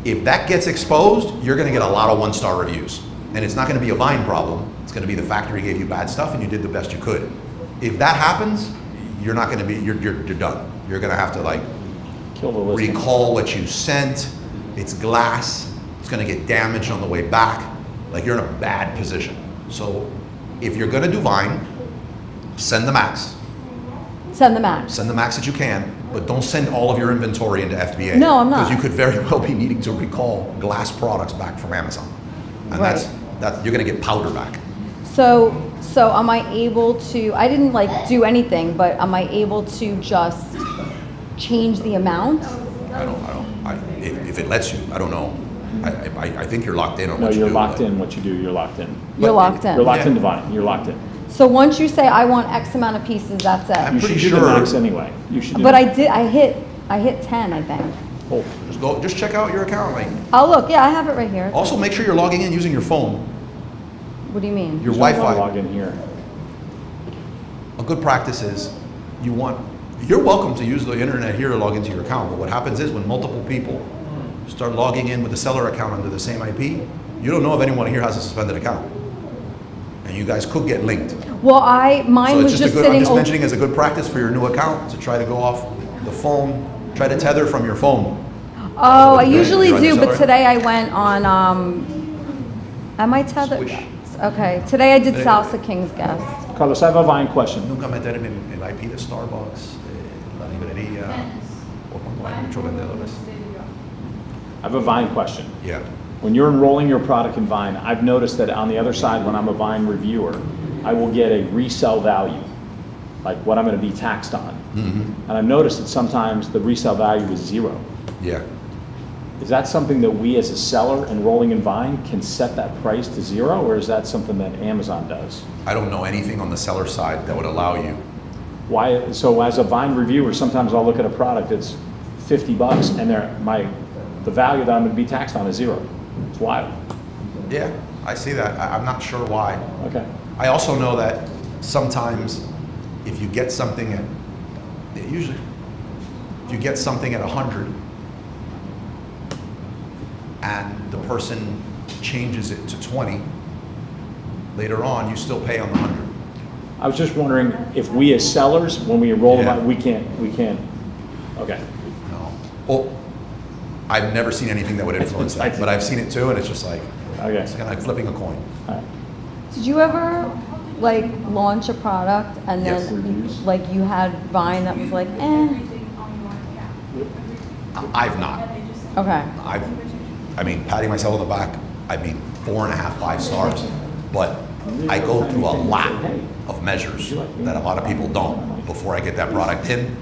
If that gets exposed, you're gonna get a lot of 1-star reviews. And it's not gonna be a Vine problem. It's gonna be the factory gave you bad stuff and you did the best you could. If that happens, you're not gonna be, you're done. You're gonna have to like Kill the listing. recall what you sent. It's glass. It's gonna get damaged on the way back. Like you're in a bad position. So if you're gonna do Vine, send the max. Send the max. Send the max that you can, but don't send all of your inventory into FBA. No, I'm not. Because you could very well be needing to recall glass products back from Amazon. And Right. that's you're gonna get powder back. So am I able to, I didn't like do anything, but am I able to just change the amount? If it lets you, I don't know. I think you're locked in on No, what you you're do. locked in what you do, you're locked in. You're locked in. You're locked Yeah. into Vine, you're locked in. So once you say I want X amount of pieces, that's it. You should pretty do the sure- max anyway. You should do But the- I hit 10, I think. Oh, Just check out your account. Like, Oh, look, yeah, I have it right here. also, make sure you're logging in using your phone, What do you mean? your you don't wanna Wi-Fi. log in here. A good practice is you're welcome to use the internet here to log into your account, but what happens is when multiple people start logging in with the seller account under the same IP, you don't know if anyone here has a suspended account. And you guys could get linked. Well, mine So it's was just just I'm sitting. just mentioning as a good practice for your new account to try to go off the phone, try to tether from your phone. Oh, I You're usually on do, your but seller? today I went on, am I tethered? Swish. Okay, today I did Today- Salsa King's Guest. Carlos, I have a Vine question. Nunca meter en el IP de Starbucks, de la librería, o cuando hay muchos vendedores. I have a Vine question. Yeah. When you're enrolling your product in Vine, I've noticed that on the other side, when I'm a Vine reviewer, I will get a resale value, like what I'm going to be taxed on. Mm-hmm. And I've noticed that sometimes the resale value is 0. Yeah. Is that something that we as a seller enrolling in Vine can set that price to 0, or is that something that Amazon does? I don't know anything on the seller side that would allow you. Why? So as a Vine reviewer, sometimes I'll look at a product that's $50 and the value that I'm going to be taxed on is 0. It's wild. Yeah, I see that. I'm not sure why. Okay. I also know that sometimes if you get something at, usually, if you get something at 100 and the person changes it to 20, later on you still pay on the 100. I was just wondering if we as sellers, when we enroll Yeah. in Vine, we can't, okay. No. Well, I've never seen anything that would influence that, but I've seen it too, and it's just like, Okay. it's kind of like flipping a coin. All right. Did you ever like launch a product and Yes. then like you had Vine that was like, I've not. Okay. I mean, patting myself on the back, I mean, 4.5, 5 stars. But I go through a lot of measures that a lot of people don't before I get that product in.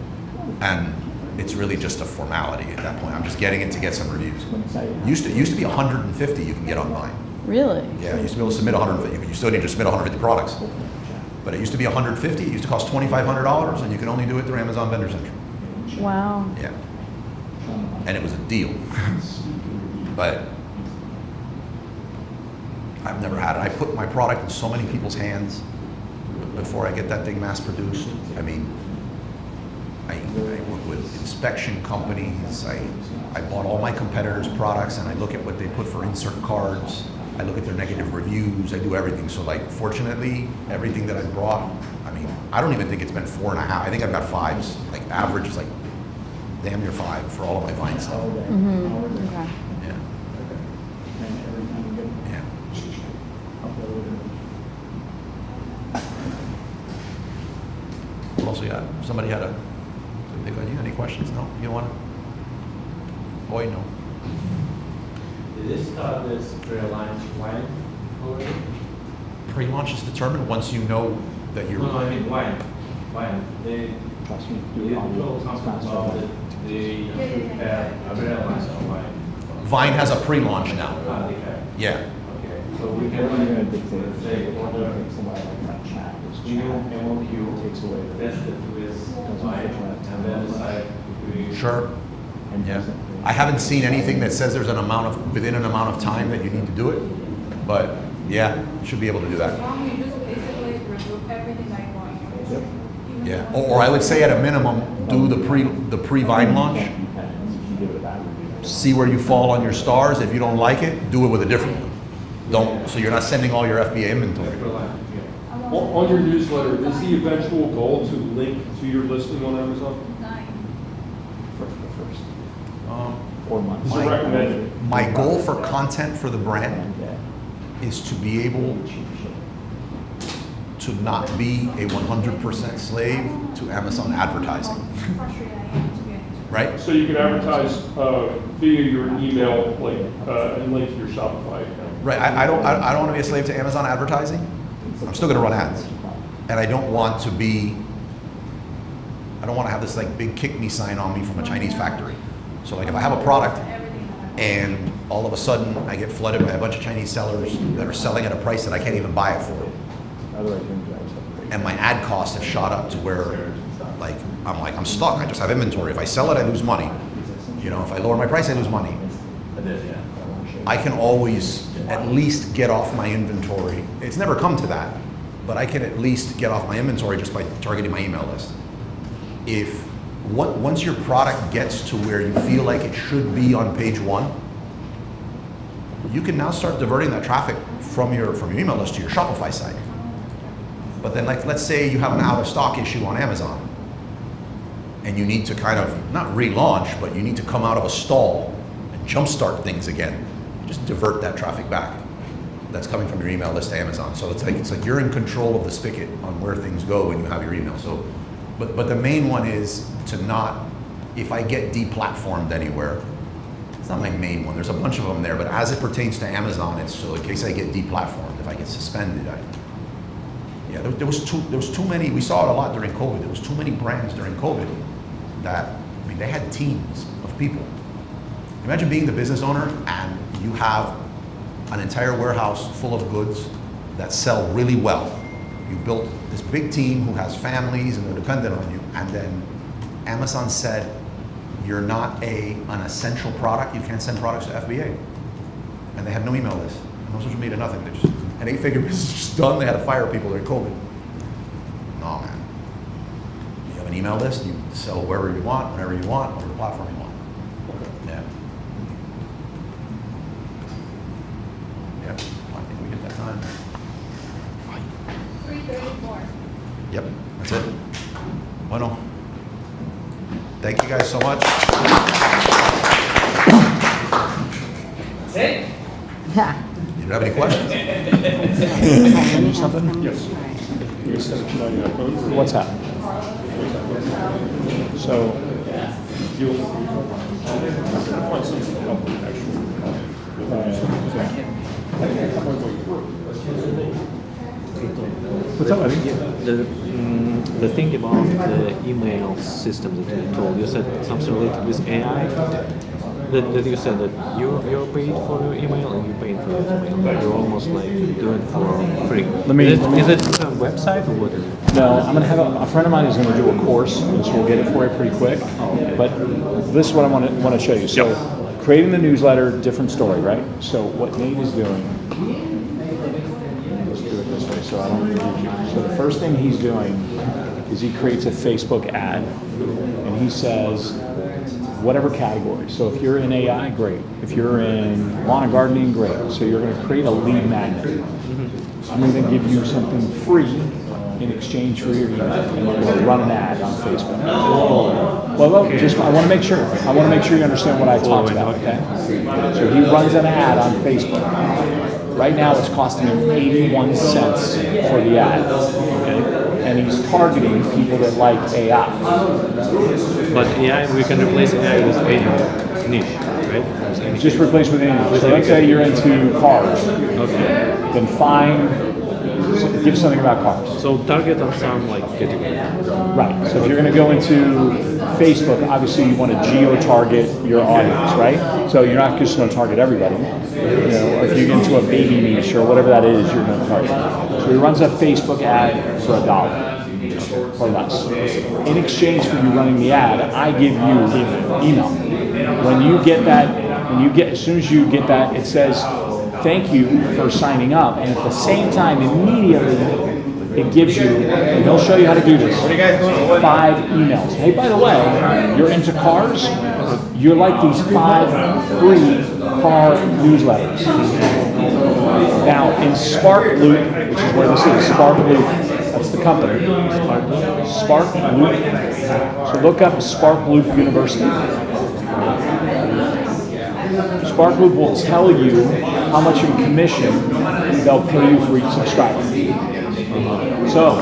And it's really just a formality at that point. I'm just getting it to get some reviews. Used to be 150 you can get on Vine. Really? Yeah, you used to be able to submit 150. You still need to submit 150 products. But it used to be 150. It used to cost $2,500, and you can only do it through Amazon Vendor Central. Wow. Yeah. And it was a deal. But I've never had it. I put my product in so many people's hands before I get that thing mass produced. I mean, I work with inspection companies. I bought all my competitors' products and I look at what they put for insert cards. I look at their negative reviews. I do everything. So like, fortunately, everything that I brought, I mean, I don't even think it's been 4.5. I think I've got 5s. Like average is like damn near 5 for all of my Vine stuff. Mm-hmm. Okay. Yeah. Yeah. What else we got? Somebody had a, they got you, any questions? No? You don't want to? Boy, no. Did this start this pre-launch when already? Pre-launch is determined once you know that you're. No, I mean when? They told something about it. They prepare a pre-launch on when. Vine has a pre-launch now. Ah, they have. Yeah. Okay, so we can let's say order new MOQ test it with Vine and then decide if we. Sure. Yeah. I haven't seen anything that says there's an amount of, within an amount of time that you need to do it, but yeah, you should be able to do that. You just basically remove everything that you want. Yeah. Or I would say at a minimum, do the pre-Vine launch. See where you fall on your stars. If you don't like it, do it with a different one. Don't, so you're not sending all your FBA inventory. On your newsletter, is the eventual goal to link to your listing on Amazon? First. Or months. Is it recommended? My goal for content for the brand is to be able to not be a 100% slave to Amazon advertising. Right? So you can advertise via your email, like, and link to your Shopify account. Right. I don't want to be a slave to Amazon advertising. I'm still going to run ads, and I don't want to have this like big kick me sign on me from a Chinese factory. So like if I have a product and all of a sudden I get flooded by a bunch of Chinese sellers that are selling at a price that I can't even buy it for, and my ad costs have shot up to where I'm stuck. I just have inventory. If I sell it, I lose money. You know, if I lower my price, I lose money. I can always at least get off my inventory. It's never come to that, but I can at least get off my inventory just by targeting my email list. Once your product gets to where you feel like it should be on page 1, you can now start diverting that traffic from your email list to your Shopify site. But then, like, let's say you have an out of stock issue on Amazon, and you need to kind of not relaunch, but you need to come out of a stall and jumpstart things again. Just divert that traffic back. That's coming from your email list to Amazon. So it's like you're in control of the spigot on where things go when you have your email. So, but the main one is to not, if I get deplatformed anywhere, it's not my main one. There's a bunch of them there, but as it pertains to Amazon, it's so in case I get deplatformed, if I get suspended, there was too many. We saw it a lot during COVID. There was too many brands during COVID that, I mean, they had teams of people. Imagine being the business owner and you have an entire warehouse full of goods that sell really well. You built this big team who has families and they're dependent on you, and then Amazon said, you're not an essential product, you can't send products to FBA. And they had no email list, no social media, nothing. They just, an 8-figure business just done, they had to fire people during COVID. No, man. You have an email list, you sell wherever you want, whenever you want, whatever platform you want. Yeah. Yeah, I think we hit that time. 3:34. Yep, that's it. Bueno. Thank you guys so much. That's it? Yeah. You don't have any questions? Something? Yes. What's happening? So, You'll find something to help with what's up, buddy? The thing about the email system that you told, you said something related with AI. That you said that you're paid for your email and you're paid for your email. You're almost like doing it for free. Is it a website or what is it? No, I'm gonna have a friend of mine is gonna do a course, and so we'll get it for you pretty quick. But this is what I want to show you. So, creating the newsletter, different story, right? So what Nate is doing. Let's do it this way, so I don't confuse you. So the first thing he's doing is he creates a Facebook ad, and he says, whatever category. So if you're in AI, great. If you're in lawn and gardening, great. So you're going to create a lead magnet. I'm going to give you something free in exchange for your email, and you're going to run an ad on Facebook. Well, just I want to make sure. I want to make sure you understand what I talked about. Okay. So he runs an ad on Facebook. Right now, it's costing him 81 cents for the ad. Okay. And he's targeting people that like AI. But AI, we can replace AI with any niche, right? Just replace with any niche. So let's say you're into cars. Okay. Then give something about cars. So target on some like category. Right. So if you're going to go into Facebook, obviously you want to geo-target your audience, right? So you're not just going to target everybody. You know, if you get into a baby niche or whatever that is, you're going to target. So he runs a Facebook ad for $1 or less. In exchange for you running the ad, I give you email. When you get that, as soon as you get that, it says, thank you for signing up, and at the same time, immediately, it gives you, and he'll show you how to do this, 5 emails. Hey, by the way, you're into cars? You're like these 5 free car newsletters. Now, in Spark Loop, which is where this is, Spark Loop, that's the company. Spark Loop. So look up Spark Loop University. Spark Loop will tell you how much in commission they'll pay you for each subscriber. So,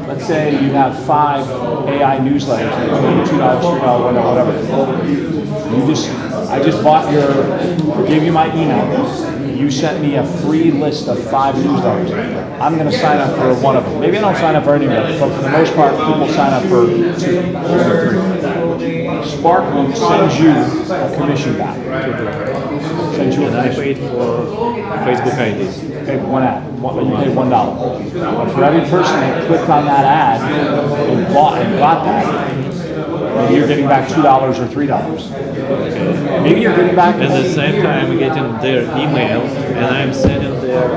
let's say you have 5 AI newsletters, $2, $3, whatever. I just bought gave you my email. You sent me a free list of 5 newsletters. I'm going to sign up for one of them. Maybe I don't sign up for any of them, but for the most part, people sign up for 2 or 3. Spark Loop sends you a commission back. Sends you And I paid for Facebook IDs. Pay one ad. You pay $1. But for every person that clicked on that ad and bought that, maybe you're getting back $2 or $3. Maybe you're getting back. At the same time, I'm getting their email, and I'm sending their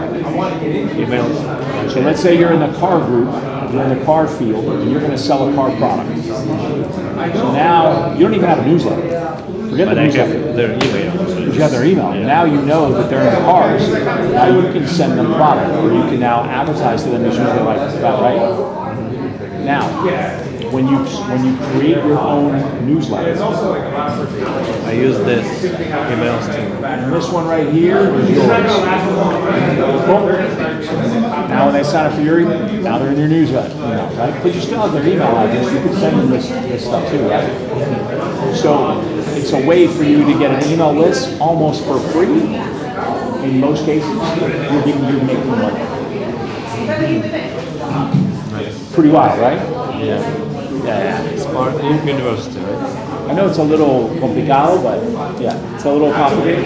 emails. So let's say you're in the car group, you're in the car field, and you're going to sell a car product. So now you don't even have a newsletter. Forget the newsletter. Their email. But you have their email. And now you know that they're in the cars. Now you can send them product, or you can now advertise to them as you know they like that, right? Now, when you create your own newsletter, I use this emails too. and this one right here is yours. Now when they sign up for your email, now they're in your newsletter, right? But you still have their email address. You can send them this stuff too, right? So it's a way for you to get an email list almost for free. In most cases, you're making money. Pretty wild, right? Yeah. Spark Loop University, right? I know it's a little complicado, but yeah, it's a little complicated.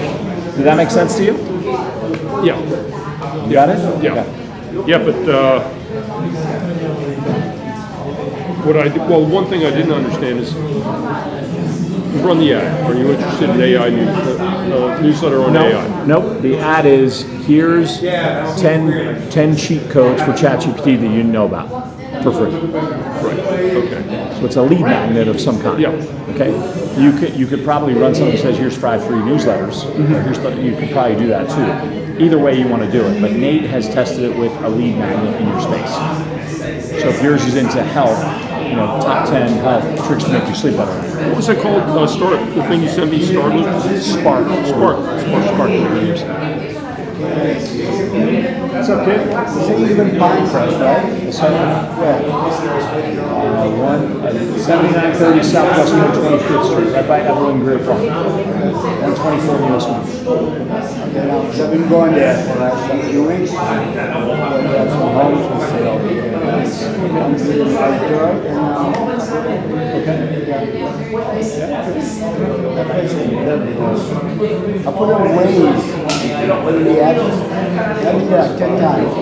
Did that make sense to you? Yeah. You got it? Yeah. Okay. Yeah, but one thing I didn't understand is you run the ad. Are you interested in AI newsletter on AI? Nope. The ad is here's 10 cheat codes for ChatGPT that you know about for free. Right. Okay. So it's a lead magnet of some kind. Yeah. Okay. You could probably run something that says here's 5 free newsletters. Or you could probably do that too. Either way you want to do it. But Nate has tested it with a lead magnet in your space. So if yours is into health, top 10 health tricks to make you sleep better. What was it called? The thing you sent me, Spark. Spark. What's up, kid? This ain't even Pinecrest, right? Yeah. 7930 Southwest 125th Street, right by Evelyn Greer Park. 124 US 1. So I've been going there for the last few weeks. We have some homes for sale. I'm doing outdoor and I put on waves in the address. Let me 10 times.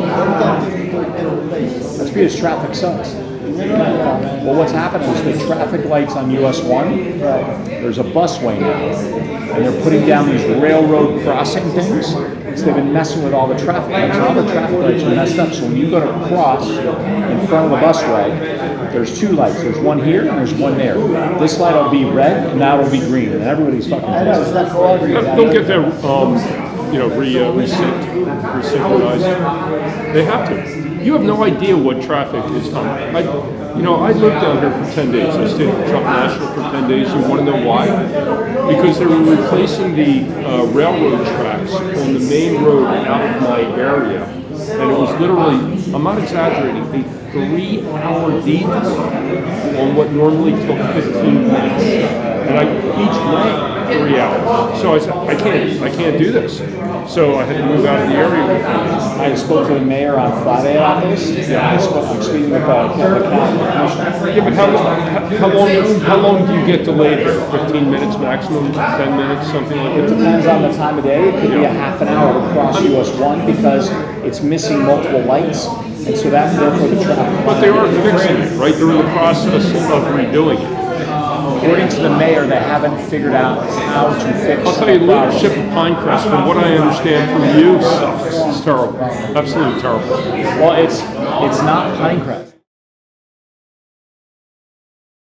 That's because traffic sucks. Well, what's happened is the traffic lights on US 1, there's a busway now, and they're putting down these railroad crossing things. So they've been messing with all the traffic lights, and all the traffic lights are messed up. So when you go to cross in front of the busway, there's 2 lights. There's one here and there's one there. This light will be red and that will be green, and everybody's fucking pissed. Don't get that, resynchronized. They have to. You have no idea what traffic is on. I lived down here for 10 days. I stayed at Trump National for 10 days. You want to know why? Because they were replacing the railroad tracks on the main road out of my area. And it was literally, I'm not exaggerating, a 3-hour detour on what normally took 15 minutes. And each way, 3 hours. So I said, I can't do this. So I had to move out of the area. I spoke to the mayor on Friday about this. Yeah, I'm speaking with the county commissioner. Yeah, but how long do you get delayed here? 15 minutes maximum, 10 minutes, something like that? It depends on the time of day. It could be a half an hour to cross US 1 because it's missing multiple lights. And so that's therefore the traffic. But they are fixing it, right? They're in the process of redoing it. According to the mayor, they haven't figured out how to fix it. I'll tell you, leadership of Pinecrest, from what I understand from you, sucks. It's terrible. Absolutely terrible. Well, it's not Pinecrest.